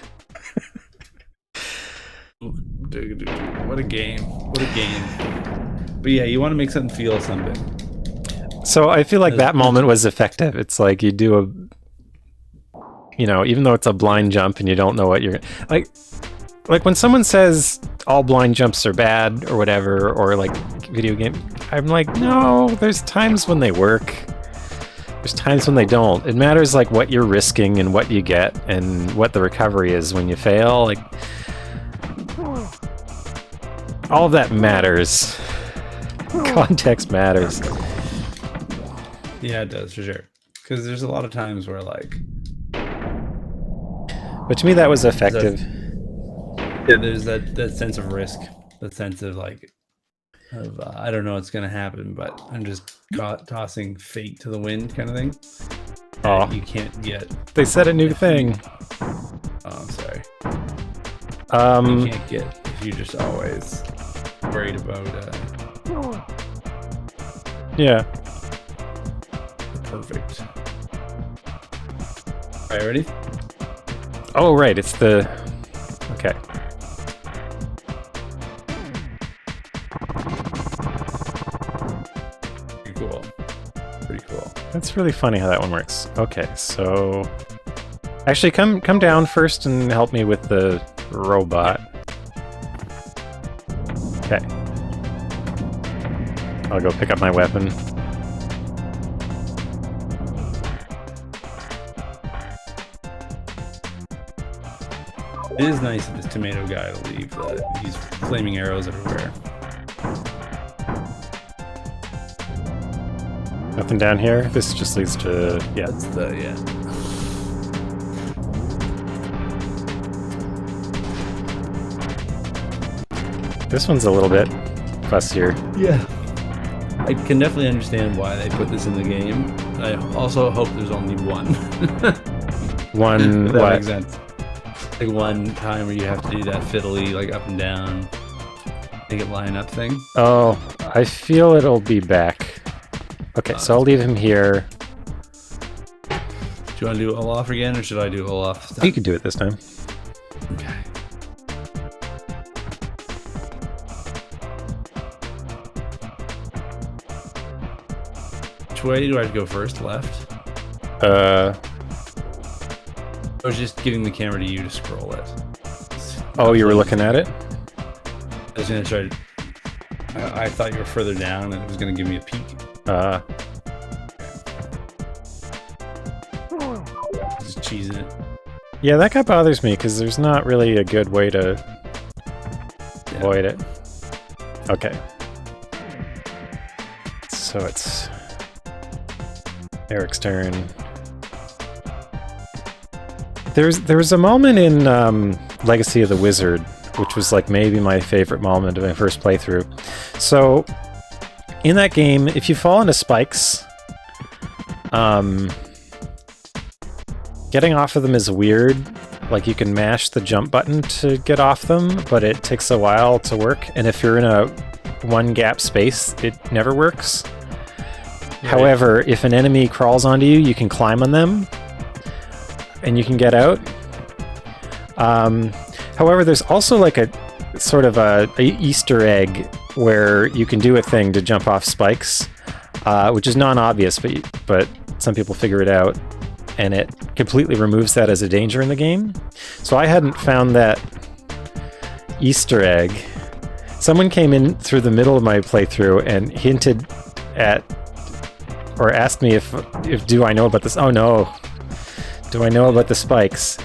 What a game. What a game. But yeah, you want to make something feel something. So I feel like that moment was effective. It's like you do a, you know, even though it's a blind jump and you don't know what you're like when someone says all blind jumps are bad or whatever, or like video game, I'm like, no, there's times when they work. There's times when they don't. It matters like what you're risking and what you get and what the recovery is when you fail. Like all of that matters. Context matters. Yeah, it does, for sure. Because there's a lot of times where, like... But to me, that was effective. Yeah, there's that sense of risk. That sense of, like... I don't know what's going to happen, but I'm just tossing fate to the wind kind of thing. Oh. You can't get... They said a new thing. Oh, I'm sorry. You can't get... If you're just always worried about... Yeah. Perfect. Alright, ready? Oh, right, it's the... Okay. Pretty cool. Pretty cool. That's really funny how that one works. Okay, so... Actually, come down first and help me with the robot. Okay. I'll go pick up my weapon. It is nice of this tomato guy to leave these flaming arrows everywhere. Nothing down here? This just leads to... yeah. That's the, yeah. This one's a little bit fussier. Yeah. I can definitely understand why they put this in the game. I also hope there's only one. One That what? makes sense. Like one time where you have to do that fiddly, like up and down, make it line up thing. Oh, I feel it'll be back. Okay, so I'll leave him here. Do you want to do Olaf again, or should I do Olaf? You can do it this time. Okay. Which way do I have to go first? Left? I was just giving the camera to you to scroll it. Oh, you were looking at it? I was gonna try to... I thought you were further down and it was gonna give me a peek. Just cheesing it. Yeah, that guy bothers me because there's not really a good way to avoid it. Okay. So it's Eric's turn. There was a moment in Legacy of the Wizard, which was like maybe my favorite moment of my first playthrough. So in that game, if you fall into spikes, getting off of them is weird. Like you can mash the jump button to get off them, but it takes a while to work. And if you're in a one gap space, it never works. Right. However, if an enemy crawls onto you, you can climb on them and you can get out. However, there's also like a sort of a Easter egg where you can do a thing to jump off spikes, which is non-obvious, but some people figure it out, and it completely removes that as a danger in the game. So I hadn't found that Easter egg. Someone came in through the middle of my playthrough and hinted at, or asked me if do I know about this? Oh no. Do I know about the spikes?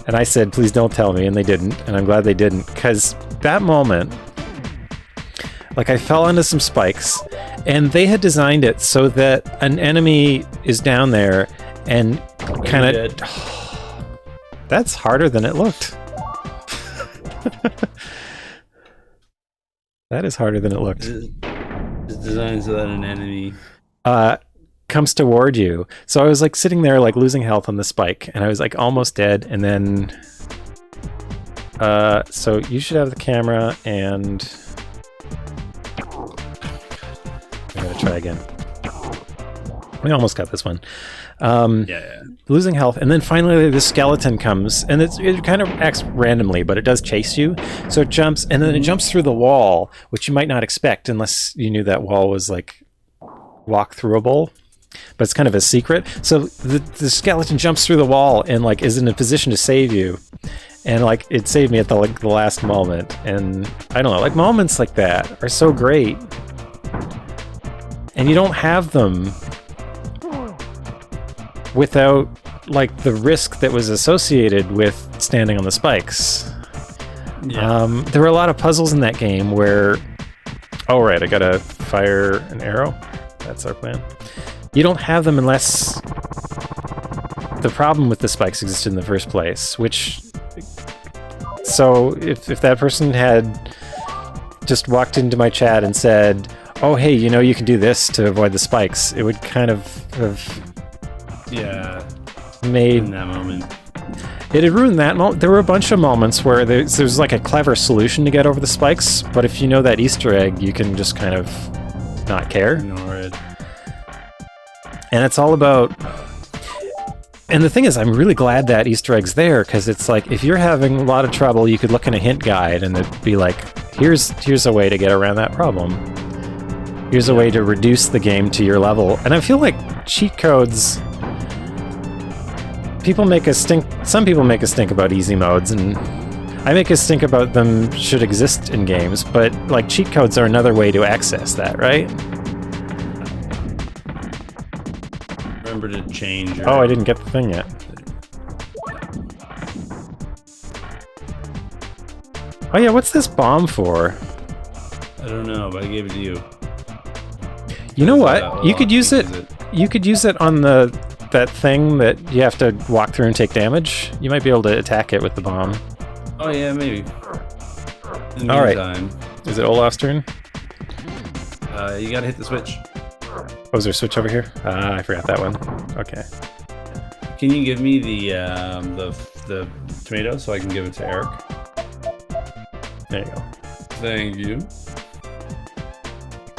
And I said, please don't tell me, and they didn't, and I'm glad they didn't, because that moment, like I fell into some spikes, and they had designed it so that an enemy is down there and kind of... That's harder than it looked. That is harder than it looked. It's designed so that an enemy... comes toward you. So I was like sitting there like losing health on the spike, and I was like almost dead, and then so you should have the camera, and I'm gonna try again. We almost got this one. Yeah. Losing health, and then finally the skeleton comes, and it kind of acts randomly, but it does chase you. So it jumps, and then it jumps through the wall, which you might not expect unless you knew that wall was like walk-throughable. But it's kind of a secret. So the skeleton jumps through the wall and like is in a position to save you, and like it saved me at the last moment. And I don't know, like moments like that are so great, and you don't have them without like the risk that was associated with standing on the spikes. Yeah. There were a lot of puzzles in that game where, oh right, I gotta fire an arrow. That's our plan. You don't have them unless the problem with the spikes existed in the first place, which... So if that person had just walked into my chat and said, oh hey, you know you can do this to avoid the spikes, it would kind of have... Yeah. Made... In that moment. It had ruined that moment. There were a bunch of moments where there's like a clever solution to get over the spikes, but if you know that Easter egg, you can just kind of not care. Ignore it. And it's all about... And the thing is, I'm really glad that Easter egg's there, because it's like, if you're having a lot of trouble, you could look in a hint guide and it'd be like, here's a way to get around that problem. Here's a way to reduce the game to your level. And I feel like cheat codes... Some people make a stink about easy modes, and I make us think about them should exist in games, but like cheat codes are another way to access that, right? Remember to change your... Oh, I didn't get the thing yet. Oh yeah, what's this bomb for? I don't know, but I gave it to you. You know what? You could use it. You could use it on that thing that you have to walk through and take damage. You might be able to attack it with the bomb. Oh yeah, maybe. All right. Is it Olaf's turn? You gotta hit the switch. Oh, is there a switch over here? I forgot that one. Okay. Can you give me the tomato so I can give it to Eric? There you go. Thank you.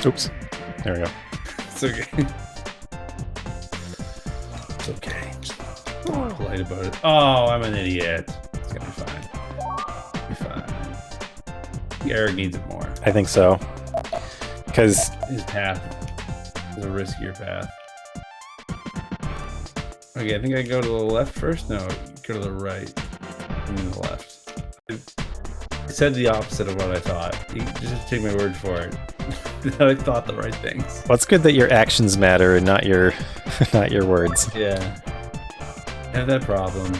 Oops. There we go. It's okay. It's okay. Just polite about it. Oh, I'm an idiot. It's gonna be fine. Be fine. Eric needs it more. I think so. Because his path is a riskier path. Okay, I think I go to the left first. No, go to the right. And then the left. I said the opposite of what I thought. You just take my word for it. I thought the right things. Well, it's good that your actions matter and not your not your words. Yeah. I have that problem.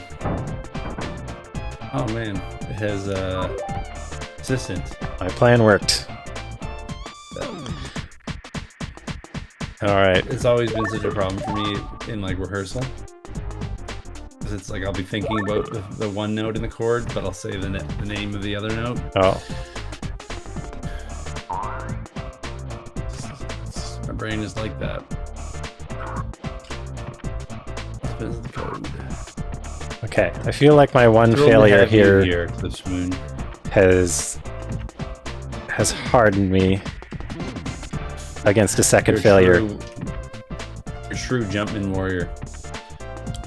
Oh man, it has assistant. My plan worked. All right. It's always been such a problem for me in like rehearsal. Because it's like I'll be thinking about the one note in the chord, but I'll say the name of the other note. Oh. My brain is like that. This is the code. Okay, I feel like my one failure here has hardened me against a second failure. You're true Jumpman warrior.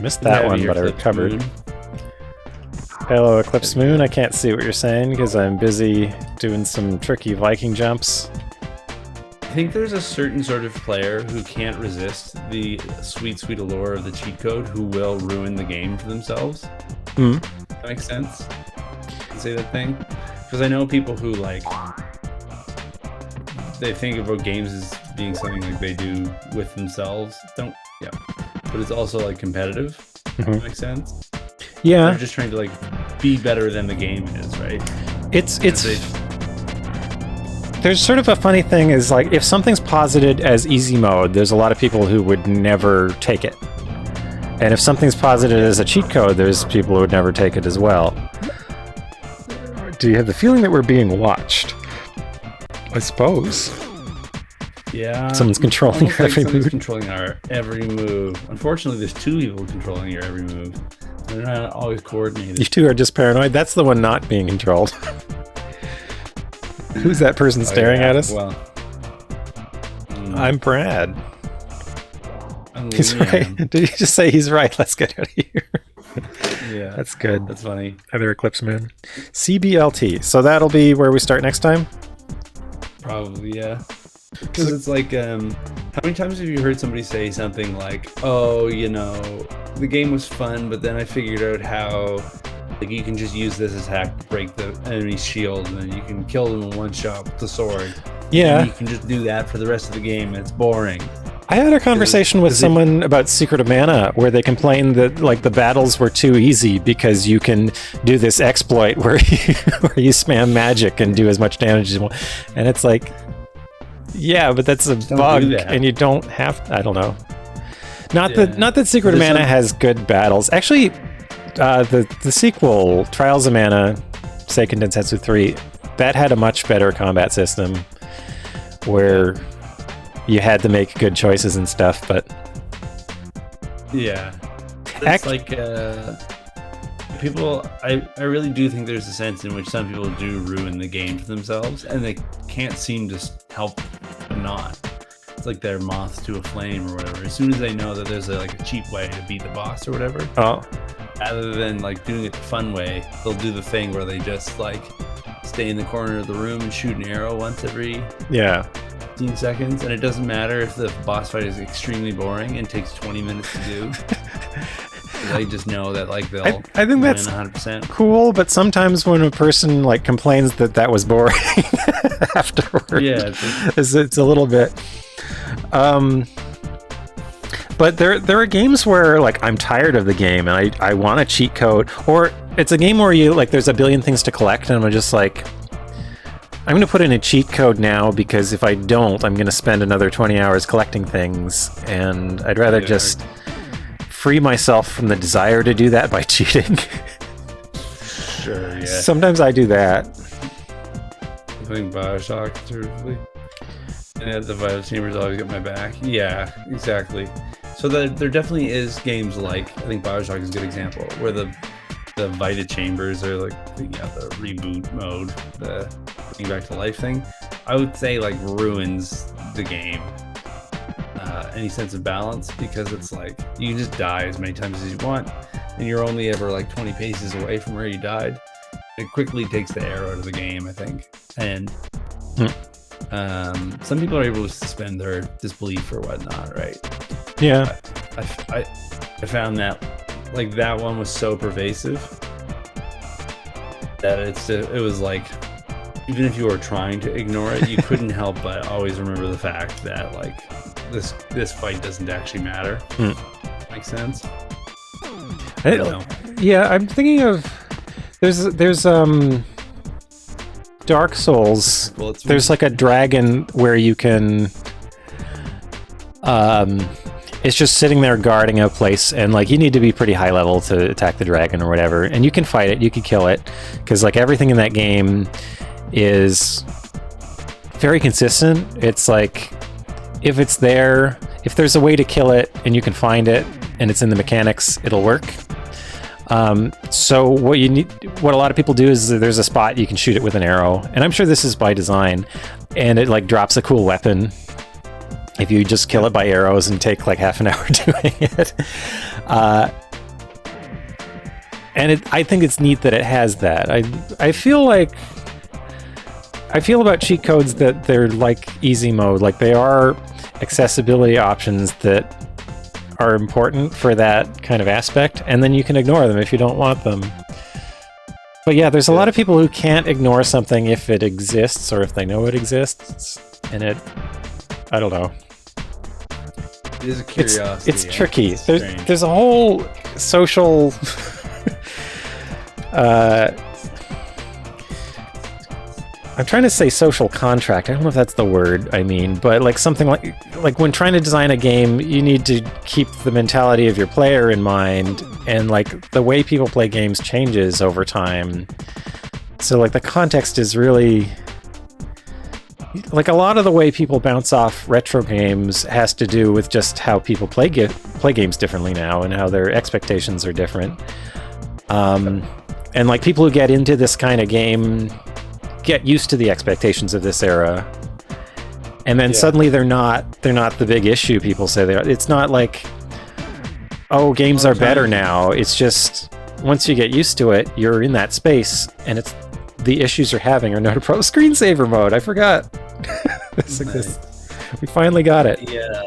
Missed that one, but I recovered. Moon. Hello, Eclipse Moon. I can't see what you're saying because I'm busy doing some tricky Viking jumps. I think there's a certain sort of player who can't resist the sweet, sweet allure of the cheat code who will ruin the game for themselves. Hmm. That makes sense? Say that thing? Because I know people who, like, they think about games as being something like they do with themselves. Yeah. But it's also, like, competitive. Mm-hmm. That makes sense? Yeah. They're just trying to, like, be better than the game is, right? There's sort of a funny thing is like if something's posited as easy mode, there's a lot of people who would never take it. And if something's posited as a cheat code, there's people who would never take it as well. Do you have the feeling that we're being watched? I suppose. Yeah. Someone's controlling your every move. Controlling our every move. Unfortunately, there's two people controlling your every move. They're not always coordinated. You two are just paranoid. That's the one not being controlled. Who's that person staring at us? Well, I'm Brad. He's right. Did he just say he's right? Let's get out of here. Yeah. That's good. That's funny. Other Eclipse Moon. CBLT. So that'll be where we start next time? Probably, yeah. Because it's like, how many times have you heard somebody say something like, oh, you know, the game was fun, but then I figured out how... Like you can just use this attack to break the enemy's shield, and then you can kill them in one shot with the sword. Yeah. And you can just do that for the rest of the game, and it's boring. I had a conversation with someone about Secret of Mana where they complained that like the battles were too easy because you can do this exploit where you spam magic and do as much damage as you want. And it's like, yeah, but that's a bug, and you don't have. I don't know. Not that Secret of Mana has good battles. Actually. The sequel, Trials of Mana, Seiken Densetsu 3, that had a much better combat system where you had to make good choices and stuff, but... Yeah. It's like, people... I really do think there's a sense in which some people do ruin the game for themselves, and they can't seem to help but not. It's like they're moths to a flame or whatever. As soon as they know that there's a cheap way to beat the boss or whatever... Oh. Rather than like doing it the fun way, they'll do the thing where they just like stay in the corner of the room and shoot an arrow once every 15 seconds, and it doesn't matter if the boss fight is extremely boring and takes 20 minutes to do. They just know that like they'll. I think that's 100%. cool, but sometimes when a person like complains that was boring afterwards, Yeah, it's a little bit. But there are games where like I'm tired of the game and I want a cheat code, or it's a game where you like there's a billion things to collect and I'm just like, I'm gonna put in a cheat code now because if I don't, I'm gonna spend another 20 hours collecting things, and I'd rather just free myself from the desire to do that by cheating. Sure, yeah. Sometimes I do that. I think Bioshock, truthfully. And the Vital Chambers always got my back. Yeah, exactly. So there definitely is games like, I think Bioshock is a good example, where the Vita Chambers are like the reboot mode, the bring back to life thing. I would say like ruins the game, any sense of balance, because it's like you can just die as many times as you want, and you're only ever like 20 paces away from where you died. It quickly takes the air out of the game, I think, and some people are able to suspend their disbelief or whatnot, right? Yeah. I found that like that one was so pervasive that it was like, even if you were trying to ignore it, you couldn't help but always remember the fact that like this fight doesn't actually matter. Makes sense? I don't know. Yeah, I'm thinking of there's Dark Souls. There's like a dragon where you can it's just sitting there guarding a place, and like you need to be pretty high level to attack the dragon or whatever, and you can fight it, you can kill it, because like everything in that game is very consistent. It's like if it's there, if there's a way to kill it and you can find it and it's in the mechanics, it'll work. So what a lot of people do is there's a spot you can shoot it with an arrow, and I'm sure this is by design, and it like drops a cool weapon if you just kill it by arrows and take like half an hour doing it. And I think it's neat that it has that. I feel about cheat codes that they're like easy mode, like they are accessibility options that are important for that kind of aspect, and then you can ignore them if you don't want them. But yeah, there's a lot of people who can't ignore something if it exists or if they know it exists, and I don't know. It is a curiosity. It's tricky. There's a whole social I'm trying to say social contract. I don't know if that's the word I mean, but like something like when trying to design a game, you need to keep the mentality of your player in mind, and like the way people play games changes over time. So like the context is really like a lot of the way people bounce off retro games has to do with just how people play games differently now and how their expectations are different. And like people who get into this kind of game get used to the expectations of this era, and then suddenly they're not the big issue people say they are. It's not like, oh, games are better now. It's just once you get used to it, you're in that space, and it's the issues you're having are not a problem. Screensaver mode, I forgot. This exists. We finally got it. Yeah.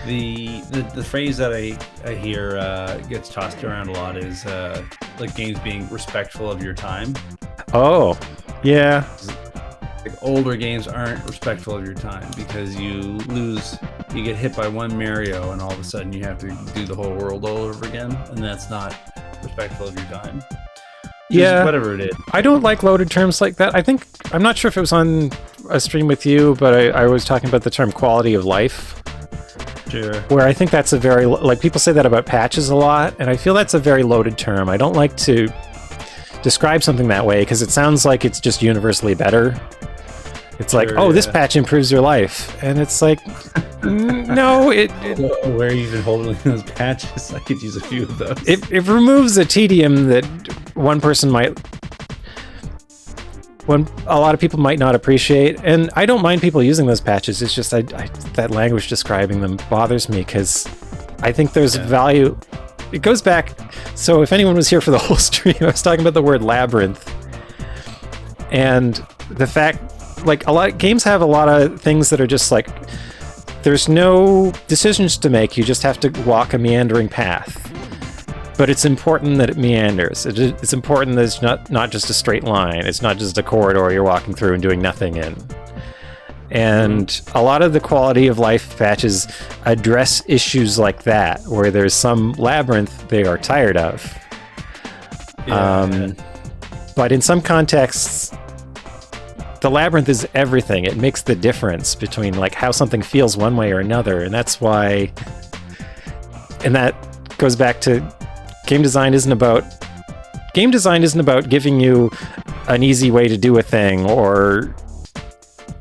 The phrase that I hear gets tossed around a lot is like games being respectful of your time. Oh, yeah. Like older games aren't respectful of your time because you get hit by one Mario and all of a sudden you have to do the whole world all over again, and that's not respectful of your time. Yeah, whatever it is. I don't like loaded terms like that. I'm not sure if it was on a stream with you, but I was talking about the term quality of life. Sure. Where I think that's a very, like people say that about patches a lot, and I feel that's a very loaded term. I don't like to describe something that way because it sounds like it's just universally better. It's like, oh, this patch improves your life, and it's like, no, where are you even holding those patches? I could use a few of those. It removes a tedium that a lot of people might not appreciate, and I don't mind people using those patches. It's just that language describing them bothers me because I think there's value. It goes back. So if anyone was here for the whole stream, I was talking about the word labyrinth, and the fact, like, a lot of games have a lot of things that are just like, there's no decisions to make. You just have to walk a meandering path. But it's important that it meanders. It's important that it's not just a straight line. It's not just a corridor you're walking through and doing nothing in. And a lot of the quality of life patches address issues like that, where there's some labyrinth they are tired of. But in some contexts, the labyrinth is everything. It makes the difference between like how something feels one way or another, and that's why. And that goes back to game design isn't about giving you an easy way to do a thing or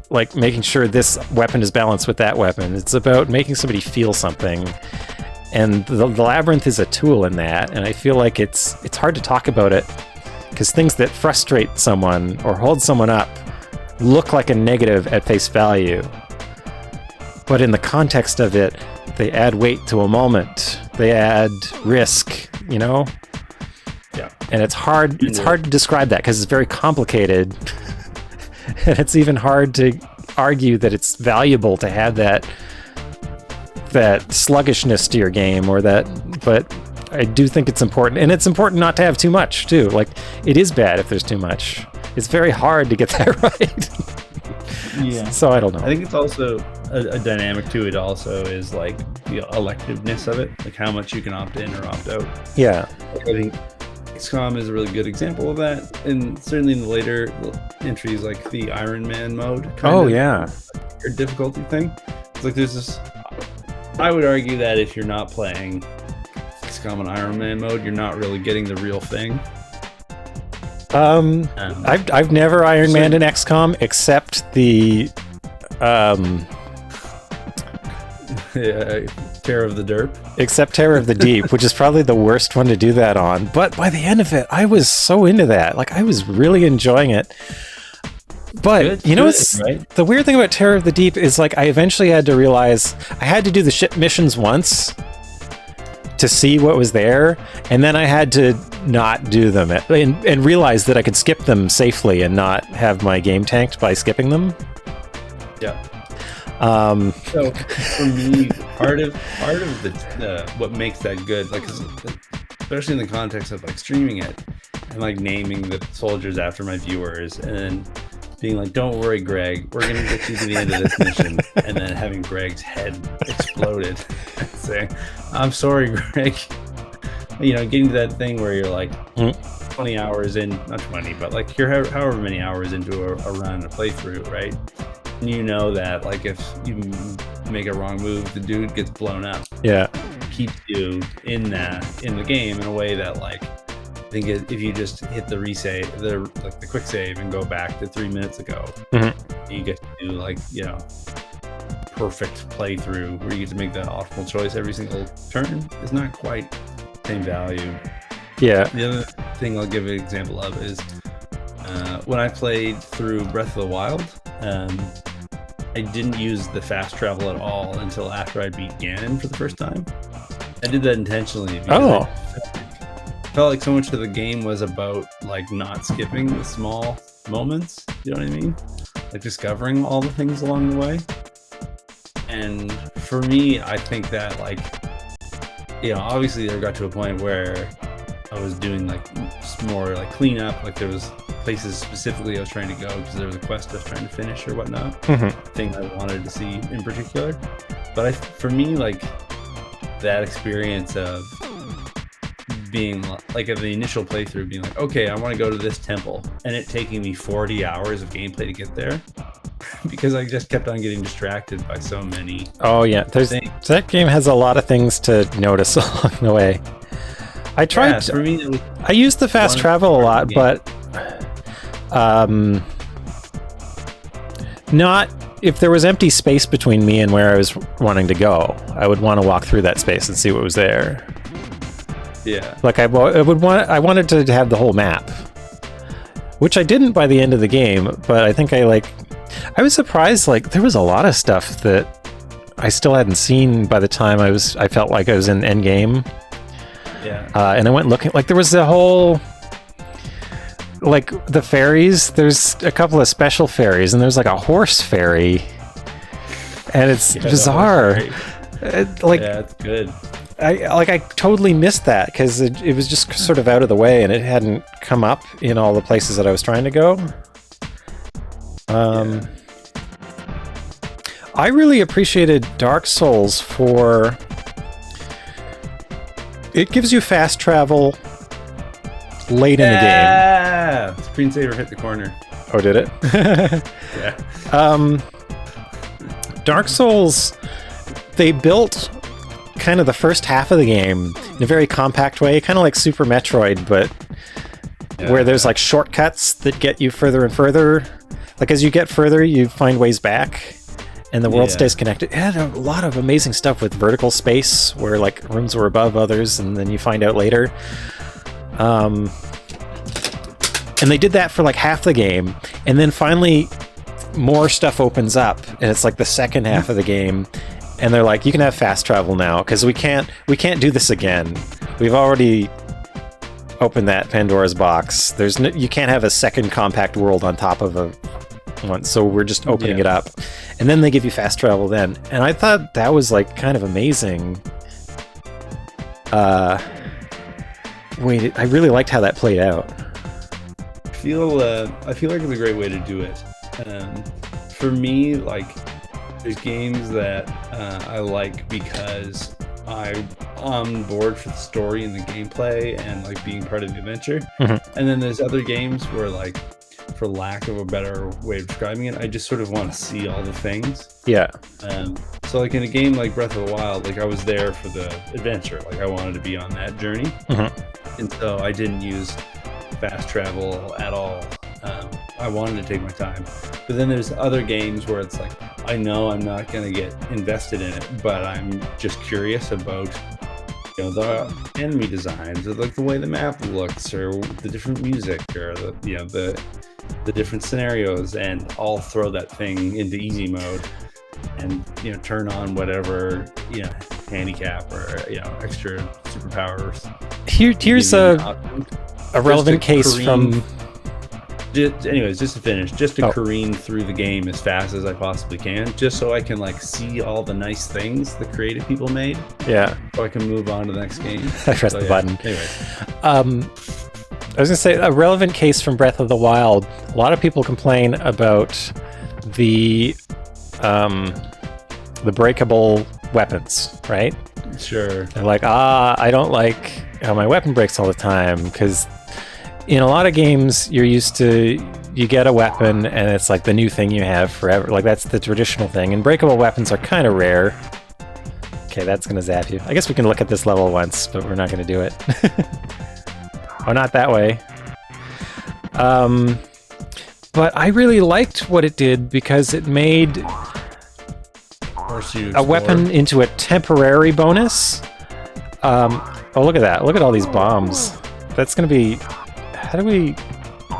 like making sure this weapon is balanced with that weapon. It's about making somebody feel something, and the labyrinth is a tool in that. And I feel like it's hard to talk about it because things that frustrate someone or hold someone up look like a negative at face value, but in the context of it, they add weight to a moment. They add risk, you know. Yeah. And it's hard to describe that because it's very complicated. And it's even hard to argue that it's valuable to have that sluggishness to your game or that, but I do think it's important. And it's important not to have too much too. Like, it is bad if there's too much. It's very hard to get that right. Yeah. So I don't know. I think it's also a dynamic to it also is like the electiveness of it, like how much you can opt in or opt out. Yeah. I think XCOM is a really good example of that, and certainly in the later entries, like the Iron Man mode. Yeah. Your difficulty thing. It's like there's this. I would argue that if you're not playing XCOM and Iron Man mode, you're not really getting the real thing. I've never Iron Man in XCOM except the Terror of the Derp. Except Terror of the Deep, which is probably the worst one to do that on. But by the end of it, I was so into that. Like, I was really enjoying it. But, the weird thing about Terror of the Deep is, like, I eventually had to realize I had to do the ship missions once to see what was there, and then I had to not do them and realize that I could skip them safely and not have my game tanked by skipping them. Yeah. So for me, part of the what makes that good, like especially in the context of like streaming it and like naming the soldiers after my viewers and then being like, "Don't worry, Greg, we're gonna get you to the end of this mission," and then having Greg's head exploded, saying, "I'm sorry, Greg." You know, getting to that thing where you're like 20 hours in, not 20, but like you're however many hours into a run, a playthrough, right? And you know that like if you make a wrong move, the dude gets blown up. Yeah. Keeps you in the game in a way that like I think if you just hit the resave, the quick save and go back to 3 minutes ago, you get to do like, you know, perfect playthrough where you get to make that optimal choice every single turn is not quite the same value. Yeah. The other thing I'll give an example of is when I played through Breath of the Wild, I didn't use the fast travel at all until after I beat Ganon for the first time. I did that intentionally because I felt like so much of the game was about like not skipping the small moments, you know what I mean? Like discovering all the things along the way. And for me, I think that like, you know, obviously there got to a point where I was doing like more like cleanup, like there was places specifically I was trying to go because there was a quest I was trying to finish or whatnot, thing I wanted to see in particular. But for me, like that experience of being like at the initial playthrough being like, okay, I want to go to this temple, and it taking me 40 hours of gameplay to get there because I just kept on getting distracted by so many that game has a lot of things to notice along the way. I tried for me, I used the fast travel a lot, but not if there was empty space between me and where I was wanting to go. I would want to walk through that space and see what was there. Yeah. Like I wanted to have the whole map, which I didn't by the end of the game, but I think I was surprised, like there was a lot of stuff that I still hadn't seen by the time I felt like I was in endgame. Yeah. And I went looking, like there was a whole, like the ferries, there's a couple of special ferries, and there's like a horse ferry, and it's bizarre. Yeah, it's good. I totally missed that because it was just sort of out of the way and it hadn't come up in all the places that I was trying to go. I really appreciated Dark Souls for it gives you fast travel late in the game. Yeah, screensaver hit the corner. Oh, did it? Yeah. Dark Souls, they built kind of the first half of the game in a very compact way, kind of like Super Metroid, but where there's like shortcuts that get you further and further. Like as you get further, you find ways back, and the world stays connected. It had a lot of amazing stuff with vertical space, where like rooms were above others, and then you find out later. And they did that for like half the game, and then finally more stuff opens up, and it's like the second half of the game, and they're like, you can have fast travel now because we can't do this again. We've already opened that Pandora's box. There's no, you can't have a second compact world on top of a one, so we're just opening it up, and then they give you fast travel then, and I thought that was like kind of amazing. I really liked how that played out. I feel like it's a great way to do it. For me, like, there's games that I like because I'm on board for the story and the gameplay and like being part of the adventure. Mm-hmm. And then there's other games where, like, for lack of a better way of describing it, I just sort of want to see all the things. Yeah. So like in a game like Breath of the Wild, like I was there for the adventure. Like I wanted to be on that journey. Mm-hmm. And so I didn't use fast travel at all. I wanted to take my time. But then there's other games where it's like, I know I'm not going to get invested in it, but I'm just curious about, you know, the enemy designs, or like the way the map looks, or the different music, or the, you know, the different scenarios, and I'll throw that thing into easy mode and, you know, turn on whatever, you know, handicap or, you know, extra superpowers. Here's a relevant case from... Anyways, just to finish, just to careen through the game as fast as I possibly can, just so I can like see all the nice things the creative people made. Yeah. So I can move on to the next game. I pressed the button. Anyways. I was gonna say a relevant case from Breath of the Wild. A lot of people complain about the breakable weapons, right? Sure. They're like, I don't like how my weapon breaks all the time, because in a lot of games, you're used to, you get a weapon and it's like the new thing you have forever. Like that's the traditional thing. And breakable weapons are kind of rare. Okay, that's going to zap you. I guess we can look at this level once, but we're not going to do it. Oh, not that way. But I really liked what it did because it made a weapon into a temporary bonus. Oh, look at that. Look at all these bombs. That's going to be... How do we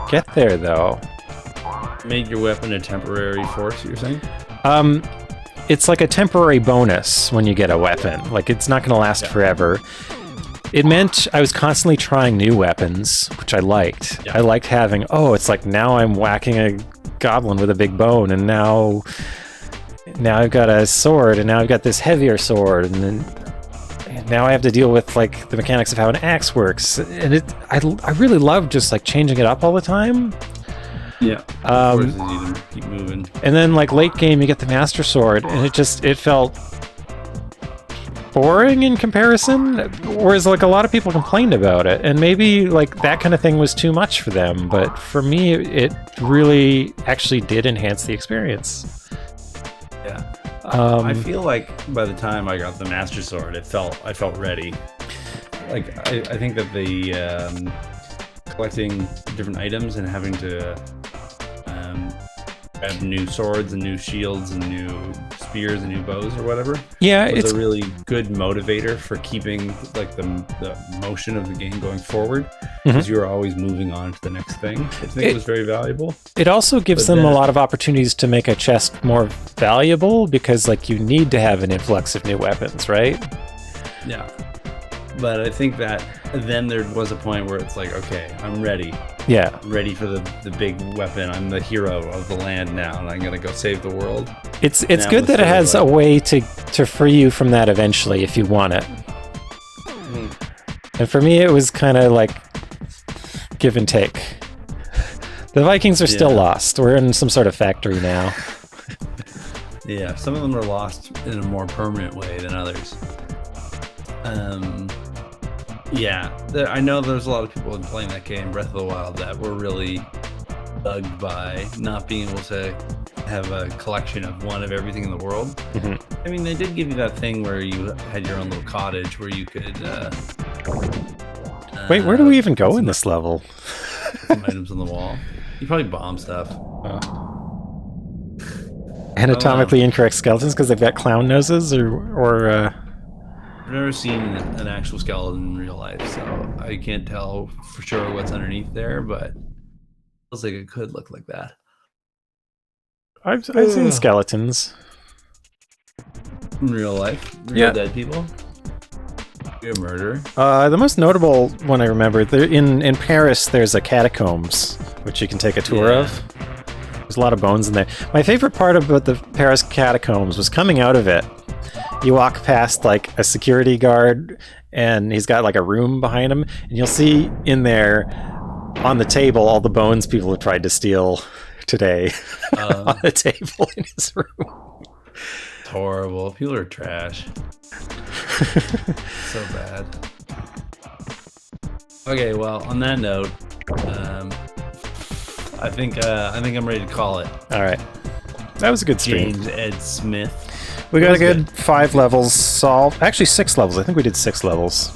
get there, though? Made your weapon a temporary force, you're saying? It's like a temporary bonus when you get a weapon. Like, it's not going to last forever. It meant I was constantly trying new weapons, which I liked. Yeah. I liked having, it's like now I'm whacking a goblin with a big bone, and now I've got a sword, and now I've got this heavier sword, and then... Now I have to deal with like the mechanics of how an axe works, and I really love just like changing it up all the time. Yeah. Forces you to keep moving. And then like late game, you get the Master Sword, and it felt boring in comparison. Whereas like a lot of people complained about it, and maybe like that kind of thing was too much for them. But for me, it really actually did enhance the experience. Yeah. I feel like by the time I got the Master Sword, I felt ready. Like I think that the collecting different items and having to add new swords and new shields and new spears and new bows or whatever. Yeah, it's a really good motivator for keeping like the motion of the game going forward, because you're always moving on to the next thing. I think it was very valuable. It also gives them a lot of opportunities to make a chest more valuable, because like you need to have an influx of new weapons, right? Yeah. But I think that then there was a point where it's like, okay, I'm ready. Yeah. I'm ready for the big weapon. I'm the hero of the land now, and I'm going to go save the world. It's good that it has a way to free you from that eventually if you want it. And for me, it was kind of like give and take. The Vikings are still lost. We're in some sort of factory now. Yeah, some of them are lost in a more permanent way than others. I know there's a lot of people playing that game, Breath of the Wild, that were really bugged by not being able to have a collection of one of everything in the world. Mm-hmm. I mean, they did give you that thing where you had your own little cottage where you could... Wait, where do we even go in this level? Some items on the wall. You probably bomb stuff. Anatomically incorrect skeletons because they've got clown noses, or I've never seen an actual skeleton in real life, so I can't tell for sure what's underneath there, but it feels like it could look like that. I've seen skeletons In real life? Real dead people? You're a murderer? The most notable one I remember, in Paris, there's a catacombs, which you can take a tour of. There's a lot of bones in there. My favorite part about the Paris catacombs was coming out of it. You walk past like a security guard, and he's got like a room behind him, and you'll see in there on the table all the bones people have tried to steal today on the table in his room. It's horrible. People are trash. So bad. Okay, well, on that note, I think I'm ready to call it. All right, that was a good stream. James Ed Smith. We got a good 5 levels solved. Actually, 6 levels. I think we did 6 levels.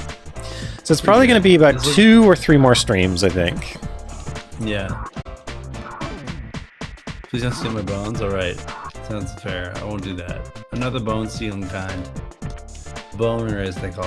So it's probably going to be about 2 or 3 more streams, I think. Yeah. Please don't steal my bones. All right. Sounds fair. I won't do that. Another bone stealing kind. Boner, as they call